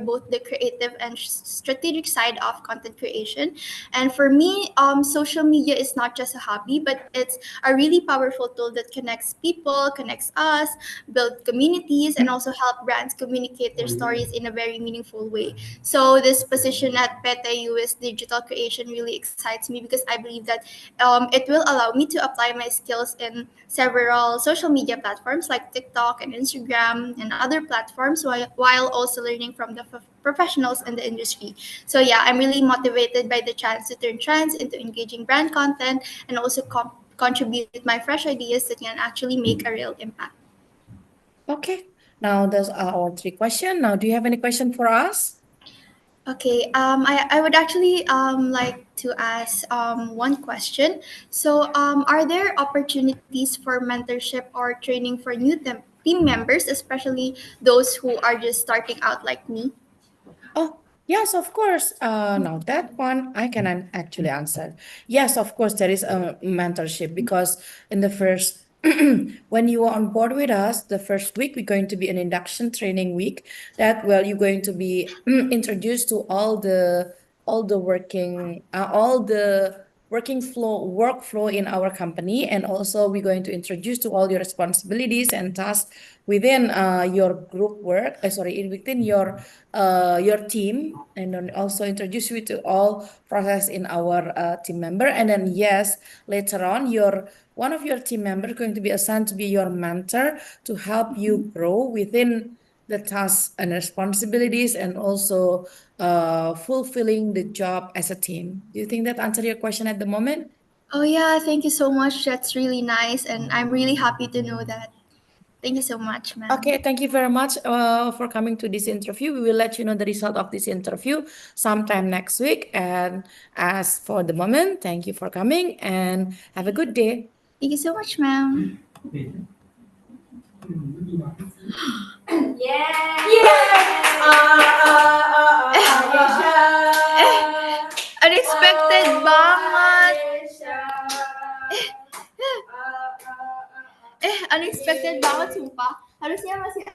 both the creative and strategic side of content creation. And for me, social media is not just a hobby, but it's a really powerful tool that connects people, connects us, build communities, and also help brands communicate their stories in a very meaningful way. So this position at PETA US Digital Creation really excites me because I believe that it will allow me to apply my skills in several social media platforms like TikTok and Instagram and other platforms while also learning from the professionals in the industry. So yeah, I'm really motivated by the chance to turn trends into engaging brand content and also contribute my fresh ideas that can actually make a real impact. Okay, now those are our three questions. Now, do you have any question for us? Okay, I would actually like to ask one question. So, are there opportunities for mentorship or training for new team members, especially those who are just starting out like me? Oh, yes, of course. Now that one I can actually answer. Yes, of course, there is a mentorship because in the first, when you are on board with us, the first week we're going to be an induction training week. That well, you're going to be introduced to all the working flow workflow in our company, and also we're going to introduce to all your responsibilities and tasks within your group work. Within your team, and then also introduce you to all process in our team member. And then yes, later on your one of your team members going to be assigned to be your mentor to help you grow within the tasks and responsibilities, and also fulfilling the job as a team. Do you think that answer your question at the moment? Oh yeah, thank you so much. That's really nice, and I'm really happy to know that. Thank you so much, ma'am. Okay, thank you very much for coming to this interview. We will let you know the result of this interview sometime next week. And as for the moment, thank you for coming and have a good day. Thank you so much, ma'am. Unexpected banget. Unexpected banget sumpah. Harusnya masih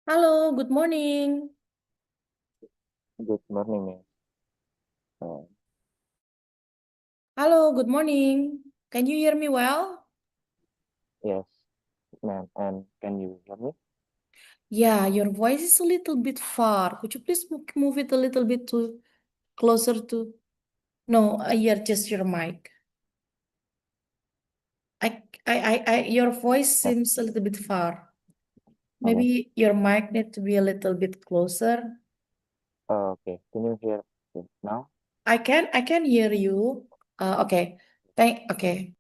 Hello, good morning. Good morning, Miss. Hello, good morning. Can you hear me well? Yes, ma'am. And can you hear me? Yeah, your voice is a little bit far. Could you please move it a little bit to closer to? No, yeah, just your mic. Your voice Yes. seems a little bit far. Okay. Maybe your mic need to be a little bit closer. Okay. Can you hear it now? I can hear you. Okay. Okay.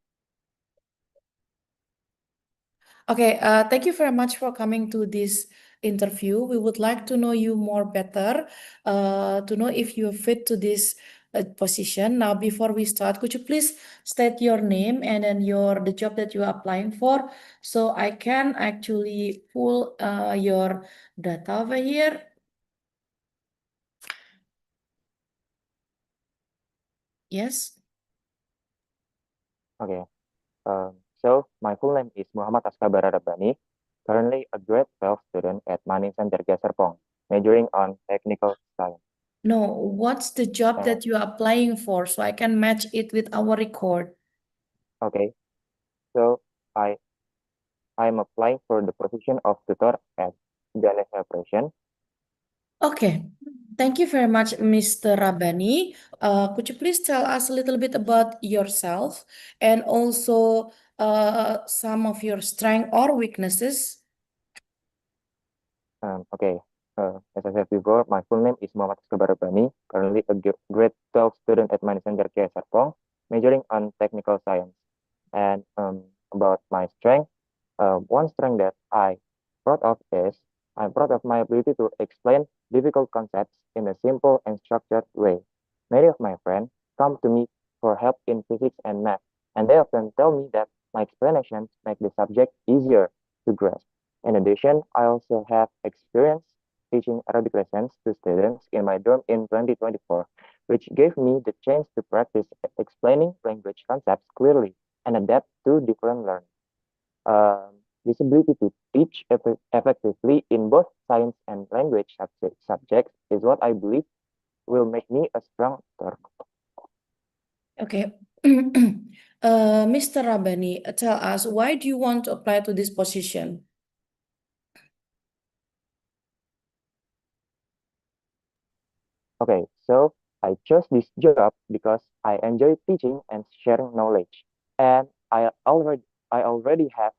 Okay, thank you very much for coming to this interview. We would like to know you more better, to know if you fit to this position. Now, before we start, could you please state your name and then the job that you are applying for, so I can actually pull your data over here. Yes. Okay. So my full name is Muhammad Askabar Rabbani, currently a grade 12 student at Manin Center Serpong, majoring on technical science. No, what's the job that you are applying for, so I can match it with our record? Okay. So I'm applying for the position of tutor at Ganesha Operation. Okay, thank you very much, Mr. Rabani. Could you please tell us a little bit about yourself and also some of your strengths or weaknesses? Okay. As I said before, my full name is Muhammad Askabar Rabbani, currently a grade 12 student at Manin Center Serpong, majoring on technical science. And about my strength, one strength that proud of is I'm proud of my ability to explain difficult concepts in a simple and structured way. Many of my friends come to me for help in physics and math, and they often tell me that my explanations make the subject easier to grasp. In addition, I also have experience teaching Arabic lessons to students in my dorm in 2024, which gave me the chance to practice explaining language concepts clearly and adapt to different learning. This ability to teach effectively in both science and language subjects is what I believe will make me a strong tutor. Okay. Mr. Rabani, tell us, why do you want to apply to this position? Okay, so I chose this job because I enjoy teaching and sharing knowledge, and I already have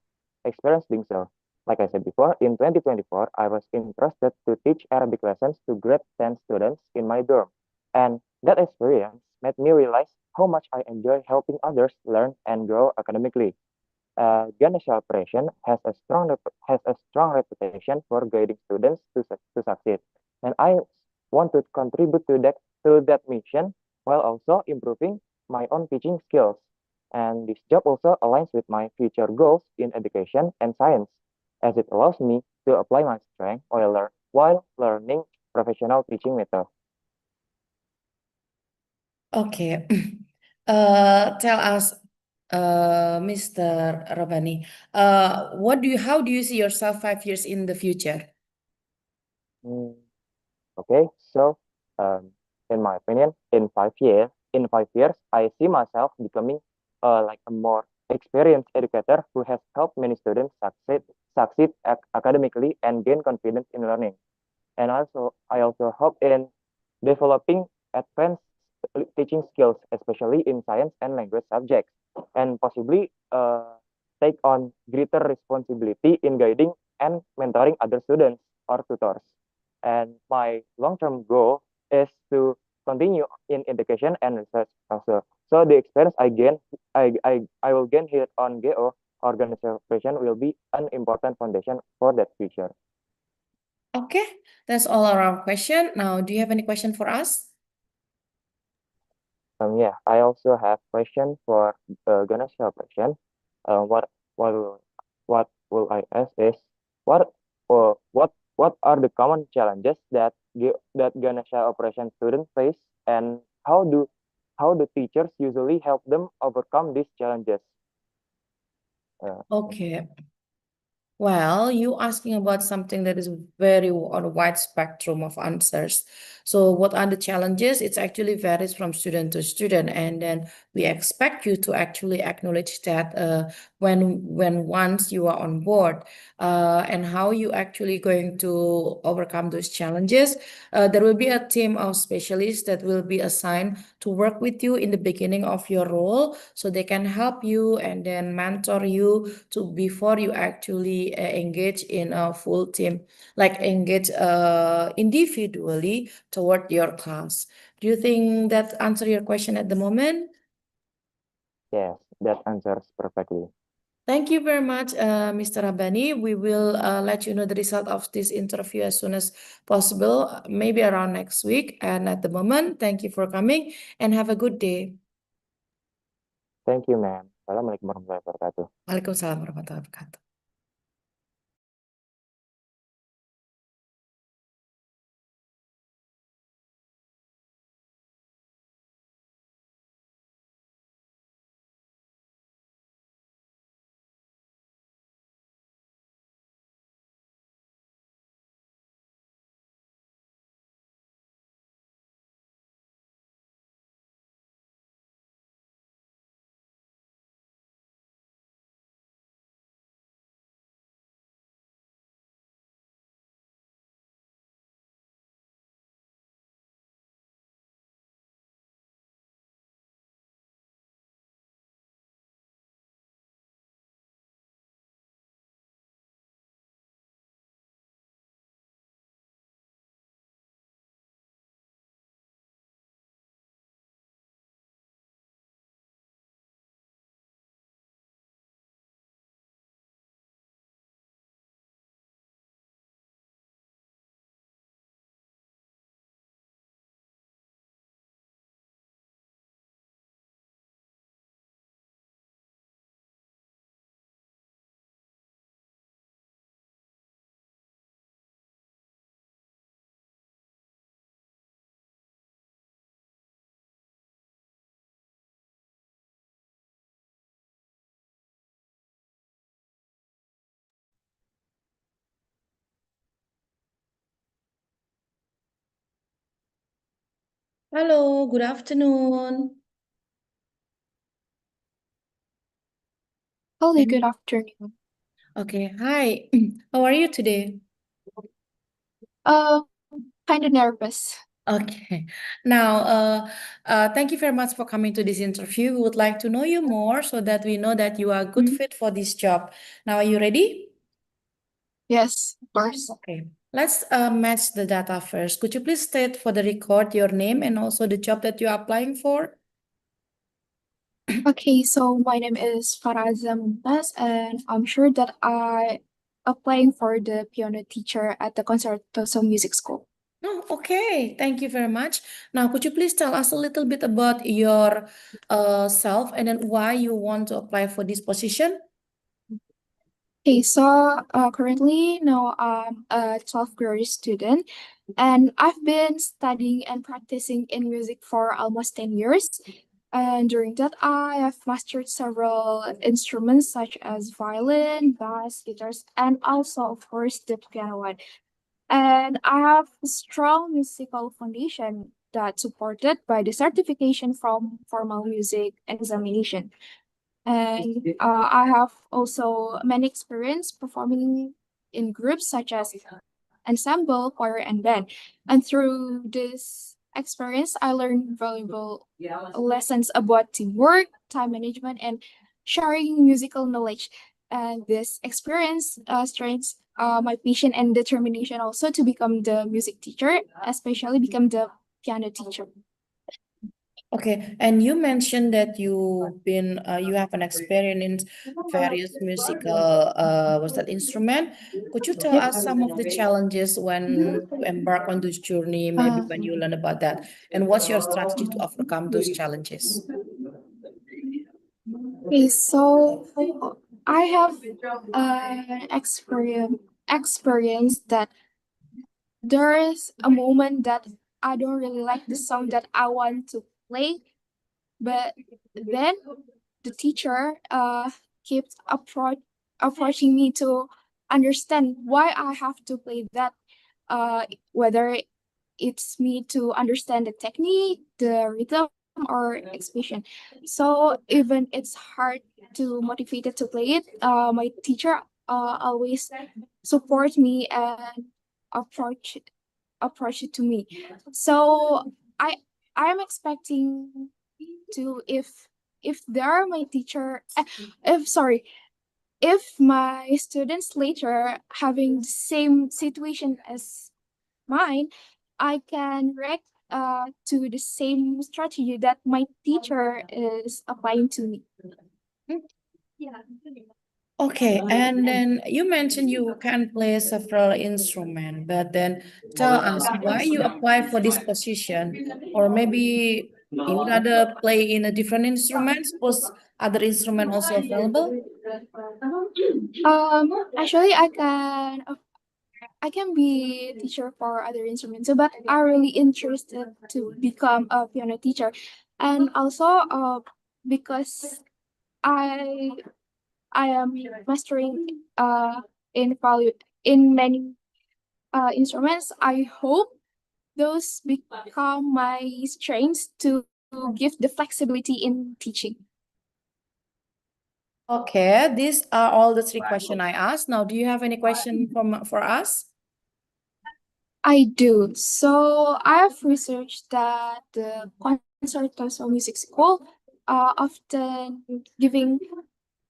experience doing so. Like I said before, in 2024, I was interested to teach Arabic lessons to grade 10 students in my dorm, and that experience made me realize how much I enjoy helping others learn and grow academically. Ganesha Operation has a strong reputation for guiding students to succeed, and I want to contribute to that mission while also improving my own teaching skills. And this job also aligns with my future goals in education and science, as it allows me to apply my strength while learning professional teaching methods. Okay. Tell us, Mr. Rabani, how do you see yourself 5 years in the future? Mm, Okay, so in my opinion, in 5 years, I see myself becoming like a more experienced educator who has helped many students succeed academically and gain confidence in learning. And I also hope in developing advanced teaching skills, especially in science and language subjects, and possibly take on greater responsibility in guiding and mentoring other students or tutors. And my long-term goal is to continue in education and research also. So the experience I will gain here on GO organization will be an important foundation for that future. Okay, that's all our question. Now, do you have any question for us? Yeah, I also have question for Ganesha operation. What what will what will I ask is what what are the common challenges that Ganesha operation students face, and how do teachers usually help them overcome these challenges? Okay. Well, you asking about something that is very on a wide spectrum of answers. So what are the challenges? It actually varies from student to student, and then we expect you to actually acknowledge that when once you are on board, and how you actually going to overcome those challenges. There will be a team of specialists that will be assigned to work with you in the beginning of your role, so they can help you and then mentor you to before you actually engage in a full team, like engage individually toward your class. Do you think that answer your question at the moment? Yes, that answers perfectly. Thank you very much, Mr. Rabani. We will let you know the result of this interview as soon as possible, maybe around next week. And at the moment, thank you for coming and have a good day. Thank you, ma'am. Assalamualaikum warahmatullahi wabarakatuh. Waalaikumsalam warahmatullahi wabarakatuh. Hello, good afternoon. Hello, good afternoon. Okay, hi. How are you today? Uh, kind of nervous. Okay. Now, thank you very much for coming to this interview. We would like to know you more so that we know that you are a good fit for this job. Now, are you ready? Yes, of course. Okay. Let's match the data first. Could you please state for the record your name and also the job that you are applying for? Okay, so my name is Faraza Mumtaz, and I'm sure that I applying for the piano teacher at the Concertoso Music School. Oh, okay. Thank you very much. Now, could you please tell us a little bit about your self and then why you want to apply for this position? Okay, so currently now I'm a 12th grade student, and I've been studying and practicing in music for almost 10 years. And during that, I have mastered several instruments such as violin, bass, guitars, and also, of course, the piano one. And I have a strong musical foundation that's supported by the certification from formal music examination. And I have also many experience performing in groups such as ensemble, choir, and band. And through this experience, I learned valuable lessons about teamwork, time management, and sharing musical knowledge. And this experience strengthens my passion and determination also to become the music teacher, especially become the piano teacher. Okay, and you mentioned that you have an experience in various musical what's that instrument? Could you tell us some of the challenges when you embark on this journey, maybe when you learn about that, and what's your strategy to overcome those challenges? Okay, so I have experience that there is a moment that I don't really like the song that I want to play, but then the teacher keeps approaching me to understand why I have to play that, whether it's me to understand the technique, the rhythm, or expression. So even it's hard to motivated to play it, my teacher always support me and approach approach it to me. So I'm expecting to, if there are my teacher, if sorry, if my students later having the same situation as mine, I can react to the same strategy that my teacher is applying to me. Okay, and then you mentioned you can play several instruments, but then tell us why you apply for this position, or maybe you rather play in a different instrument, suppose other instrument also available? Actually, I can be a teacher for other instruments, so but I'm really interested to become a piano teacher, and also because I I am mastering in value in many instruments. I hope those become my strengths to give the flexibility in teaching. Okay, these are all the three questions I asked. Now, do you have any question for us? I do. So I have researched that the concertos or music school often giving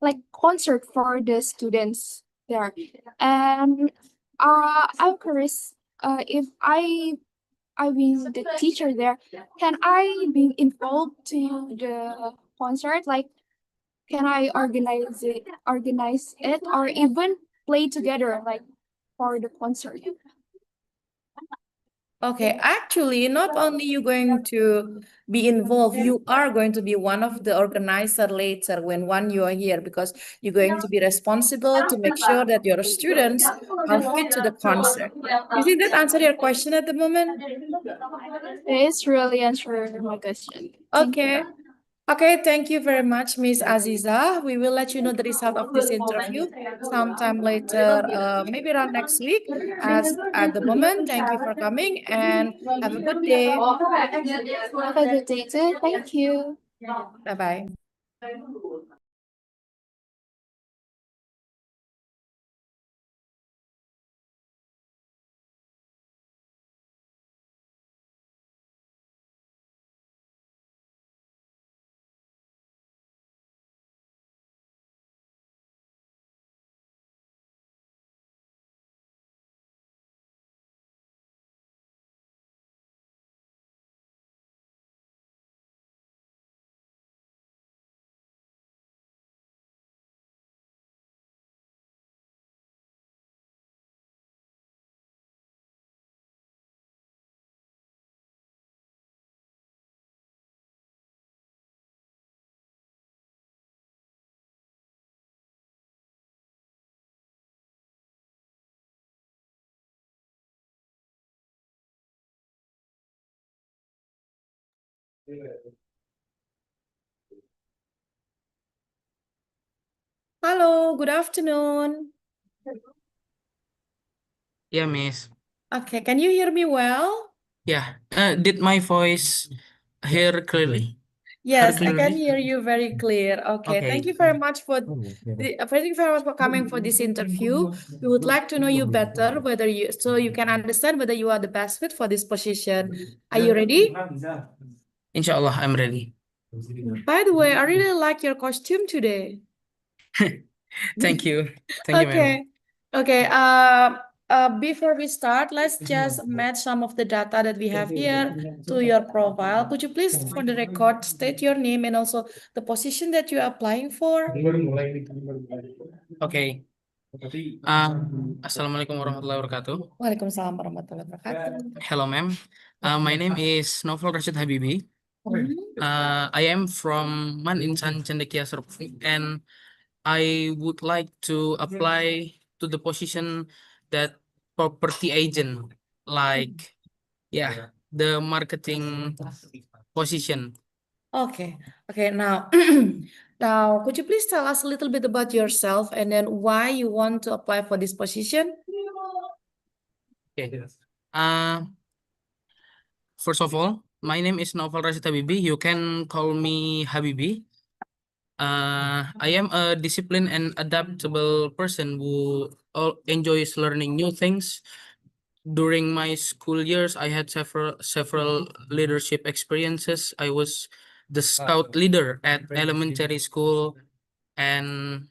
like concert for the students there, and I'm curious if I be the teacher there, can I be involved to the concert? Like, can I organize it, or even play together, like for the concert? Okay, actually, not only you going to be involved, you are going to be one of the organizer later when you are here, because you're going to be responsible to make sure that your students are fit to the concert. You think that answer your question at the moment? It's really answer my question. Thank you. Okay. Okay, thank you very much, Miss Aziza. We will let you know the result of this interview sometime later, maybe around next week. As at the moment, thank you for coming and have a good day. Have a good day too. Thank you. Bye-bye. Hello, good afternoon. Yeah, Miss. Okay, can you hear me well? Yeah. Did my voice hear clearly? Yes, I can clearly? hear you very clear. Okay, thank you very much for thank you very much for coming for this interview. We would like to know you better, whether so you can understand whether you are the best fit for this position. Are you ready? Inshallah, I'm ready. By the way, I really like your costume today. Thank you. Thank you, ma'am. Okay. Okay. Before we start, let's just match some of the data that we have here to your profile. Could you please, for the record, state your name and also the position that you're applying for? Okay. Assalamualaikum warahmatullahi wabarakatuh. Waalaikumsalam warahmatullahi wabarakatuh. Hello, ma'am. My name is Novel Rashid Habibi. I am from Man Insan Cendekia Serpong, and I would like to apply to the position that property agent, like, yeah, the marketing position. Okay. Okay. Now, Now, could you please tell us a little bit about yourself and then why you want to apply for this position? Okay. Uh, First of all, my name is Novel Rashid Habibi. You can call me Habibi. I am a disciplined and adaptable person who enjoys learning new things. During my school years, I had several leadership experiences. I was the scout leader at elementary school, and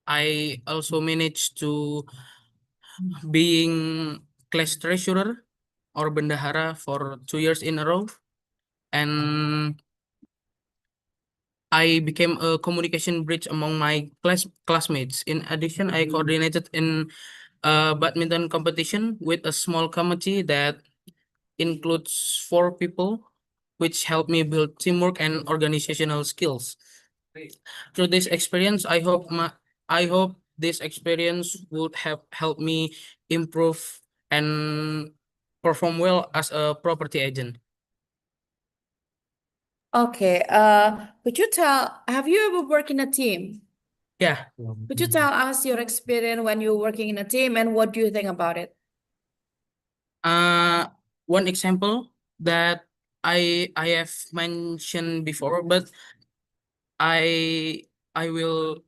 I also managed to being class treasurer or bendahara for 2 years in a row, and I became a communication bridge among my classmates. In addition, I coordinated in a badminton competition with a small committee that includes 4 people, which helped me build teamwork and organizational skills. Through this experience, I hope this experience would have helped me improve and perform well as a property agent. Okay, could you tell, have you ever worked in a team? Yeah. Could you tell us your experience when you're working in a team and what do you think about it? One example that I have mentioned before, but I I will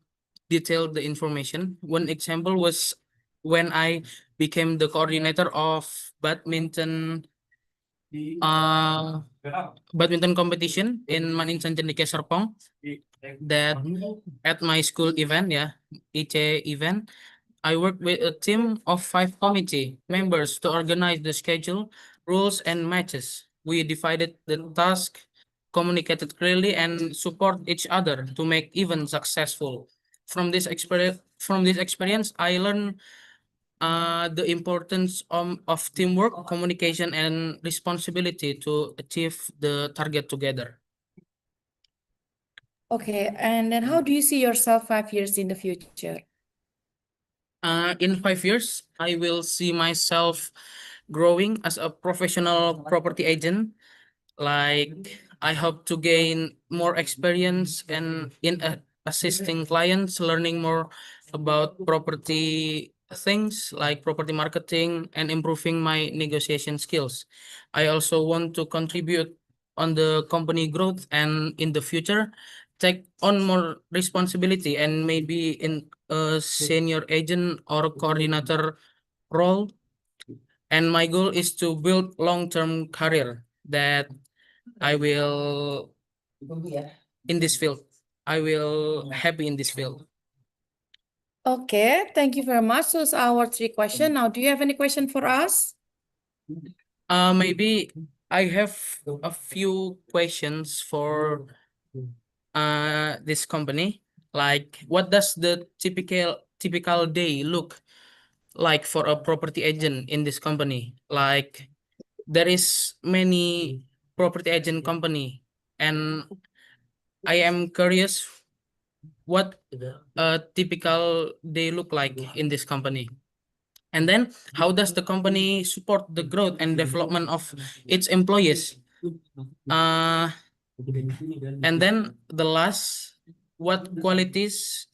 detail the information. One example was when I became the coordinator of badminton uh badminton competition in Maninsan Cendekia Serpong, that at my school event, yeah, IC event, I worked with a team of 5 committee members to organize the schedule, rules, and matches. We divided the task, communicated clearly, and support each other to make event successful. From this experience, I learned the importance of teamwork, communication, and responsibility to achieve the target together. Okay, and then how do you see yourself 5 years in the future? In 5 years, I will see myself growing as a professional property agent. Like, I hope to gain more experience and in assisting clients, learning more about property things like property marketing and improving my negotiation skills. I also want to contribute on the company growth and in the future take on more responsibility and maybe in a senior agent or coordinator role. And my goal is to build long-term career that I will in this field. I will happy in this field. Okay, thank you very much. Those are our 3 questions. Now, do you have any question for us? Maybe I have a few questions for this company. Like, what does the typical day look like for a property agent in this company? Like, there is many property agent company, and I am curious what a typical day look like in this company. And then, how does the company support the growth and development of its employees? Uh, and then the last, what qualities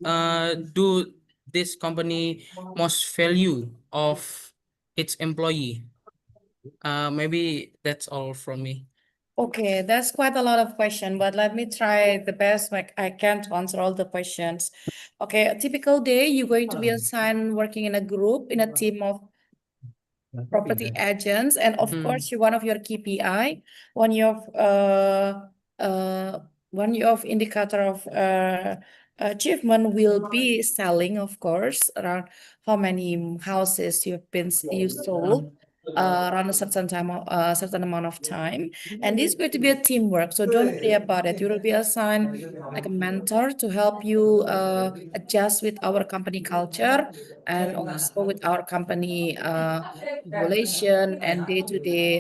do this company most value of its employee? Maybe that's all from me. Okay, that's quite a lot of questions, but let me try the best like I can to answer all the questions. Okay, a typical day, you're going to be assigned working in a group, in a team of property agents, and of course, one of your KPI, one of indicator of achievement will be selling, of course, around how many houses you sold around a certain time certain amount of time, and this is going to be a teamwork, so don't worry about it. You will be assigned like a mentor to help you adjust with our company culture and also with our company regulation and day-to-day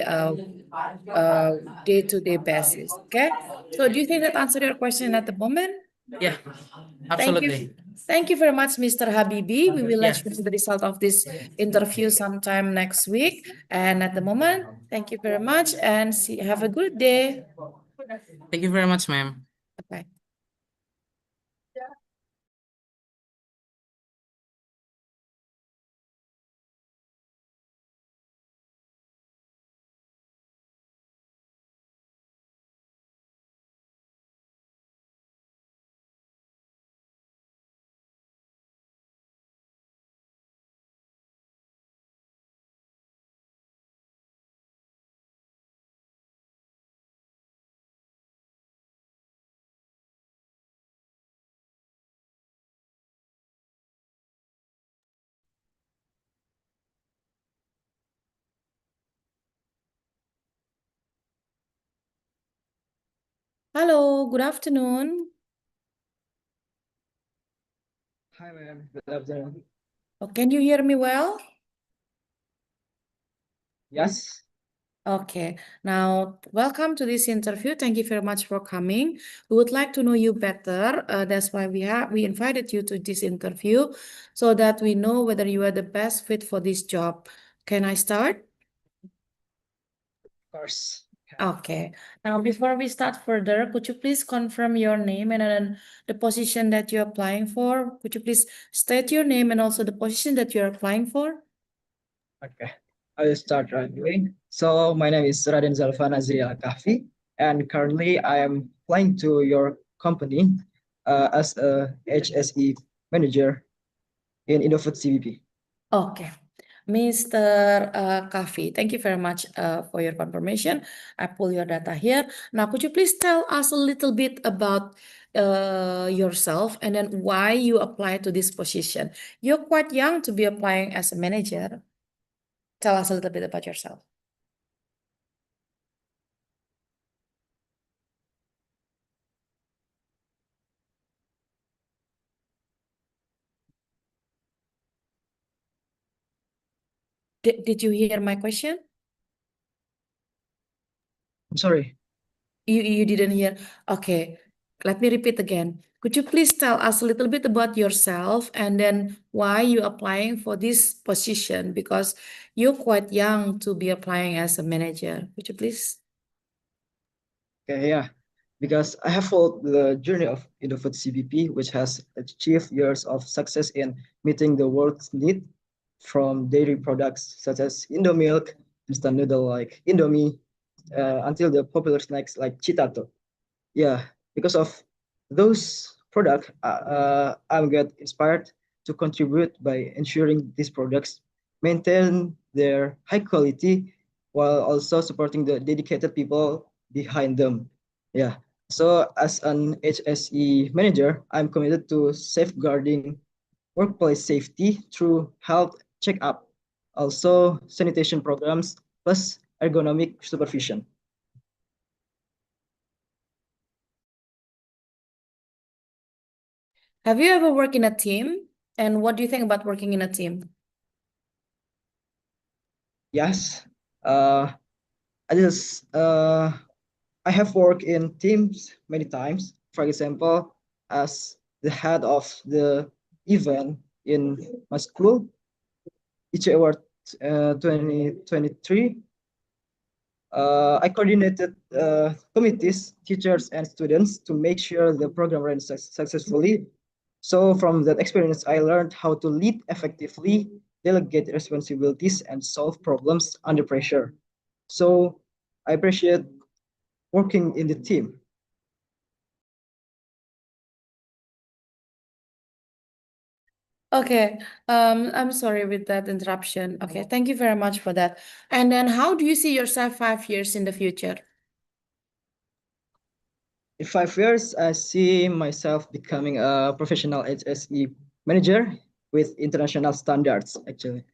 basis. Okay, so do you think that answered your question at the moment? Yeah, Thank you. absolutely. Thank you very much, Mr. Habibi. We will let Yeah. you know the result of this interview sometime next week. And at the moment, thank you very much and have a good day. Thank you very much, ma'am. Bye. Hello, good afternoon. Hi, ma'am. Good afternoon. Oh, can you hear me well? Yes. Okay, now welcome to this interview. Thank you very much for coming. We would like to know you better. That's why we invited you to this interview so that we know whether you are the best fit for this job. Can I start? Of course. Okay. Now, before we start further, could you please confirm your name and then the position that you're applying for? Could you please state your name and also the position that you're applying for? Okay. I will start right away. So my name is Raden Zalfan Azri Al Kahfi, and currently I am applying to your company as a HSE manager in Indofood CVP. Okay. Mr. Kavi, thank you very much for your confirmation. I pull your data here. Now, could you please tell us a little bit about yourself and then why you applied to this position? You're quite young to be applying as a manager. Tell us a little bit about yourself. Did you hear my question? I'm sorry. You didn't hear? Okay, let me repeat again. Could you please tell us a little bit about yourself and then why you applying for this position? Because you're quite young to be applying as a manager. Could you please? Okay, yeah. Because I have followed the journey of Indofood CVP, which has achieved years of success in meeting the world's need from dairy products such as Indomilk, instant noodle like Indomie, until the popular snacks like Chitato. Yeah, because of those products, I'm get inspired to contribute by ensuring these products maintain their high quality while also supporting the dedicated people behind them. Yeah. So as an HSE manager, I'm committed to safeguarding workplace safety through health checkup, also sanitation programs, plus ergonomic supervision. Have you ever worked in a team? And what do you think about working in a team? Yes. I just I have worked in teams many times. For example, as the head of the event in my school, each award 2023. I coordinated committees, teachers, and students to make sure the program ran successfully. So from that experience, I learned how to lead effectively, delegate responsibilities, and solve problems under pressure. So I appreciate working in the team. Okay, I'm sorry with that interruption. Okay, thank you very much for that. And then how do you see yourself 5 years in the future? In 5 years, I see myself becoming a professional HSE manager with international standards, actually,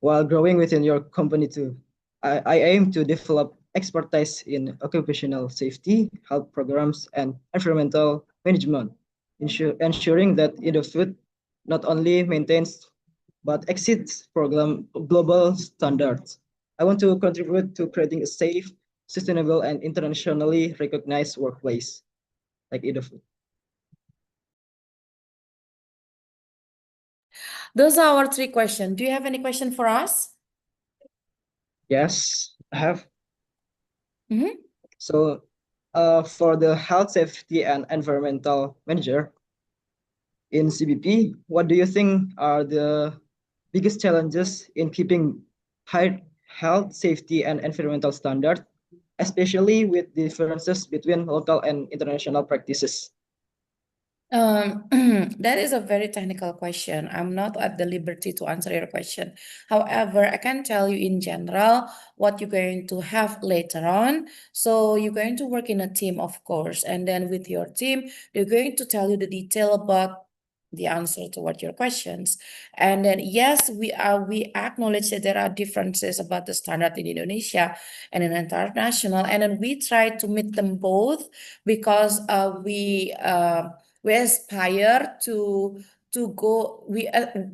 while growing within your company too. I aim to develop expertise in occupational safety, health programs, and environmental management, ensuring that Indofood not only maintains but exceeds program global standards. I want to contribute to creating a safe, sustainable, and internationally recognized workplace like Indofood. Those are our 3 questions. Do you have any question for us? Yes, I have. Mm-hmm. So, for the health, safety, and environmental manager in CBP, what do you think are the biggest challenges in keeping high health, safety, and environmental standards, especially with differences between local and international practices? That is a very technical question. I'm not at the liberty to answer your question. However, I can tell you in general what you're going to have later on. So you're going to work in a team, of course, and then with your team, they're going to tell you the detail about the answer toward your questions. And then yes, we acknowledge that there are differences about the standard in Indonesia and in international, and then we try to meet them both because we aspire to go.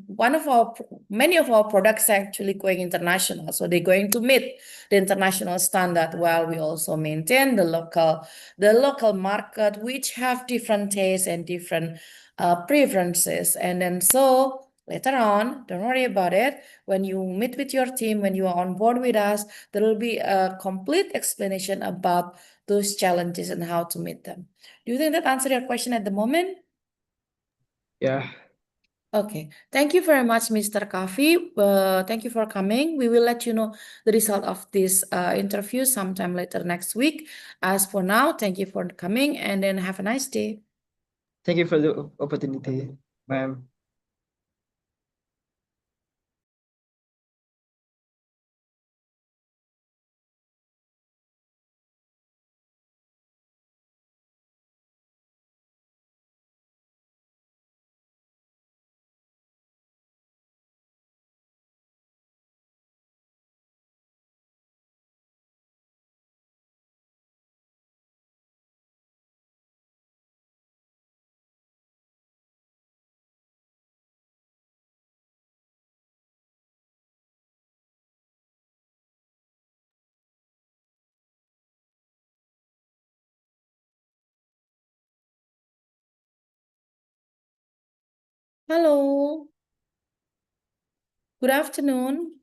One of our many of our products are actually going international, so they're going to meet the international standard while we also maintain the local market, which have different tastes and different preferences. And then so later on, don't worry about it. When you meet with your team, when you are on board with us, there will be a complete explanation about those challenges and how to meet them. Do you think that answered your question at the moment? Yeah. Okay, thank you very much, Mr. Kafi. Thank you for coming. We will let you know the result of this interview sometime later next week. As for now, thank you for coming and then have a nice day. Thank you for the opportunity, ma'am. Hello. Good afternoon.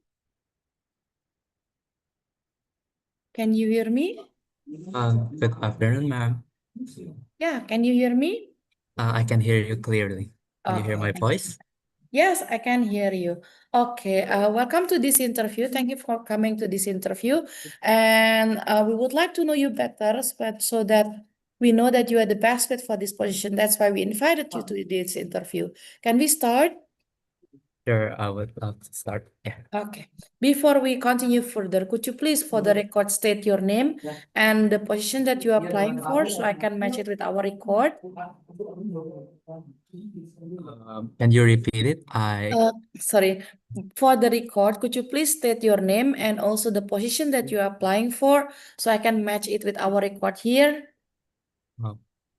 Can you hear me? Good afternoon, ma'am. Yeah, can you hear me? I can hear you clearly. Can you hear Okay. my voice? Yes, I can hear you. Okay, welcome to this interview. Thank you for coming to this interview. And we would like to know you better so that we know that you are the best fit for this position. That's why we invited you to this interview. Can we start? Sure, I would love to start. Yeah. Okay. Before we continue further, could you please, for the record, state your name and the position that you are applying for so I can match it with our record? Can you repeat it? Sorry, for the record, could you please state your name and also the position that you are applying for so I can match it with our record here?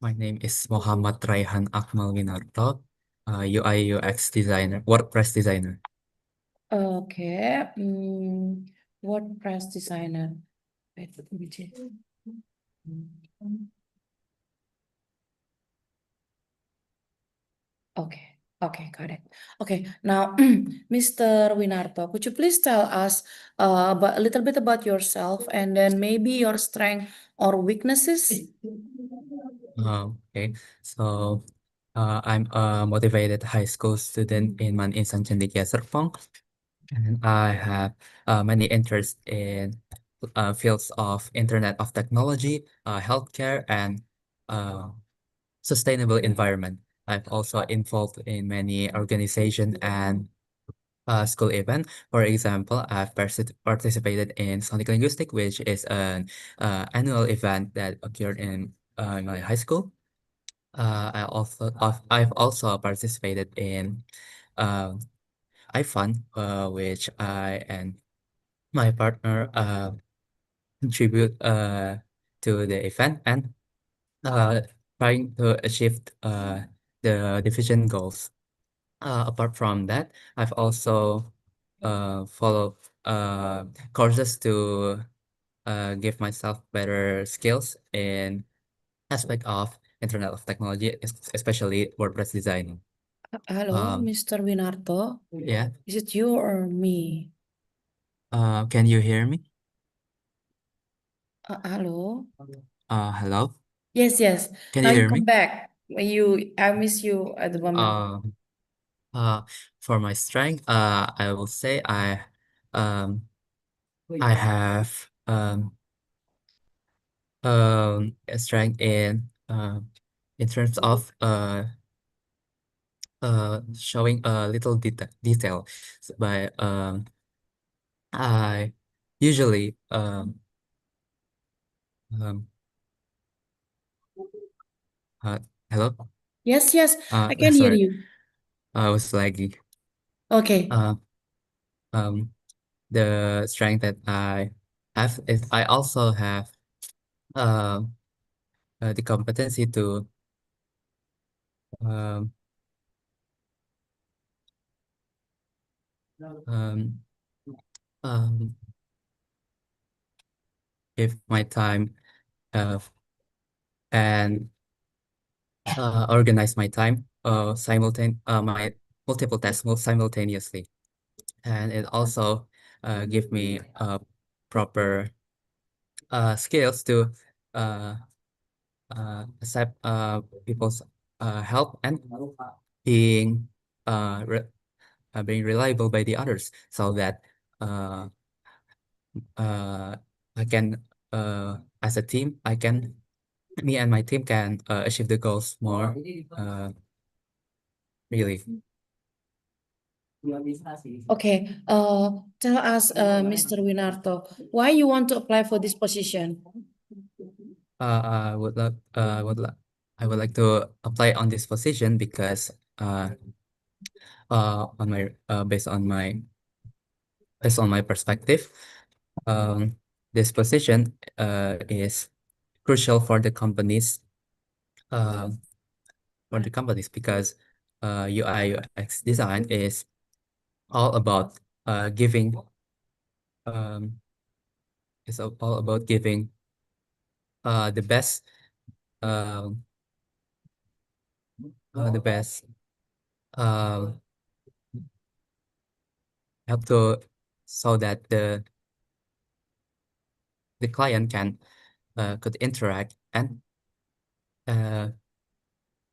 My name is Muhammad Raihan Akmal Winarto, UI UX designer, WordPress designer. Okay, WordPress designer. Wait, let me check. Okay, okay, got it. Okay, now, Mr. Winarto, could you please tell us about, a little bit about yourself and then maybe your strength or weaknesses? Okay, so I'm a motivated high school student in Man Insan Cendekia Serpong, and I have many interests in fields of Internet of Technology, healthcare, and sustainable environment. I'm also involved in many organization and school event. For example, I've participated in Sonic Linguistic, which is an annual event that occurred in my high school. I've also participated in uh, iFun, which I and my partner contribute to the event and uh, trying to achieve the division goals. Apart from that, I've also followed courses to give myself better skills in aspect of Internet of Technology, especially WordPress designing. Hello, Mr. Winarto. Yeah. Is it you or me? Can you hear me? Hello. Hello. Yes, yes. Can Now you you hear come me? back. I miss you at the moment. For my strength, I will say um, I have a strength in terms of showing a little detail by I usually um uh, hello. Yes, yes, I can hear Sorry. you. I was laggy. Okay. Um, the strength that I have is I also have um the competency to um um um give my time uh and organize my time my multiple tasks simultaneously, and it also give me proper skills to uh accept people's help and being re being reliable by the others, so that uh uh I can as a team me and my team can achieve the goals more really. Okay. Tell us, Mr. Winarto, why you want to apply for this position? I would love I would like to apply on this position because on my based on my perspective, um this position is crucial uh for the companies because UI UX design is all about giving um all about giving the best um the best um help to so that the client could interact and uh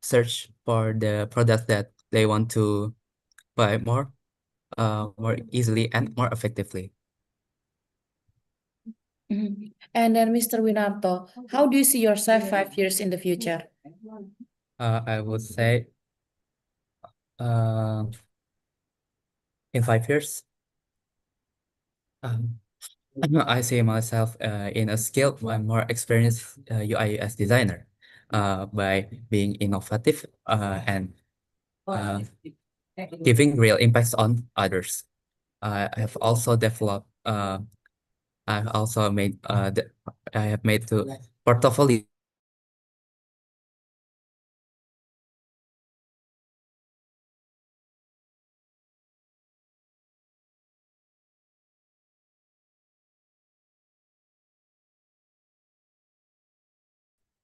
search for the product that they want to buy more easily and more effectively. And then, Mr. Winarto, how do you see yourself 5 years in the future? I would say uh in 5 years, um, I see myself in a skilled and more experienced UI/UX designer by being innovative and uh, giving real impacts on others. I have also developed I've also made I have made to portfolio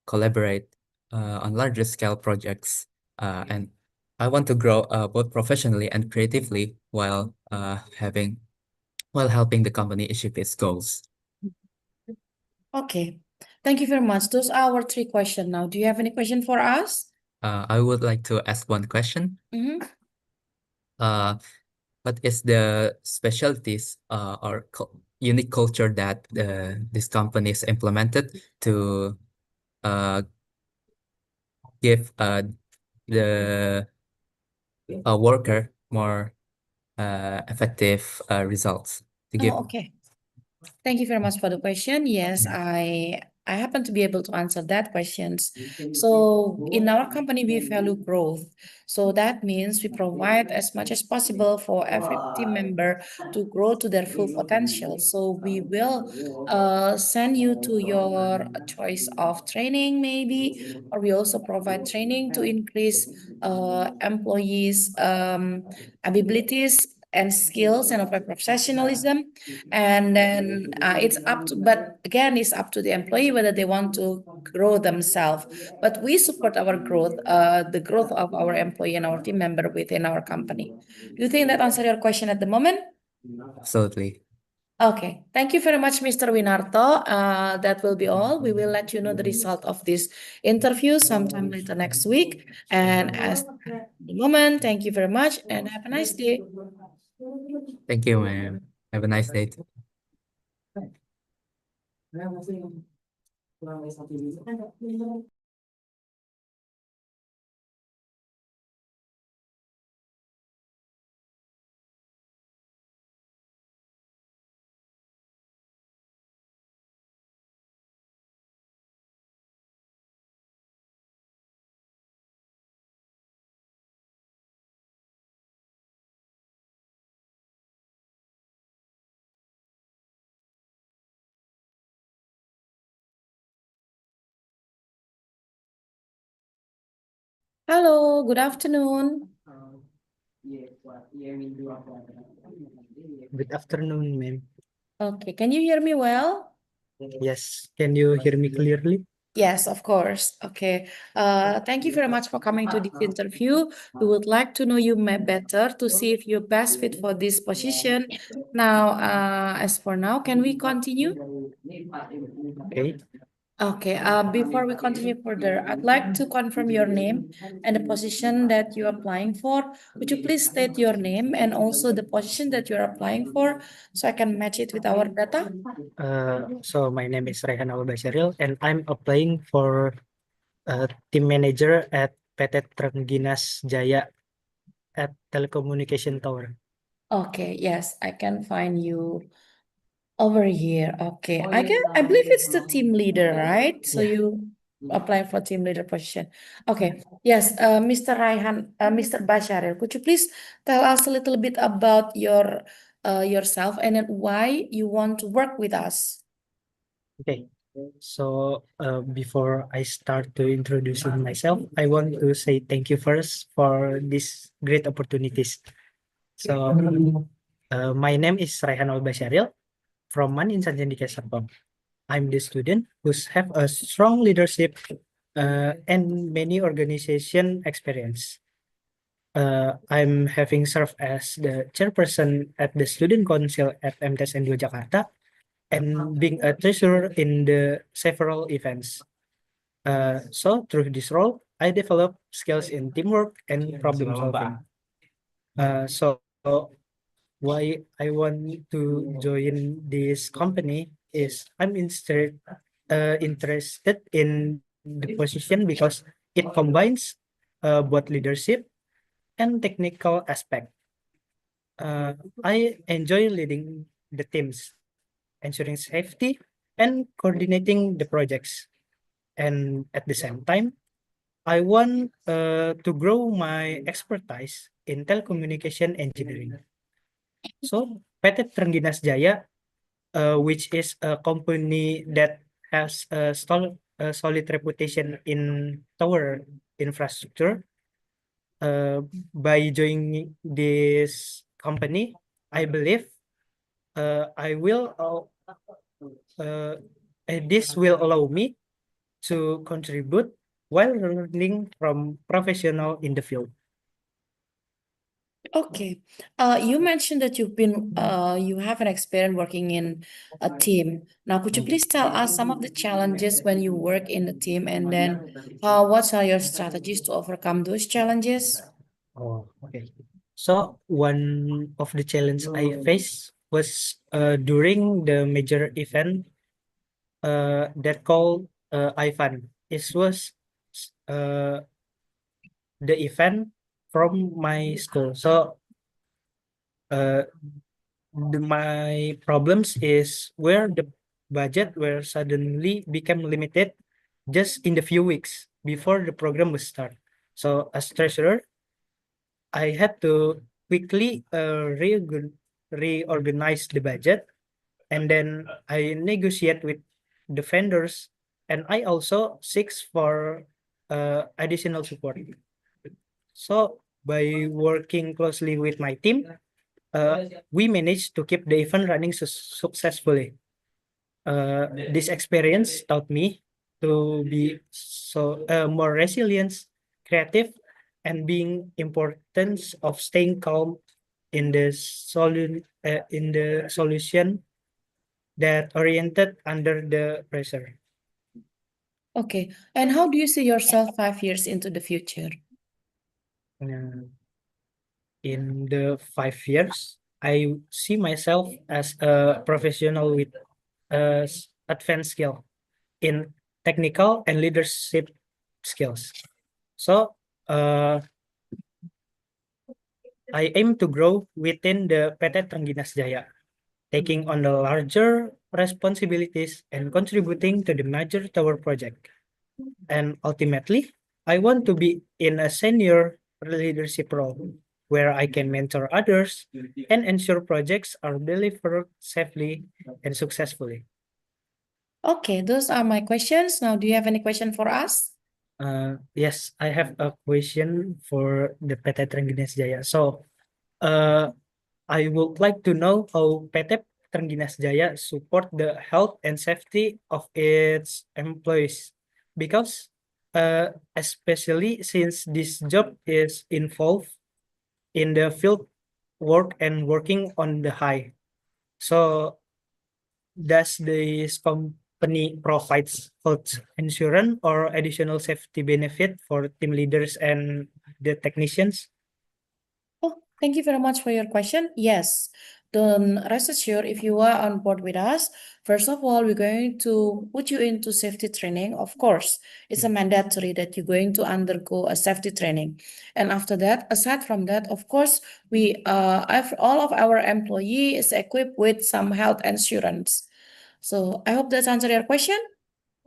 collaborate on larger scale projects, and I want to grow both professionally and creatively while helping the company achieve its goals. Okay. Thank you very much. Those are our 3 questions now. Do you have any question for us? I would like to ask one question. Mm-hmm. What is the specialties or unique culture that this company is implemented to uh, give the worker more effective results to give? Oh, okay. Thank you very much for the question. Yes, I happen to be able to answer that questions. So in our company, we value growth. So that means we provide as much as possible for every team member to grow to their full potential. So we will send you to your choice of training, maybe, or we also provide training to increase employees' abilities and skills and of professionalism. And then it's up to, but again, it's up to the employee whether they want to grow themselves. But we support our growth, the growth of our employee and our team member within our company. Do you think that answered your question at the moment? Absolutely. Okay, thank you very much, Mr. Winarto. That will be all. We will let you know the result of this interview sometime later next week. And as the moment, thank you very much and have a nice day. Thank you, ma'am. Have a nice day. Hello, good afternoon. Good afternoon, ma'am. Okay, can you hear me well? Yes, can you hear me clearly? Yes, of course. Okay. Thank you very much for coming to this interview. We would like to know you better to see if you're best fit for this position. Now, as for now, can we continue? Okay. Okay, before we continue further, I'd like to confirm your name and the position that you're applying for. Would you please state your name and also the position that you're applying for so I can match it with our data? So my name is Rehan Al-Basharil and I'm applying for team manager at PT Trengginas Jaya at Telecommunication Tower. Okay, yes, I can find you over here. Okay, I believe it's the team leader, right? So Yeah. you applying for team leader position. Okay, yes, Mr. Raihan, Mr. Basharil, could you please tell us a little bit about yourself and then why you want to work with us? Okay. So before I start to introducing myself, I want to say thank you first for these great opportunities. So my name is Raihan Al-Basharil from Man Insan Cendekia Serpong. I'm the student who's have a strong leadership and many organization experience. I'm having served as the chairperson at the student council at MTS N2 Jakarta and being a treasurer in the several events. So through this role, I develop skills in teamwork and problem solving. So why I want to join this company is I'm interested in the position because it combines both leadership and technical aspect. I enjoy leading the teams, ensuring safety, and coordinating the projects. And at the same time, I want to grow my expertise in telecommunication engineering. So, PT Trengginas Jaya, which is a company that has a solid reputation in tower infrastructure, by joining this company, I believe I will this will allow me to contribute while learning from professional in the field. Okay. You mentioned that you have an experience working in a team. Now, could you please tell us some of the challenges when you work in a team, and then what are your strategies to overcome those challenges? Oh, okay. So one of the challenge I faced was during the major event that called IFAN. It was uh, the event from my school. So uh, my problems is where the budget were suddenly become limited just in the few weeks before the program was start. So as treasurer, I had to quickly reorganize the budget, and then I negotiate with the vendors, and I also seek for additional support. So by working closely with my team, we managed to keep the event running successfully. This experience taught me to be more resilient, creative, and being importance of staying calm in the solution that oriented under the pressure. Okay. And how do you see yourself 5 years into the future? In the 5 years, I see myself as a professional with advanced skill in technical and leadership skills. So I aim to grow within the PT Trengginas Jaya, taking on the larger responsibilities and contributing to the major tower project. And ultimately, I want to be in a senior leadership role where I can mentor others and ensure projects are delivered safely and successfully. Okay, those are my questions. Now, do you have any question for us? Yes, I have a question for the PT Trengginas Jaya. So, uh, I would like to know how PT Trengginas Jaya support the health and safety of its employees, because especially since this job is involved in the field work and working on the high. So, does this company provides health insurance or additional safety benefit for team leaders and the technicians? Oh, thank you very much for your question. Yes, then rest assured, if you are on board with us, first of all, we're going to put you into safety training. Of course, it's a mandatory that you're going to undergo a safety training. And after that, aside from that, of course, all of our employees equipped with some health insurance. So I hope that answered your question.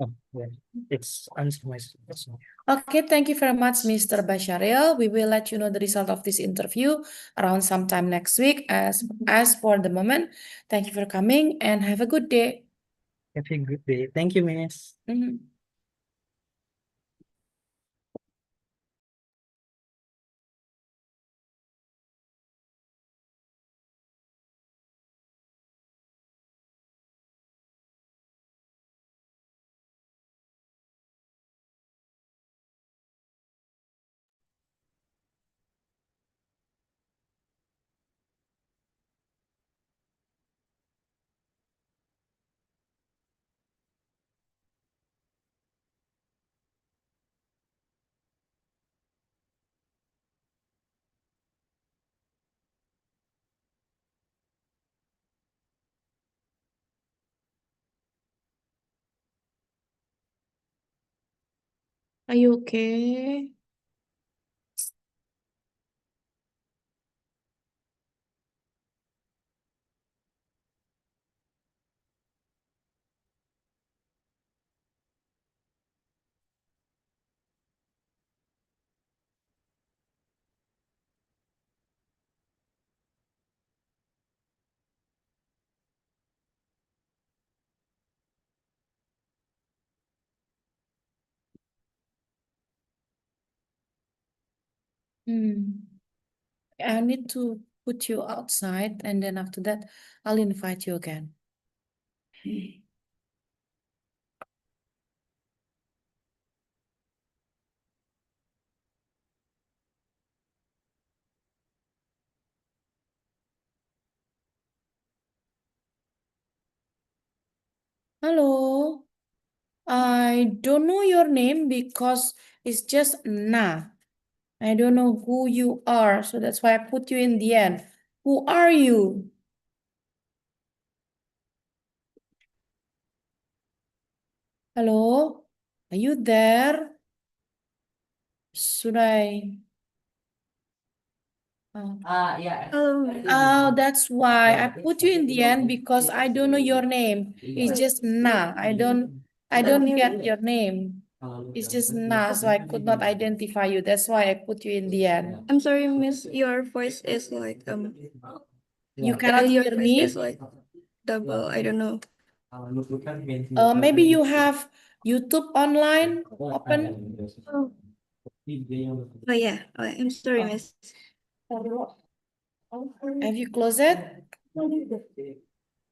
Oh, yeah, it's answer my question. Okay, thank you very much, Mr. Basharil. We will let you know the result of this interview around sometime next week. As for the moment, thank you for coming and have a good day. Have a good day. Thank you, Miss. Mhm. Are you okay? I need to put you outside, and then after that, I'll invite you again. Hello. I don't know your name because it's just Na. I don't know who you are, so that's why I put you in the end. Who are you? Hello? Are you there? Should I? Oh, that's why I put you in the end because I don't know your name. It's just Na. I don't get your name. It's just Na, so I could not identify you. That's why I put you in the end. I'm sorry, miss, your voice is like You cannot your hear voice is me? like double. I don't know. Maybe you have YouTube online open? Oh, oh yeah. Oh, I'm sorry, miss. Have you closed it?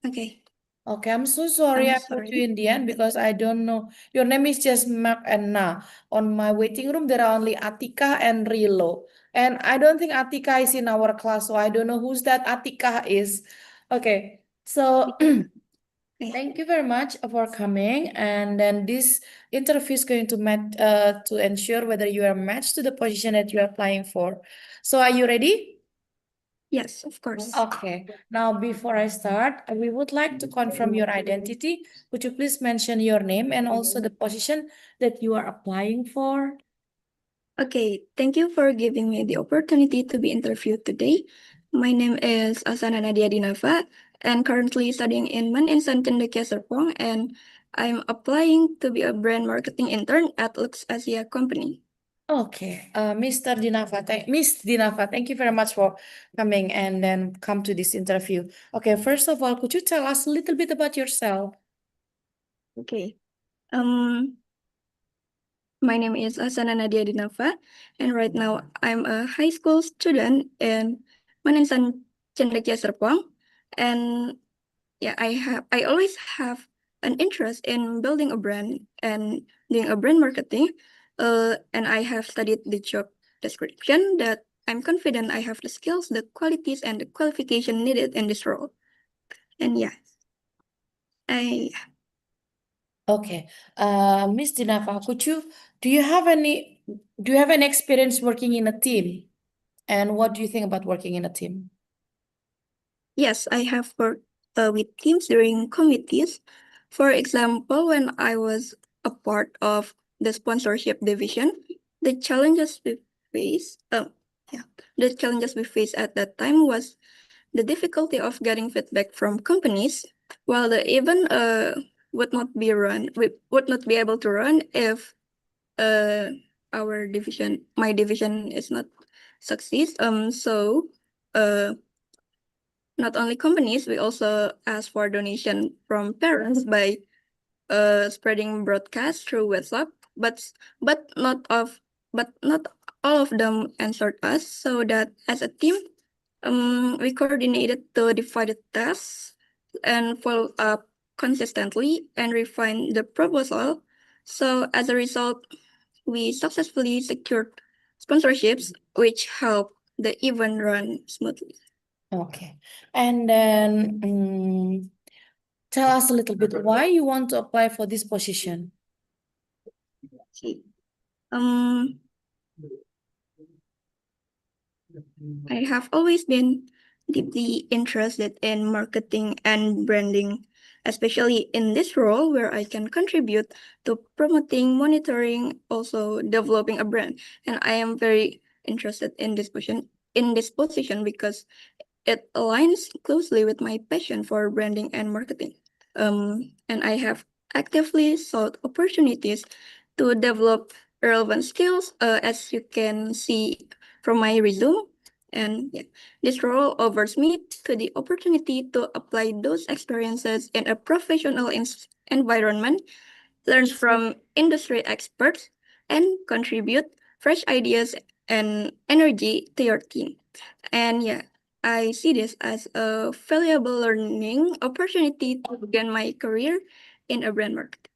Okay. Okay, I'm so sorry I'm I put you sorry. in the end because I don't know. Your name is just Mark and Na. On my waiting room, there are only Atika and Rilo. And I don't think Atika is in our class, so I don't know who's that Atika is. Okay, so thank you very much for coming. And then this interview is going to ensure whether you are matched to the position that you are applying for. So are you ready? Yes, of course. Okay, now before I start, we would like to confirm your identity. Could you please mention your name and also the position that you are applying for? Okay, thank you for giving me the opportunity to be interviewed today. My name is Asana Nadia Dinava and currently studying in Insan Cendekia Serpong, and I'm applying to be a brand marketing intern at Lux Asia Company. Okay, Miss Dinava, thank you very much for coming and then come to this interview. Okay, first of all, could you tell us a little bit about yourself? Okay. Um, My name is Asana Nadia Dinava, and right now I'm a high school student in Maninsan Cendekia Serpong. And yeah, I always have an interest in building a brand and doing a brand marketing. And I have studied the job description that I'm confident I have the skills, the qualities, and the qualification needed in this role. And yeah, I Okay. Miss Dinava, do you have any experience working in a team? And what do you think about working in a team? Yes, I have worked with teams during committees. For example, when I was a part of the sponsorship division, the challenges we face, the challenges we faced at that time was the difficulty of getting feedback from companies, while the event would not be able to run if my division is not succeed. So uh not only companies, we also ask for donation from parents by spreading broadcasts through WhatsApp, but but not of but not all of them answered us. So that as a team, we coordinated to divide the tasks and follow up consistently and refine the proposal. So as a result, we successfully secured sponsorships, which helped the event run smoothly. Okay. And then tell us a little bit why you want to apply for this position. Okay. Um, I have always been deeply interested in marketing and branding, especially in this role where I can contribute to promoting, monitoring, also developing a brand. And I am very interested in this position because it aligns closely with my passion for branding and marketing. And I have actively sought opportunities to develop relevant skills, as you can see from my resume. And yeah, this role offers me to the opportunity to apply those experiences in a professional environment, learn from industry experts, and contribute fresh ideas and energy to your team. And yeah, I see this as a valuable learning opportunity to begin my career in a brand marketing.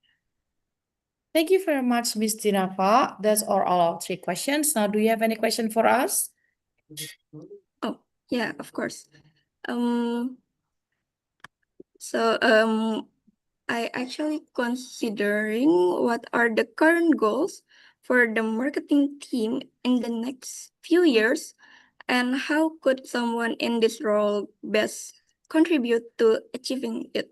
Thank you very much, Miss Dinava. That's all our three questions. Now, do you have any question for us? Oh, yeah, of course. So I actually considering what are the current goals for the marketing team in the next few years, and how could someone in this role best contribute to achieving it?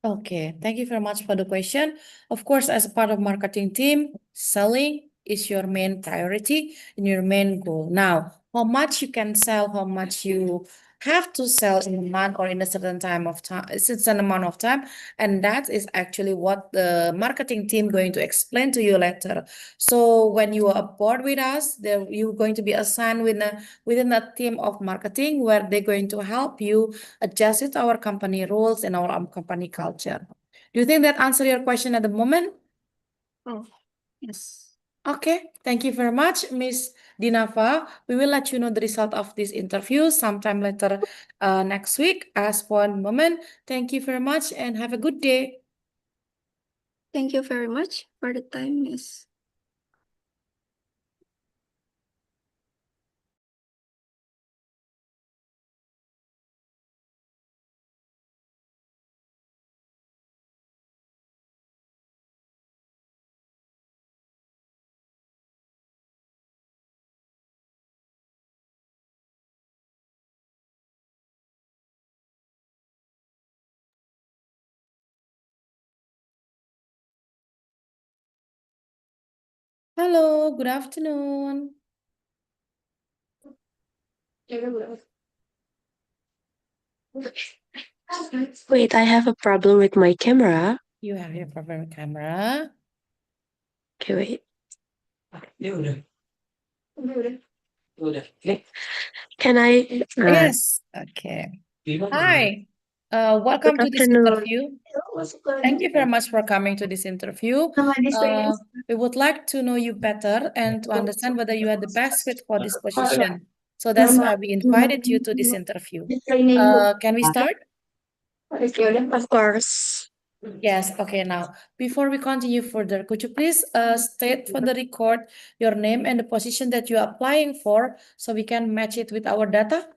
Okay, thank you very much for the question. Of course, as a part of marketing team, selling is your main priority and your main goal. Now, how much you can sell, how much you have to sell in a month or in a certain time of time, a certain amount of time, and that is actually what the marketing team going to explain to you later. So when you are aboard with us, you're going to be assigned within a team of marketing where they're going to help you adjust it our company rules and our company culture. Do you think that answer your question at the moment? Oh, yes. Okay, thank you very much, Miss Dinava. We will let you know the result of this interview sometime later next week. As for one moment, thank you very much and have a good day. Thank you very much for the time, Miss. Hello, good afternoon. Wait, I have a problem with my camera. You have your problem with camera. Okay, wait. Can I? Yes. Okay. Hi. Welcome Good to this afternoon. interview. Thank you very much for coming to this interview. We would like to know you better and to understand whether you are the best fit for this position. So that's why we invited you to this interview. Can we start? Of course. Yes, okay. Now, before we continue further, could you please state for the record your name and the position that you are applying for so we can match it with our data?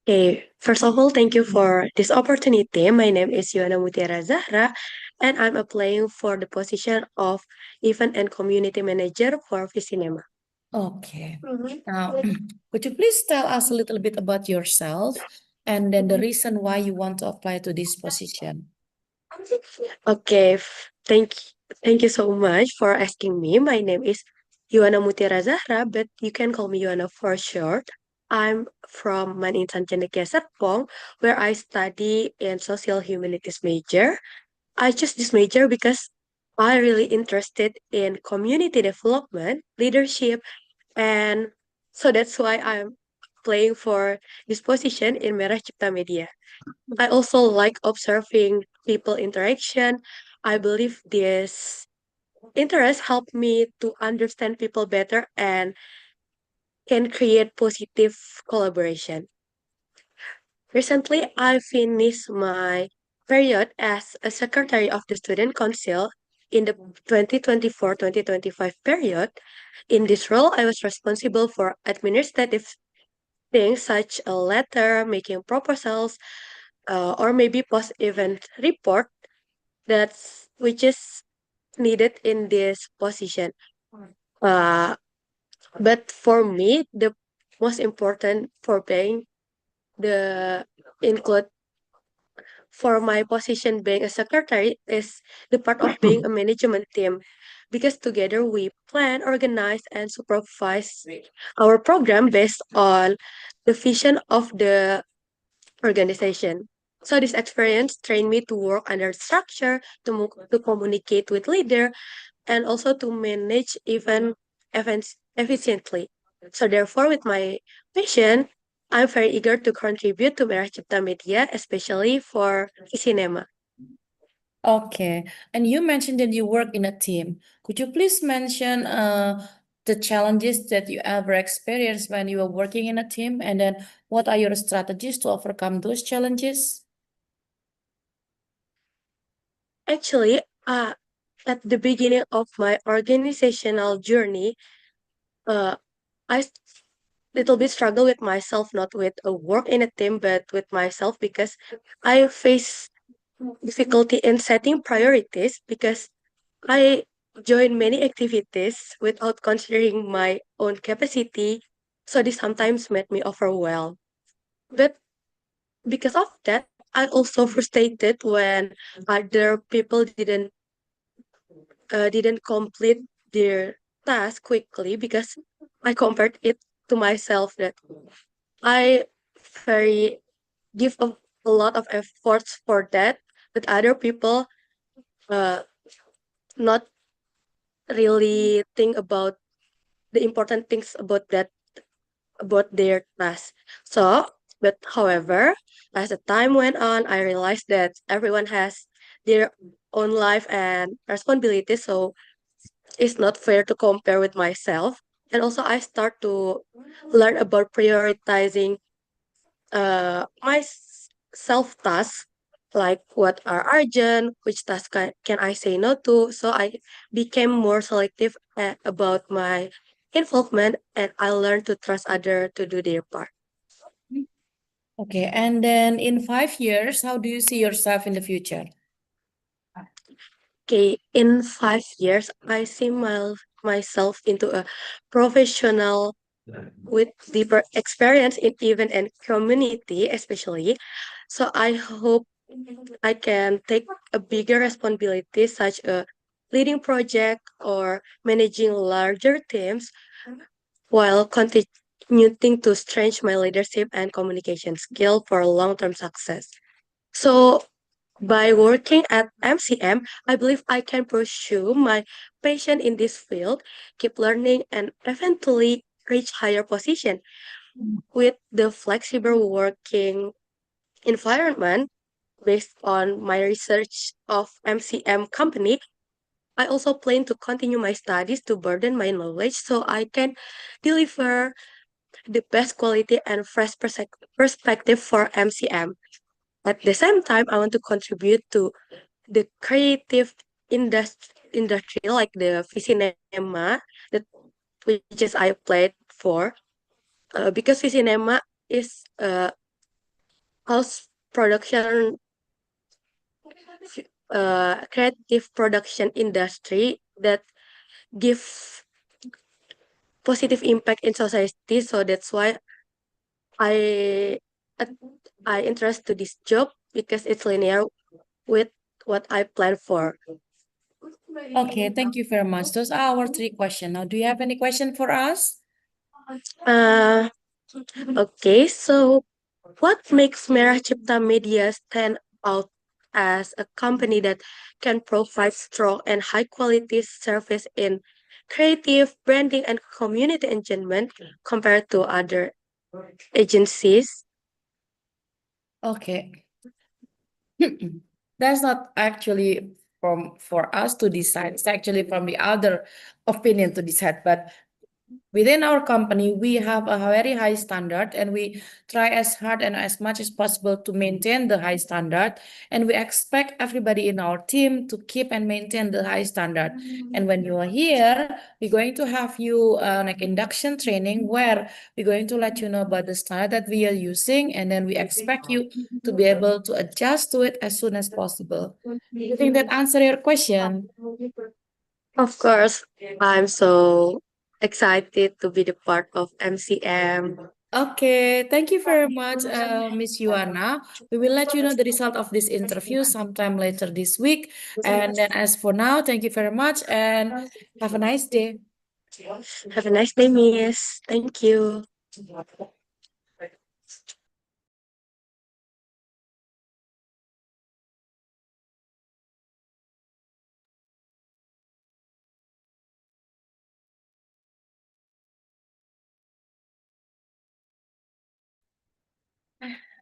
Okay, first of all, thank you for this opportunity. My name is Yohana Mutiara Zahra, and I'm applying for the position of Event and Community Manager for Visinema. Okay. Now, could you please tell us a little bit about yourself and then the reason why you want to apply to this position? Okay, thank you so much for asking me. My name is Yohana Mutiara Zahra, but you can call me Yohana for short. I'm from Manintan Cendekia Serpong, where I study in social humanities major. I chose this major because I really interested in community development, leadership, and so that's why I'm playing for this position in Merah Cipta Media. I also like observing people interaction. I believe this interest helped me to understand people better and can create positive collaboration. Recently, I finished my period as a secretary of the Student Council in the 2024-2025 period. In this role, I was responsible for administrative things such a letter, making proposals, or maybe post-event report that's which is needed in this position. Uh, but for me, the most important for being the include for my position being a secretary is the part of being a management team because together we plan, organize, and supervise our program based on the vision of the organization. So this experience trained me to work under structure, to communicate with leader, and also to manage events efficiently. So therefore, with my passion, I'm very eager to contribute to Merah Cipta Media, especially for cinema. Okay. And you mentioned that you work in a team. Could you please mention the challenges that you ever experienced when you were working in a team? And then what are your strategies to overcome those challenges? Actually, at the beginning of my organizational journey, uh, I little bit struggle with myself, not with a work in a team, but with myself because I face difficulty in setting priorities because I join many activities without considering my own capacity. So this sometimes made me overwhelmed. But because of that, I also frustrated when other people didn't complete their task quickly because I compared it to myself that I very give a lot of efforts for that, but other people uh, not really think about the important things about that about their task. So, but however, as the time went on, I realized that everyone has their own life and responsibilities. So it's not fair to compare with myself. And also, I start to learn about prioritizing my self tasks, like what are urgent, which task can I say no to. So I became more selective about my involvement, and I learned to trust others to do their part. Okay. And then in 5 years, how do you see yourself in the future? Okay, in 5 years, I see myself into a professional with deeper experience in event and community, especially. So I hope I can take a bigger responsibility, such a leading project or managing larger teams, while continuing to strengthen my leadership and communication skill for long-term success. So by working at MCM, I believe I can pursue my passion in this field, keep learning, and eventually reach higher position. With the flexible working environment, based on my research of MCM company, I also plan to continue my studies to broaden my knowledge so I can deliver the best quality and fresh perspective for MCM. At the same time, I want to contribute to the creative industry like the cinema that which is I applied for because cinema is house production creative production industry that give positive impact in society. So that's why I I interest to this job because it's linear with what I plan for. Okay, thank you very much. Those are our three questions. Now, do you have any question for us? Uh, okay, so what makes Merah Cipta Media stand out as a company that can provide strong and high quality service in creative branding and community engagement compared to other agencies? Okay. That's not actually for us to decide. It's actually from the other opinion to decide. But within our company, we have a very high standard and we try as hard and as much as possible to maintain the high standard. And we expect everybody in our team to keep and maintain the high standard. And when you are here, we're going to have you like induction training where we're going to let you know about the standard that we are using. And then we expect you to be able to adjust to it as soon as possible. Do you think that answer your question? Of course, I'm so excited to be the part of MCM. Okay, thank you very much, Miss Yuana. We will let you know the result of this interview sometime later this week. And then as for now, thank you very much and have a nice day. Have a nice day, Miss. Thank you.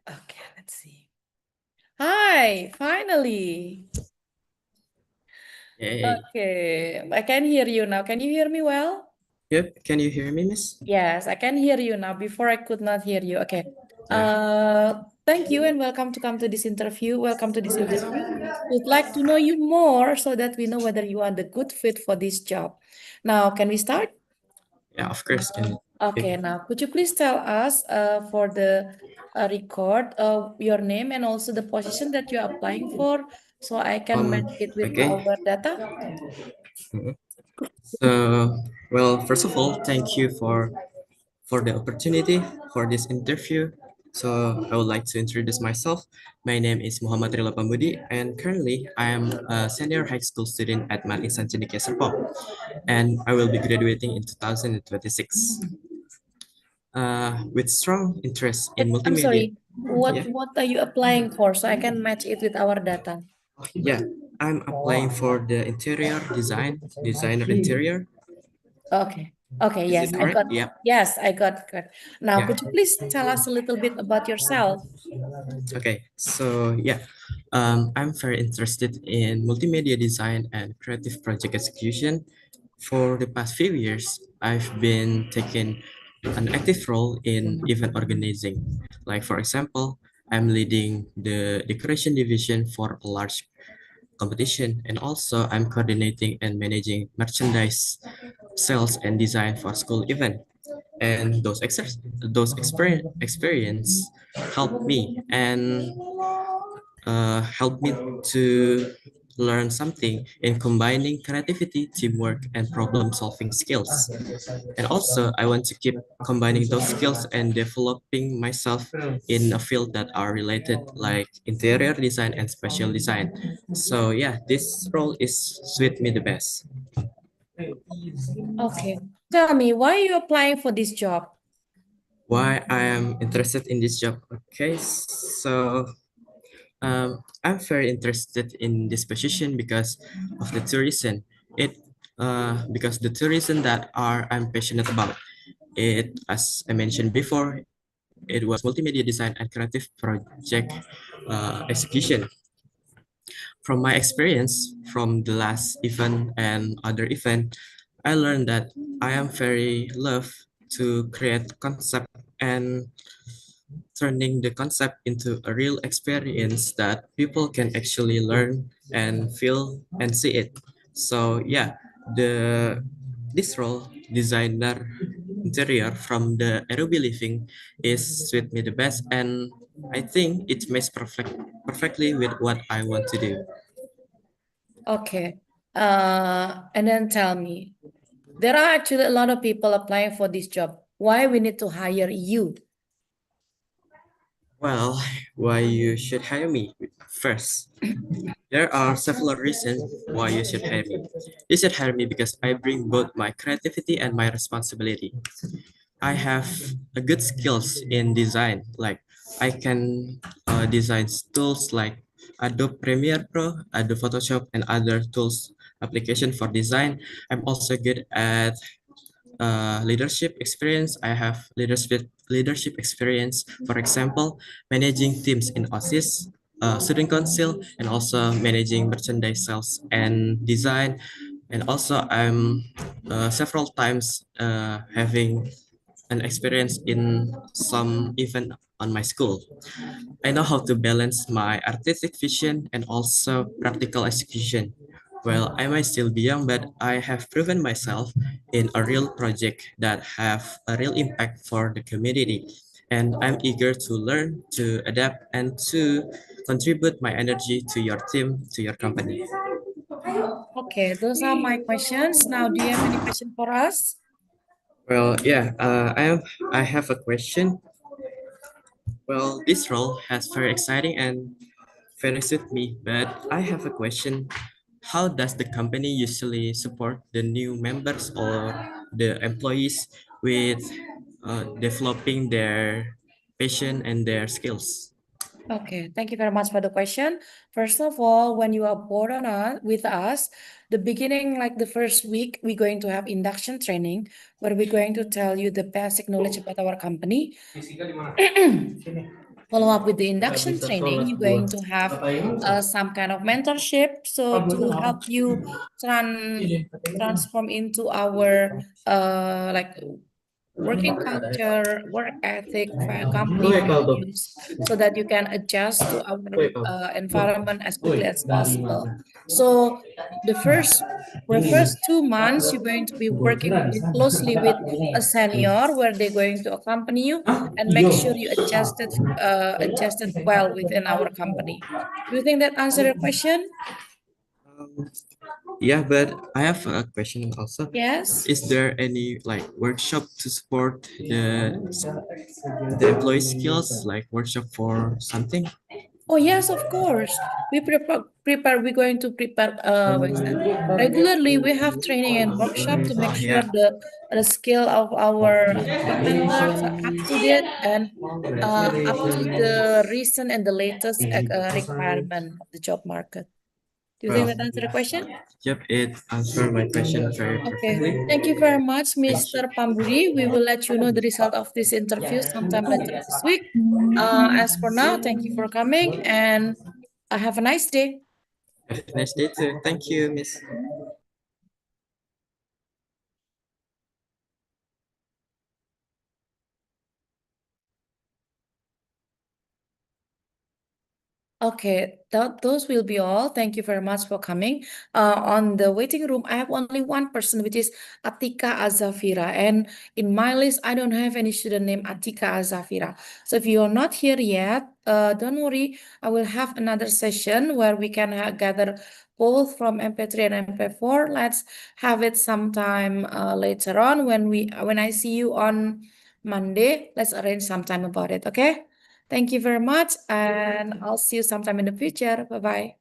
Okay, let's see. Hi, finally. Hey. Okay, I can hear you now. Can you hear me well? Yep. Can you hear me, Miss? Yes, I can hear you now. Before I could not hear you. Okay. Thank you and welcome to come to this interview. Welcome to this interview. We'd like to know you more so that we know whether you are the good fit for this job. Now, can we start? Yeah, of course. Can Okay, now could you please tell us for the record your name and also the position that you're applying for so I can match it with okay. our data? Mhm. So, well, first of all, thank you for the opportunity for this interview. So, I would like to introduce myself. My name is Muhammad Rila Pambudi, and currently I am a senior high school student at Man Insan Cendekia Serpong, and I will be graduating in 2026. With strong interest in I'm multimedia. sorry, what Yeah. what are you applying for so I can match it with our data? Yeah, I'm applying for the interior designer interior. Okay. Okay, Is yes, it I correct? got. Yeah. Yes, I got. Now, Yeah. could you please tell us a little bit about yourself? Okay, so yeah, I'm very interested in multimedia design and creative project execution. For the past few years, I've been taking an active role in event organizing. Like for example, I'm leading the decoration division for a large competition, and also I'm coordinating and managing merchandise sales and design for school event. And those experience helped me and helped me to learn something in combining creativity, teamwork, and problem solving skills. And also, I want to keep combining those skills and developing myself in a field that are related, like interior design and special design. So yeah, this role is suit me the best. Okay. Tell me, why are you applying for this job? Why I am interested in this job? Okay, so I'm very interested in this position because of the two reason. It because the two reason that are I'm passionate about it, as I mentioned before, it was multimedia design and creative project execution. From my experience from the last event and other event, I learned that I am very love to create concept and turning the concept into a real experience that people can actually learn and feel and see it. So yeah, the this role, designer interior from the Adobe Living, is suit me the best, and I think it makes perfectly with what I want to do. Okay. And then tell me, there are actually a lot of people applying for this job. Why we need to hire you? Well, why you should hire me? First, there are several reasons why you should hire me. You should hire me because I bring both my creativity and my responsibility. I have a good skills in design. Like I can design tools like Adobe Premiere Pro, Adobe Photoshop, and other tools application for design. I'm also good at leadership experience. I have leadership experience. For example, managing teams in OSIS, student council, and also managing merchandise sales and design. And also, I'm several times having an experience in some event on my school. I know how to balance my artistic vision and also practical execution. Well, I might still be young, but I have proven myself in a real project that have a real impact for the community. And I'm eager to learn, to adapt, and to contribute my energy to your team, to your company. Okay, those are my questions. Now, do you have any question for us? Well, yeah, I have a question. Well, this role has very exciting and very suit me, but I have a question. How does the company usually support the new members or the employees with developing their passion and their skills? Okay, thank you very much for the question. First of all, when you are board on with us, the beginning, like the first week, we're going to have induction training where we're going to tell you the basic knowledge about our company. Follow up with the induction training, you're going to have some kind of mentorship, so to help you transform into our like working culture, work ethic, company values, so that you can adjust to our environment as quickly as possible. So the first 2 months, you're going to be working closely with a senior where they're going to accompany you and make sure you adjusted well within our company. Do you think that answered your question? Yeah, but I have a question also. Yes. Is there any like workshop to support the employee skills, like workshop for something? Oh yes, of course. We're going to prepare what is that? Regularly we have training and workshop to make sure Yeah. the skill of our team members are up to date and up to the recent and the latest requirement of the job market. Do you think Well, that answered the question? yep, it answered my question very Okay, perfectly. thank you very much, Mr. Pambudi. We will let you know the result of this interview sometime later this week. As for now, thank you for coming and have a nice day. Have a nice day too. Thank you, Miss. Okay, those will be all. Thank you very much for coming. On the waiting room, I have only one person, which is Atika Azafira. And in my list, I don't have any student named Atika Azafira. So if you are not here yet, don't worry. I will have another session where we can gather both from MP3 and MP4. Let's have it sometime later on when I see you on Monday. Let's arrange some time about it. Okay. Thank you very much, and I'll see you sometime in the future. Bye bye.